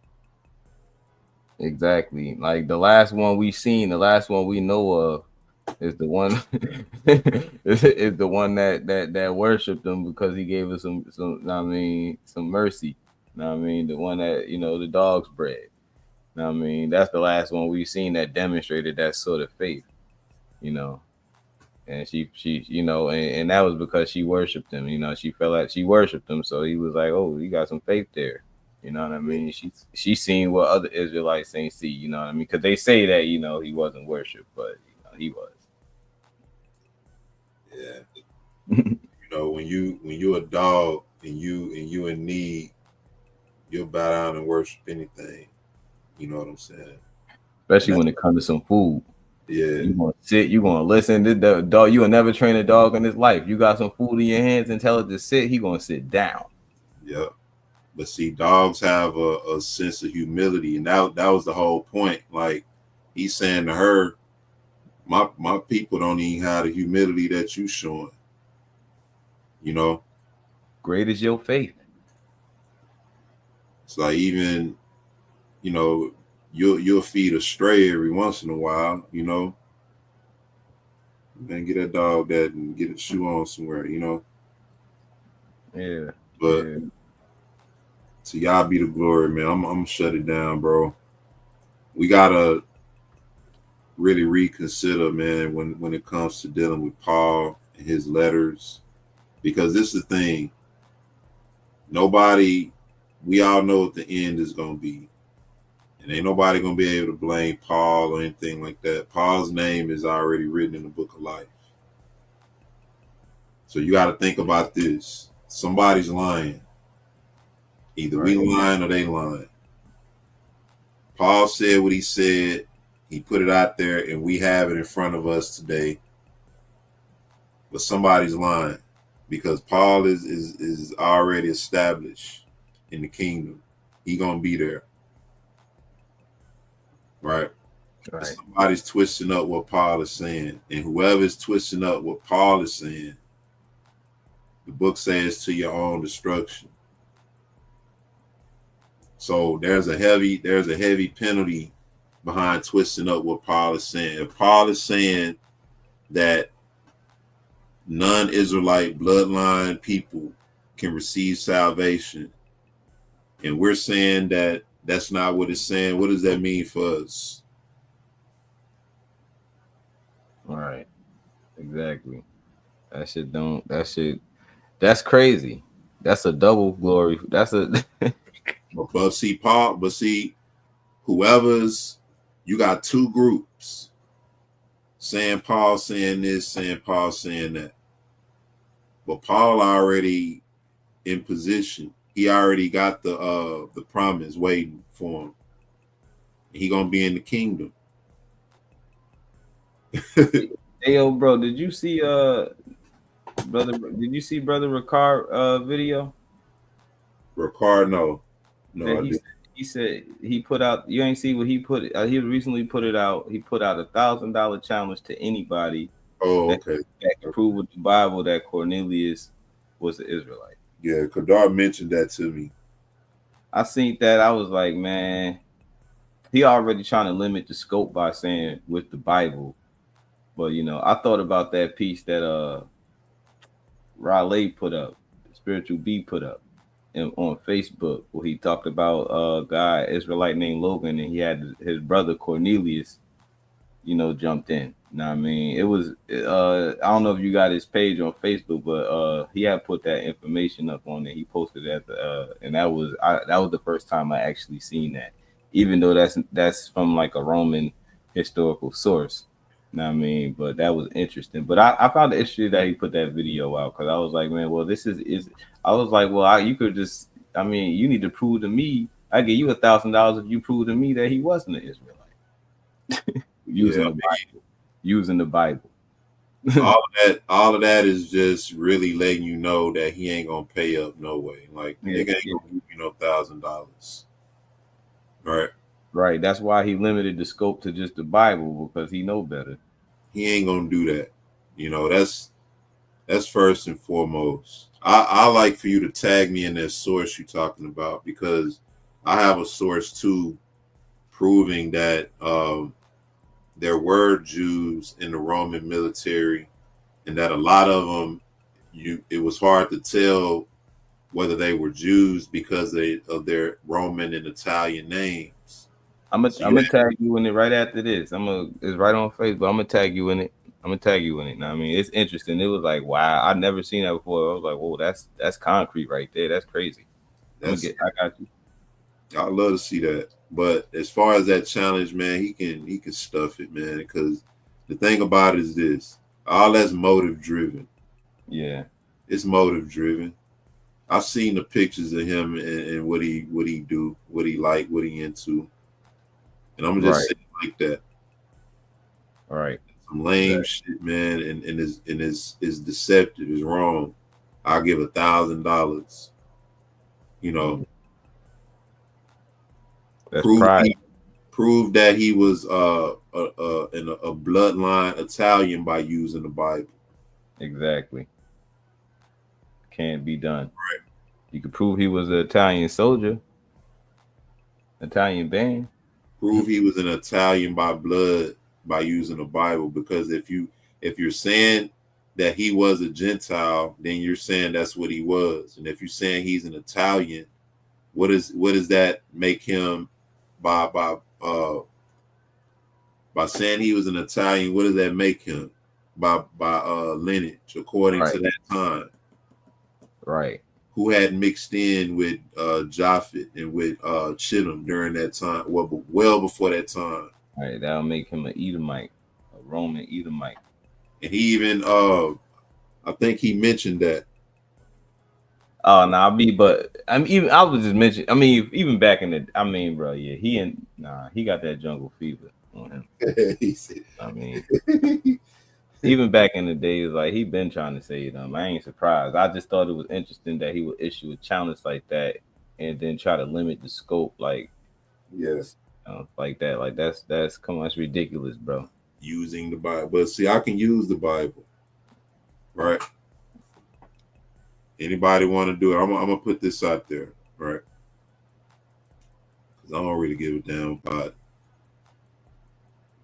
Exactly. Like the last one we seen, the last one we know of is the one is the one that worshiped him because he gave us some I mean some mercy. I mean the one that the dogs bred. I mean that's the last one we've seen that demonstrated that sort of faith. You know, and she and that was because she worshipped him. She felt like she worshipped him, so he was like, oh, you got some faith there. You know what I mean? She seen what other Israelites ain't see. You know what I mean? Because they say that he wasn't worshipped, but he was. Yeah. When you're a dog and you in need, you'll bow down and worship anything. You know what I'm saying? Especially when it comes to some food. Yeah. You gonna sit, you gonna listen. The dog, you will never train a dog in his life. You got some food in your hands and tell it to sit, he gonna sit down. Yep. But see, dogs have a sense of humility, and that was the whole point. Like he's saying to her, my people don't even have the humility that you showing. Great is your faith. It's like even, you'll feed a stray every once in a while, Man, get that dog that and get a shoe on somewhere, Yeah. But to y'all be the glory, man. I'm gonna shut it down, bro. We gotta really reconsider, man, when it comes to dealing with Paul and his letters, because this is the thing. We all know what the end is gonna be, and ain't nobody gonna be able to blame Paul or anything like that. Paul's name is already written in the book of life. So you got to think about this. Somebody's lying. Either we lying or they lying. Paul said what he said. He put it out there, and we have it in front of us today. But somebody's lying, because Paul is already established in the kingdom. He gonna be there, right? But somebody's twisting up what Paul is saying, and whoever's twisting up what Paul is saying, the book says to your own destruction. So there's a heavy penalty behind twisting up what Paul is saying. If Paul is saying that non-Israelite bloodline people can receive salvation, and we're saying that that's not what it's saying, what does that mean for us? All right. Exactly. That's crazy. That's a double glory. That's a but see, whoever's, you got two groups saying Paul saying this, saying Paul saying that. But Paul already in position. He already got the promise waiting for him. He gonna be in the kingdom. Hey yo, bro, did you see Brother Ricard video? Ricard, no. He said he put out, you ain't see what he put, he recently put it out. He put out $1,000 challenge to anybody that can prove with the Bible that Cornelius was an Israelite. Yeah, Kadar mentioned that to me. I seen that. I was like, man, he already trying to limit the scope by saying with the Bible. But I thought about that piece that Raleigh put up, Spiritual B put up on Facebook, where he talked about a guy, Israelite named Logan, and he had his brother Cornelius, jumped in. You know what I mean? It was I don't know if you got his page on Facebook, but he had put that information up on it. He posted that, and that was the first time I actually seen that, even though that's from like a Roman historical source. You know what I mean? But that was interesting. But I found it interesting that he put that video out, because I was like, man, well, this is I was like, well, you could just, I mean, you need to prove to me, I give you $1,000 if you prove to me that he wasn't an Israelite. Using the Bible. using the Bible. all of that is just really letting you know that he ain't gonna pay up no way. Like Yeah, nigga ain't gonna give you no $1,000. Right. right. That's why he limited the scope to just the Bible, because he know better. He ain't gonna do that. You know, that's first and foremost. I like for you to tag me in that source you're talking about, because I have a source too proving that there were Jews in the Roman military, and that a lot of them, it was hard to tell whether they were Jews because of their Roman and Italian names. I'm gonna tag you in it right after this. It's right on Facebook. I'm gonna tag you in it. Now, I mean, it's interesting. It was like, wow, I've never seen that before. I was like, whoa, that's concrete right there. That's crazy. I got you. I'd love to see that. But as far as that challenge, man, he can stuff it, man. Because the thing about it is this: all that's motive driven. Yeah, it's motive driven. I've seen the pictures of him and what he do, what he like, what he into, and I'm just saying like that. All right. Some lame shit, man, and is deceptive, is wrong. I'll give $1,000. You know, that's pride. Prove that he was a bloodline Italian by using the Bible. Exactly. Can't be done. Right. You could prove he was an Italian soldier, Italian band. Prove he was an Italian by blood by using the Bible, because if you're saying that he was a Gentile, then you're saying that's what he was. And if you're saying he's an Italian, what does that make him by saying he was an Italian? What does that make him by lineage according to that time? Right. Who had mixed in with Japhet and with Chittim during that time? Well before that time. Right, that'll make him an Edomite, a Roman Edomite. And he even, I think he mentioned that. Oh, no, I was just mentioning. I mean, even back in the, bro, yeah, he got that jungle fever on him. I mean, even back in the days, like he been trying to say them. I ain't surprised. I just thought it was interesting that he would issue a challenge like that and then try to limit the scope, like yes, like that. Like that's come on, that's ridiculous, bro. Using the Bible, but see, I can use the Bible, right? Anybody want to do it? I'm gonna put this out there, right? Because I don't really give a damn about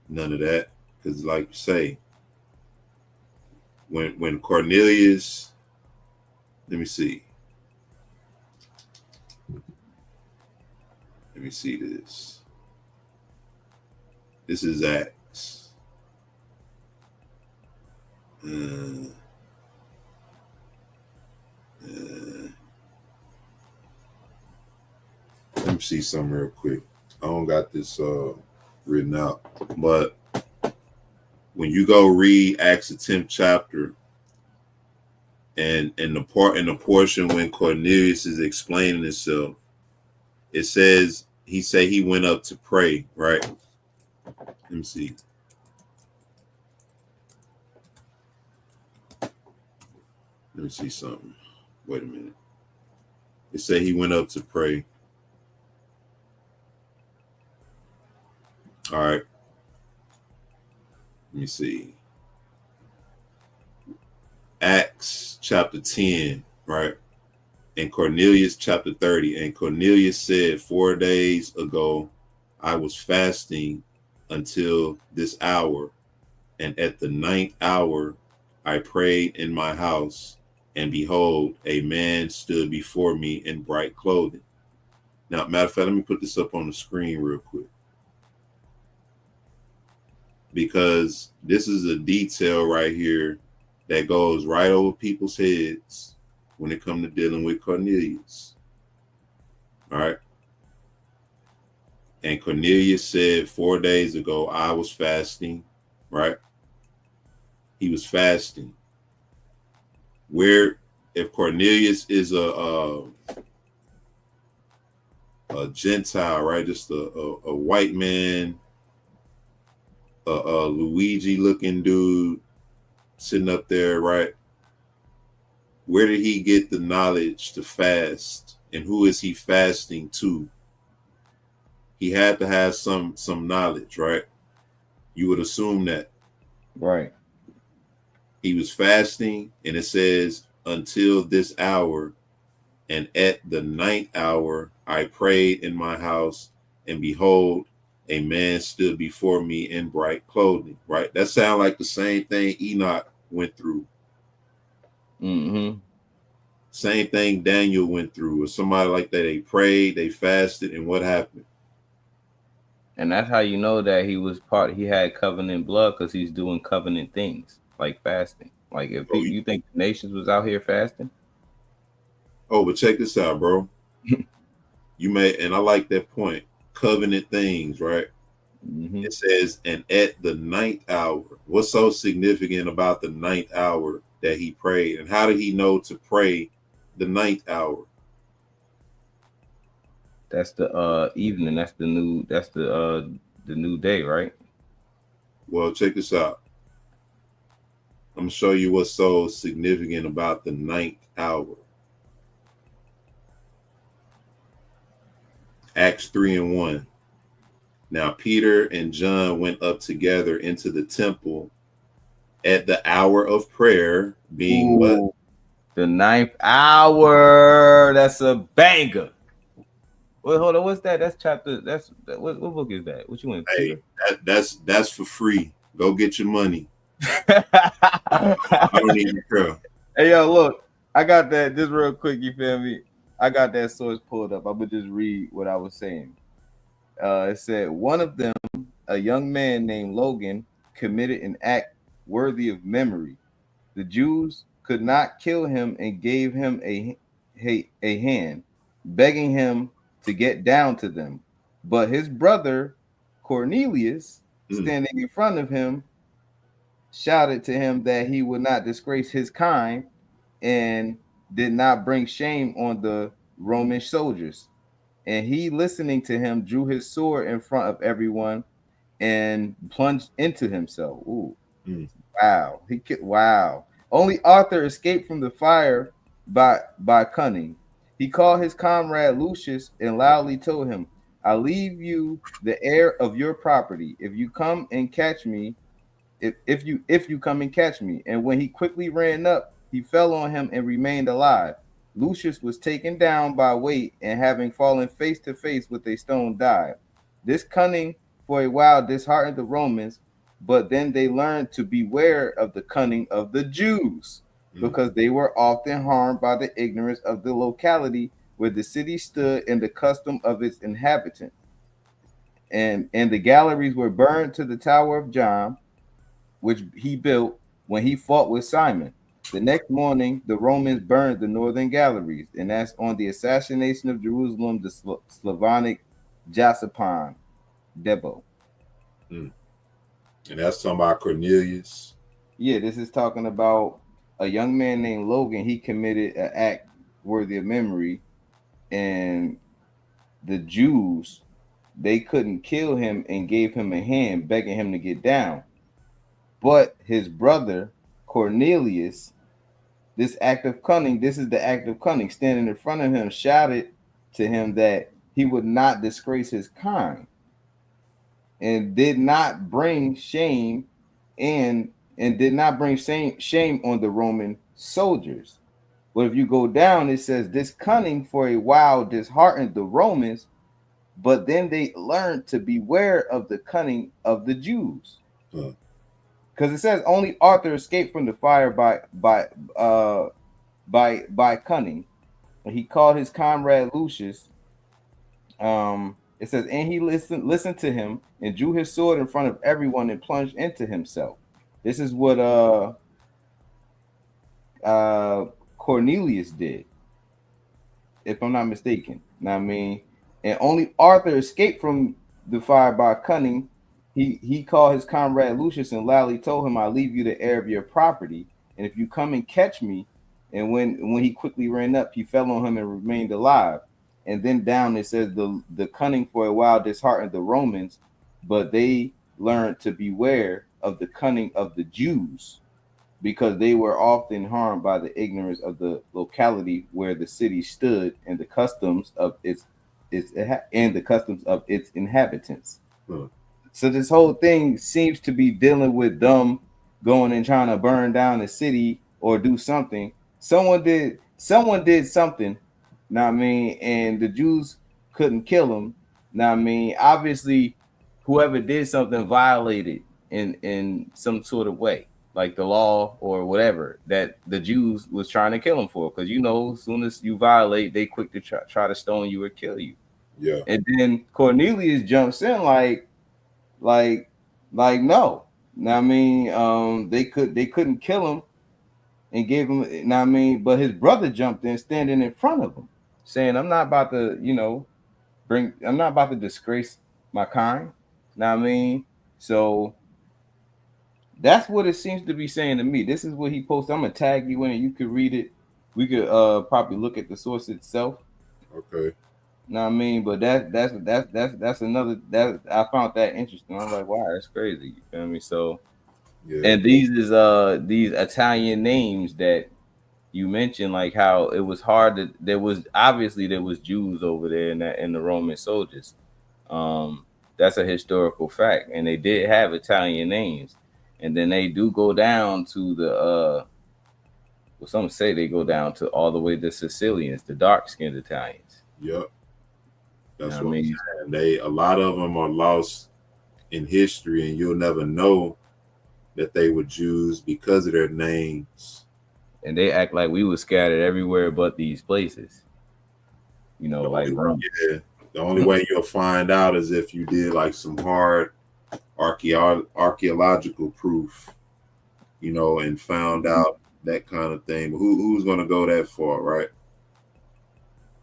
none of that. Because, like you say, when Cornelius, let me see this. This is Acts. Let me see something real quick. I don't got this written out, but when you go read Acts the 10th chapter, and the portion when Cornelius is explaining himself, it says he went up to pray, right? Let me see. Let me see something. Wait a minute. It said he went up to pray. All right. Let me see. Acts chapter 10, right? And Cornelius chapter 30. And Cornelius said, 4 days ago, I was fasting until this hour. And at the 9th hour, I prayed in my house. And behold, a man stood before me in bright clothing. Now, matter of fact, let me put this up on the screen real quick, because this is a detail right here that goes right over people's heads when it comes to dealing with Cornelius. All right. And Cornelius said, 4 days ago, I was fasting, right? He was fasting. Where, if Cornelius is a Gentile, right? Just a white man Luigi looking dude sitting up there, right? Where did he get the knowledge to fast, and who is he fasting to? He had to have some knowledge, right? You would assume that. Right. He was fasting, and it says, until this hour, and at the ninth hour I prayed in my house, and behold, a man stood before me in bright clothing. Right? That sounds like the same thing Enoch went through. Mm-hmm. Same thing Daniel went through, or somebody like that. They prayed, they fasted, and what happened? And that's how you know that he had covenant blood, because he's doing covenant things like fasting. Like if you think the nations was out here fasting. Oh, but check this out, bro. You may, and I like that point. Covenant things, right? Mm-hmm. It says, and at the ninth hour. What's so significant about the ninth hour that he prayed? And how did he know to pray the ninth hour? That's the evening. That's the new day, right? Well, check this out. I'm gonna show you what's so significant about the ninth hour. Acts 3:1. Now Peter and John went up together into the temple at the hour of prayer, being what? The ninth hour. That's a banger. Wait, hold on. What's that? That's chapter. What book is that? What you want? Hey, that's for free. Go get your money. I don't even care. Hey, yo, look. I got that. Just real quick, you feel me? I got that source pulled up. I'm gonna just read what I was saying. It said one of them, a young man named Logan, committed an act worthy of memory. The Jews could not kill him and gave him a hand, begging him to get down to them. But his brother Cornelius, standing in front of him, shouted to him that he would not disgrace his kind and did not bring shame on the Roman soldiers. And he, listening to him, drew his sword in front of everyone and plunged into himself. Ooh. Wow. Wow. Only Arthur escaped from the fire by cunning. He called his comrade Lucius and loudly told him, I leave you the heir of your property. If you come and catch me, if you come and catch me. And when he quickly ran up, he fell on him and remained alive. Lucius was taken down by weight, and having fallen face to face with a stone, died. This cunning for a while disheartened the Romans, but then they learned to beware of the cunning of the Jews, because they were often harmed by the ignorance of the locality where the city stood and the custom of its inhabitants. And the galleries were burned to the Tower of John, which he built when he fought with Simon. The next morning, the Romans burned the northern galleries, and that's on the assassination of Jerusalem, the Slavonic Josephon Debo. And that's talking about Cornelius. Yeah, this is talking about a young man named Logan. He committed an act worthy of memory, and the Jews, they couldn't kill him and gave him a hand, begging him to get down. But his brother Cornelius, this is the act of cunning, standing in front of him, shouted to him that he would not disgrace his kind and did not bring shame shame on the Roman soldiers. But if you go down, it says this cunning for a while disheartened the Romans, but then they learned to beware of the cunning of the Jews. Because it says only Arthur escaped from the fire by cunning. He called his comrade Lucius. It says, and he listened to him and drew his sword in front of everyone and plunged into himself. This is what Cornelius did, if I'm not mistaken. Now, I mean, and only Arthur escaped from the fire by cunning. He called his comrade Lucius and loudly told him, I leave you the heir of your property. And if you come and catch me, and when he quickly ran up, he fell on him and remained alive. And then down it says the cunning for a while disheartened the Romans, but they learned to beware of the cunning of the Jews, because they were often harmed by the ignorance of the locality where the city stood and the customs of its inhabitants. Huh. So this whole thing seems to be dealing with them going and trying to burn down the city or do something. Someone did something, know what I mean, and the Jews couldn't kill him. Know what I mean, obviously whoever did something violated in some sort of way, like the law or whatever that the Jews was trying to kill him for. Because as soon as you violate, they quick to try to stone you or kill you. Yeah. And then Cornelius jumps in like no. Now I mean, they couldn't kill him and gave him. Now I mean, but his brother jumped in, standing in front of him, saying, "I'm not about to, I'm not about to disgrace my kind." Now I mean, so that's what it seems to be saying to me. This is what he posted. I'm gonna tag you in it. You could read it. We could probably look at the source itself. Okay. Know what I mean? But that's another that I found that interesting. I'm like, wow, that's crazy. You feel me? So, Yeah. and these Italian names that you mentioned, like how it was hard to there was Jews over there in the Roman soldiers. That's a historical fact, and they did have Italian names, and then they do go down to the well, some say they go down to all the way to Sicilians, the dark skinned Italians. Yep. That's You know what what I I'm mean? saying. A lot of them are lost in history, and you'll never know that they were Jews because of their names. And they act like we were scattered everywhere but these places. Like Rome. Yeah. The only way you'll find out is if you did like some hard archaeological proof, and found out that kind of thing. But who's gonna go that far, right?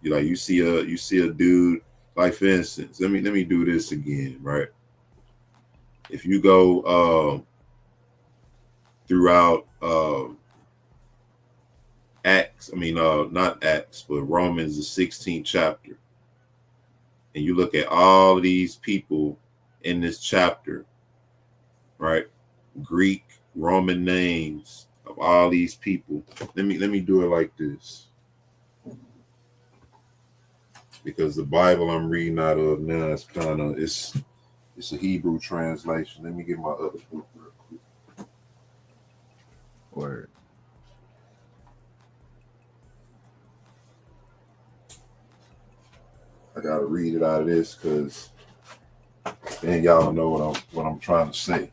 You see a dude, like for instance, let me do this again, right? If you go throughout Acts, not Acts, but Romans, the 16th chapter, and you look at all of these people in this chapter, right? Greek, Roman names of all these people. Let me do it like this, because the Bible I'm reading out of now is it's a Hebrew translation. Let me get my other book real quick. Word. I gotta read it out of this because then y'all know what I'm trying to say.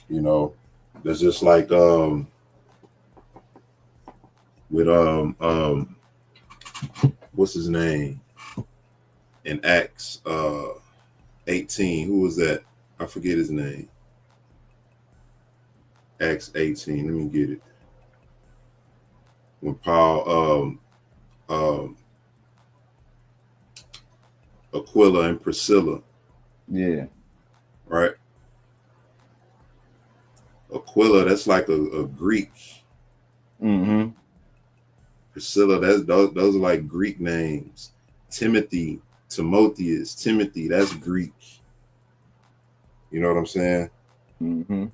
There's just like with what's his name in Acts 18. Who was that? I forget his name. Acts 18. Let me get it. When Paul Aquila and Priscilla. Yeah. Right. Aquila, that's like a Greek. Mm-hmm. Priscilla, those are like Greek names. Timothy, Timotheus, Timothy, that's Greek. You know what I'm saying? Mm-hmm.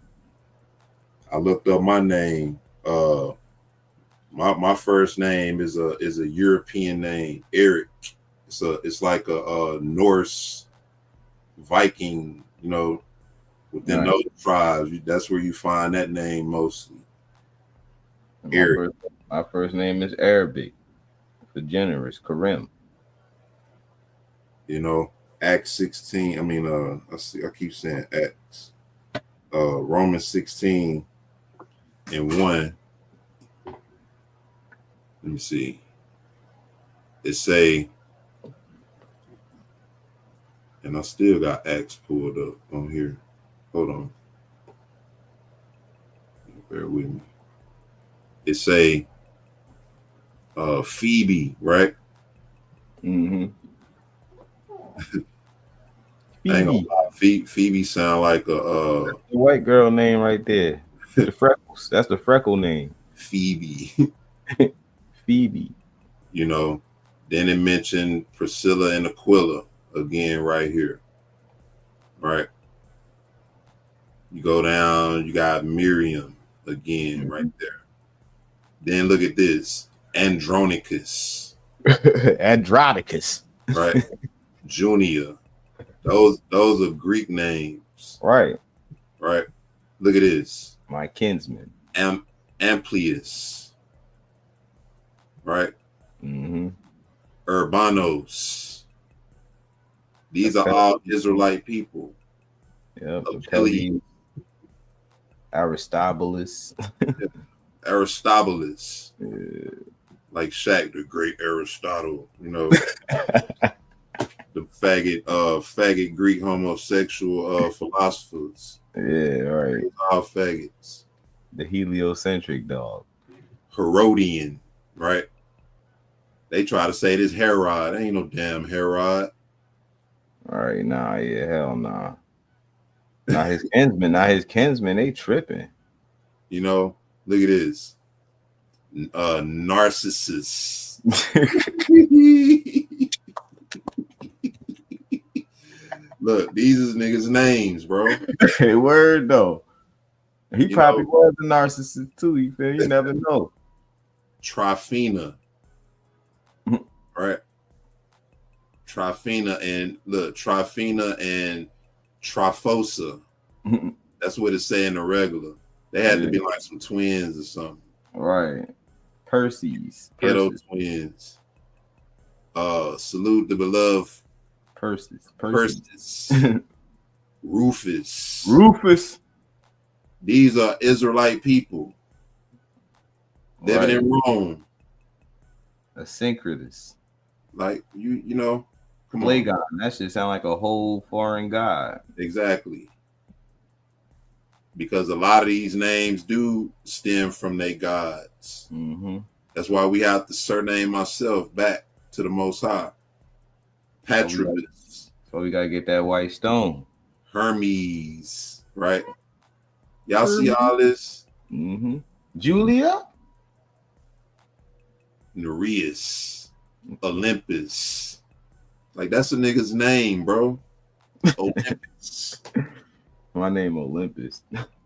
I looked up my name. My first name is a European name, Eric. It's like a Norse Viking, within those tribes. That's where you find that name mostly. Eric. My first name is Arabic, for generous, Karim. Acts 16. I keep saying Acts. Romans 16 and 1. Let me see. It say, and I still got Acts pulled up on here. Hold on. Bear with me. It say Phoebe, right? Mm-hmm. I ain't gonna lie. Phoebe sound like the white girl name right there. The freckles. That's the freckle name. Phoebe. Phoebe. Then it mentioned Priscilla and Aquila again right here. right? You go down, you got Miriam again right there. Then look at this, Andronicus, Andronicus. right? Junia. Those are Greek names, Right. right? Look at this, My kinsman. Amplius, right? Mm-hmm. Urbanos. These are all Israelite people. Yep. Achilles, Aristobulus. Aristobulus, like Shaq, the great Aristotle, you know, the faggot Greek homosexual philosophers. Yeah, right. All faggots. The heliocentric dog. Herodian, right? They try to say this Herod. Ain't no damn Herod. All right, nah, yeah, hell nah. Not his kinsmen, they tripping. You know, look at this. Narcissus. Look, these is niggas' names, bro. Hey, word though. He You probably know, was a narcissist too. You feel? You never know. Tryphena, right? Tryphena and Tryphosa. That's what it's saying the regular. They had to be like some twins or something. Right. Perses. Ghetto twins. Salute the beloved Perses. Rufus. These are Israelite people living in Rome. A syncretist. Like you know, come Plagon. on. That should sound like a whole foreign god. Exactly. Because a lot of these names do stem from their gods. Mm-hmm. That's why we have to surname ourselves back to the Most High. Patrobus. So we gotta get that white stone. Hermes, right? Y'all see all this? Mm-hmm. Julia? Nereus. Olympus. Like, that's a nigga's name, bro. Olympus. My name Olympus.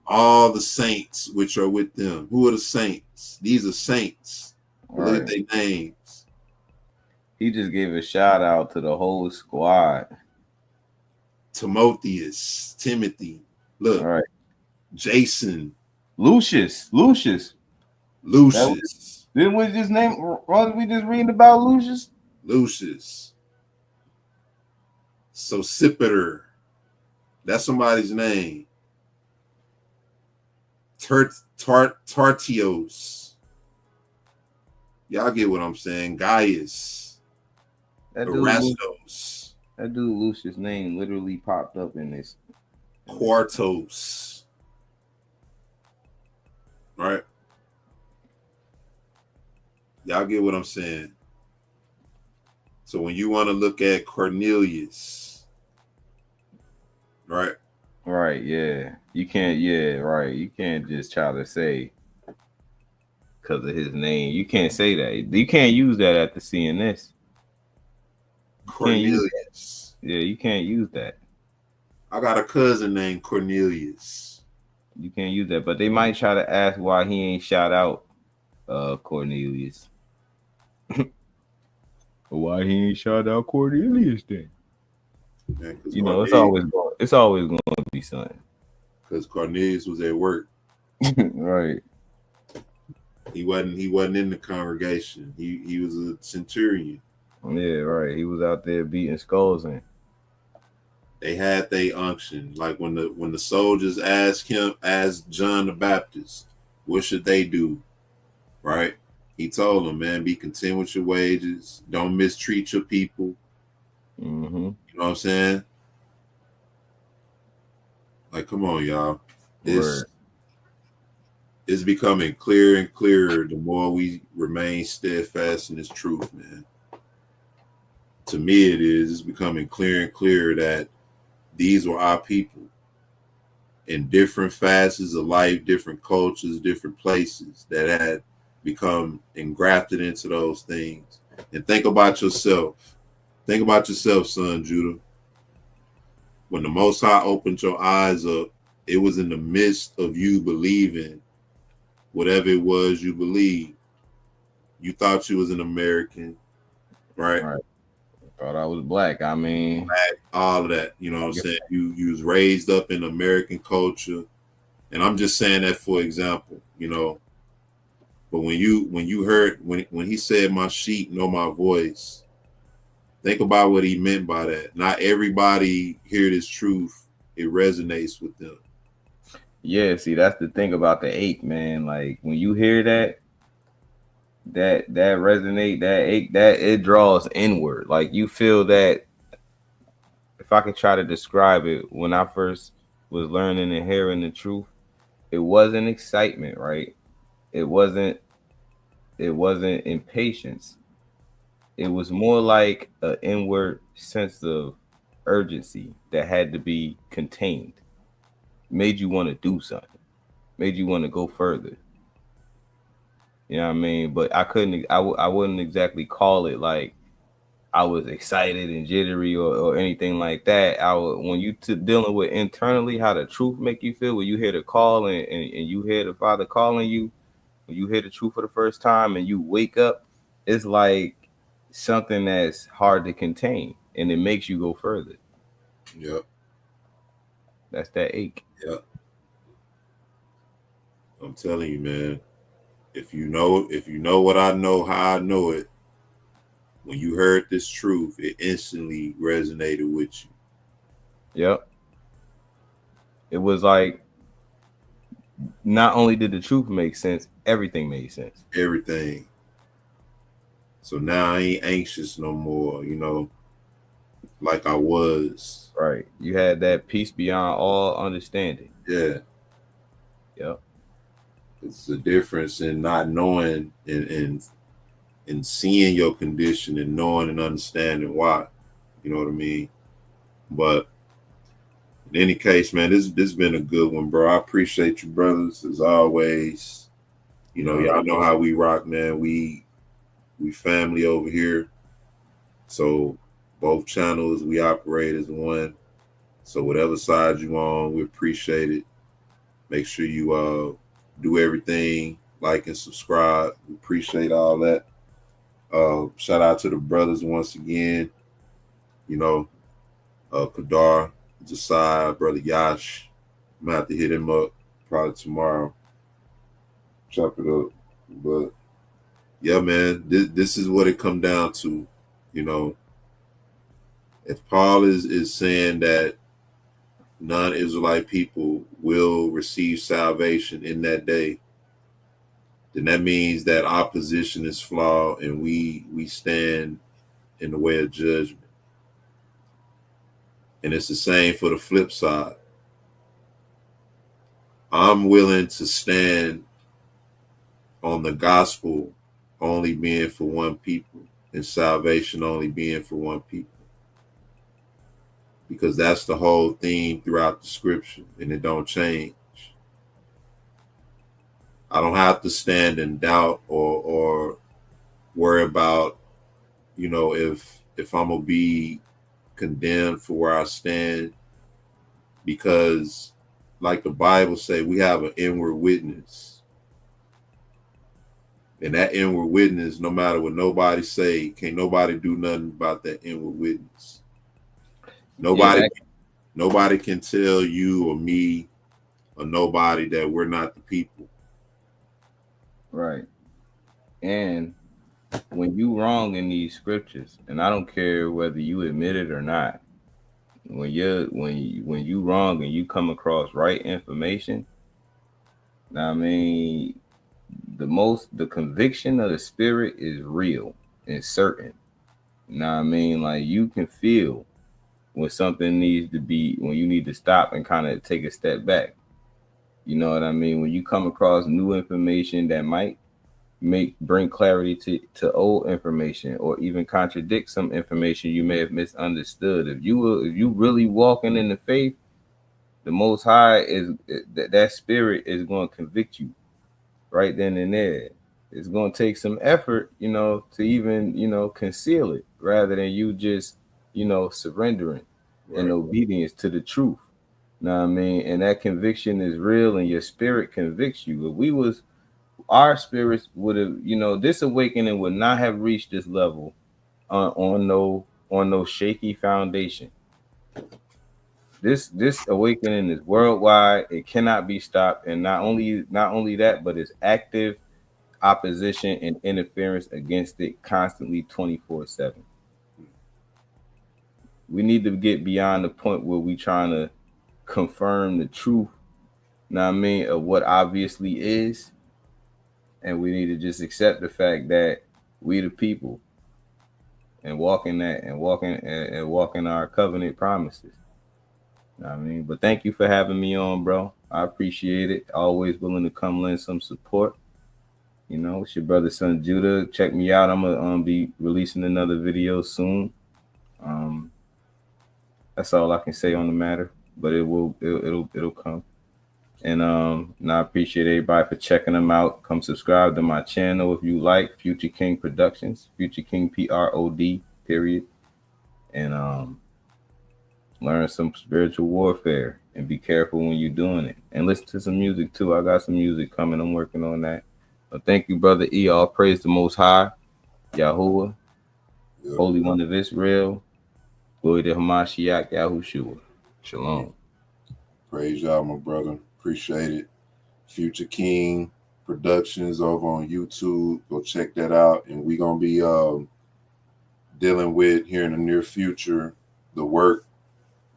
All the saints which are with them. Who are the saints? These are saints. Look at their names. He just gave a shout out to the whole squad. Timothy. Look. All right. Jason. Lucius. Didn't we just name? What we just reading about Lucius? Sosipater. That's somebody's name. Tartios. Y'all get what I'm saying. Gaius. Erastos. That dude Lucius' name literally popped up in this. Quartos. Right? Y'all get what I'm saying? So when you want to look at Cornelius, right? Right, yeah. You can't, you can't just try to say because of his name. You can't say that. You can't use that at the CNS. Cornelius. Yeah, you can't use that. I got a cousin named Cornelius. You can't use that, but they might try to ask why he ain't shout out Cornelius. Why he ain't shout out Cornelius then? Man, you know, it's always going to be something. Because Cornelius was at work. Right. He wasn't in the congregation. He was a centurion. Yeah, right. He was out there beating skulls in. They had their unction. Like when the soldiers asked John the Baptist, what should they do? Right? He told them, man, be content with your wages. Don't mistreat your people. Mm-hmm. You know what I'm saying? Like, come on, y'all. It's becoming clearer and clearer the more we remain steadfast in this truth, man. To me, it is. It's becoming clearer and clearer that these were our people in different facets of life, different cultures, different places that had become engrafted into those things. And think about yourself. Think about yourself, son Judah. when the Most High opened your eyes up, it was in the midst of you believing whatever it was you believed. You thought you was an American, right? Right. Thought I was black. I mean, All of that. You know what I'm yeah. saying? You was raised up in American culture. And I'm just saying that for example, you know. But when you heard when he said my sheep know my voice, think about what he meant by that. Not everybody hear this truth. It resonates with them. Yeah, see, that's the thing about the ache, man. Like when you hear that resonate, that ache, that it draws inward. Like you feel that. If I could try to describe it, when I first was learning and hearing the truth, it wasn't excitement, right? It wasn't. It wasn't impatience. It was more like an inward sense of urgency that had to be contained. Made you want to do something. Made you want to go further. You know what I mean? But I couldn't. I wouldn't exactly call it like I was excited and jittery or anything like that. When you dealing with internally how the truth make you feel when you hear the call and you hear the Father calling you, when you hear the truth for the first time and you wake up, it's like something that's hard to contain and it makes you go further. Yep. That's that ache. Yep. I'm telling you, man. If you know what I know, how I know it, when you heard this truth, it instantly resonated with you. Yep. It was like not only did the truth make sense, everything made sense. Everything. So now I ain't anxious no more, you know, like I was. Right. You had that peace beyond all understanding. Yeah. Yep. It's the difference in not knowing and seeing your condition and knowing and understanding why. You know what I mean? But in any case, man, this been a good one, bro. I appreciate you, brothers, as always. You know, y'all know how we rock, man. We family over here. So both channels we operate as one. So whatever side you on, we appreciate it. Make sure you do everything, like and subscribe. We appreciate all that. Shout out to the brothers once again. You know, Kadar, Josiah, brother Yash. I'm gonna have to hit him up probably tomorrow. Chop it up. But yeah, man, this is what it come down to. You know, if Paul is saying that non-Israelite people will receive salvation in that day, then that means that our position is flawed and we stand in the way of judgment. And it's the same for the flip side. I'm willing to stand on the gospel only being for one people and salvation only being for one people. Because that's the whole theme throughout the scripture and it don't change. I don't have to stand in doubt or worry about, you know, if I'm gonna be condemned for where I stand, because like the Bible say, we have an inward witness. And that inward witness, no matter what nobody say, can't nobody do nothing about that inward witness. Nobody can tell you or me or nobody that we're not the people. Right. And when you wrong in these scriptures, and I don't care whether you admit it or not, when you wrong and you come across right information, I mean, the conviction of the spirit is real and certain. I mean, like you can feel when something needs to be, when you need to stop and kind of take a step back. You know what I mean? When you come across new information that might bring clarity to old information or even contradict some information you may have misunderstood. If you really walking in the faith, the Most High that spirit is going to convict you right then and there. It's going to take some effort, you know, to even, you know, conceal it rather than you just, you know, surrendering. and obedience to the truth. Know what I mean? And that conviction is real, and your spirit convicts you. If our spirits would have, this awakening would not have reached this level on no shaky foundation. This awakening is worldwide. It cannot be stopped, and not only that, but it's active opposition and interference against it constantly 24/7. We need to get beyond the point where we trying to confirm the truth, of what obviously is, and we need to just accept the fact that we the people and walk in that and walk in our covenant promises. But thank you for having me on, bro. I appreciate it. Always willing to come lend some support. It's your brother, son Judah. Check me out. I'm gonna be releasing another video soon. That's all I can say on the matter, but it'll come. And I appreciate everybody for checking them out. Come subscribe to my channel if you like. Future King Productions, Future King PROD, period. And learn some spiritual warfare and be careful when you're doing it. And listen to some music too. I got some music coming. I'm working on that. Thank you, brother E. All praise the Most High, Yahuwah, Holy One of Israel. Glory to Hamashiach, Yahushua. Shalom. Praise y'all, my brother. Appreciate it. Future King Productions over on YouTube. Go check that out. And we're going to be dealing with here in the near future the work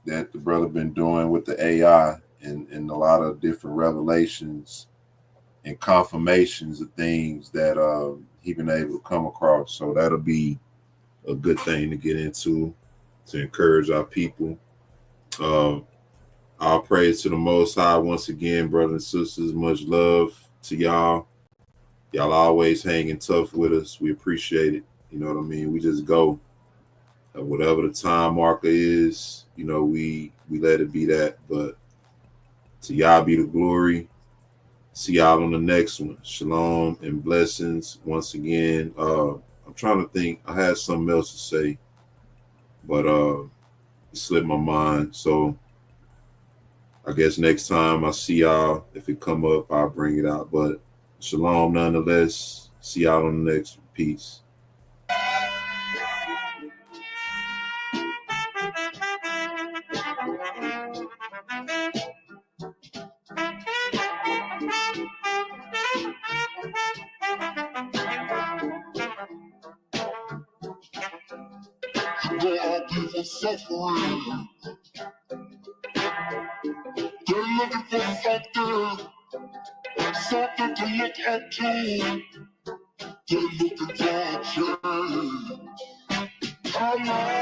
that the brother been doing with the AI and a lot of different revelations and confirmations of things that he been able to come across. So that'll be a good thing to get into, to encourage our people. All praise to the Most High once again, brothers and sisters. Much love to y'all. Y'all always hanging tough with us. We appreciate it. You know what I mean? We just go. Whatever the time marker is, we let it be that. But to y'all be the glory. See y'all on the next one. Shalom and blessings once again. I'm trying to think. I had something else to say, but it slipped my mind. So I guess next time I see y'all, if it come up, I'll bring it out. But shalom nonetheless. See y'all on the next one. Peace. There are people suffering. They're looking for something to look up to. They're looking for a change. How long?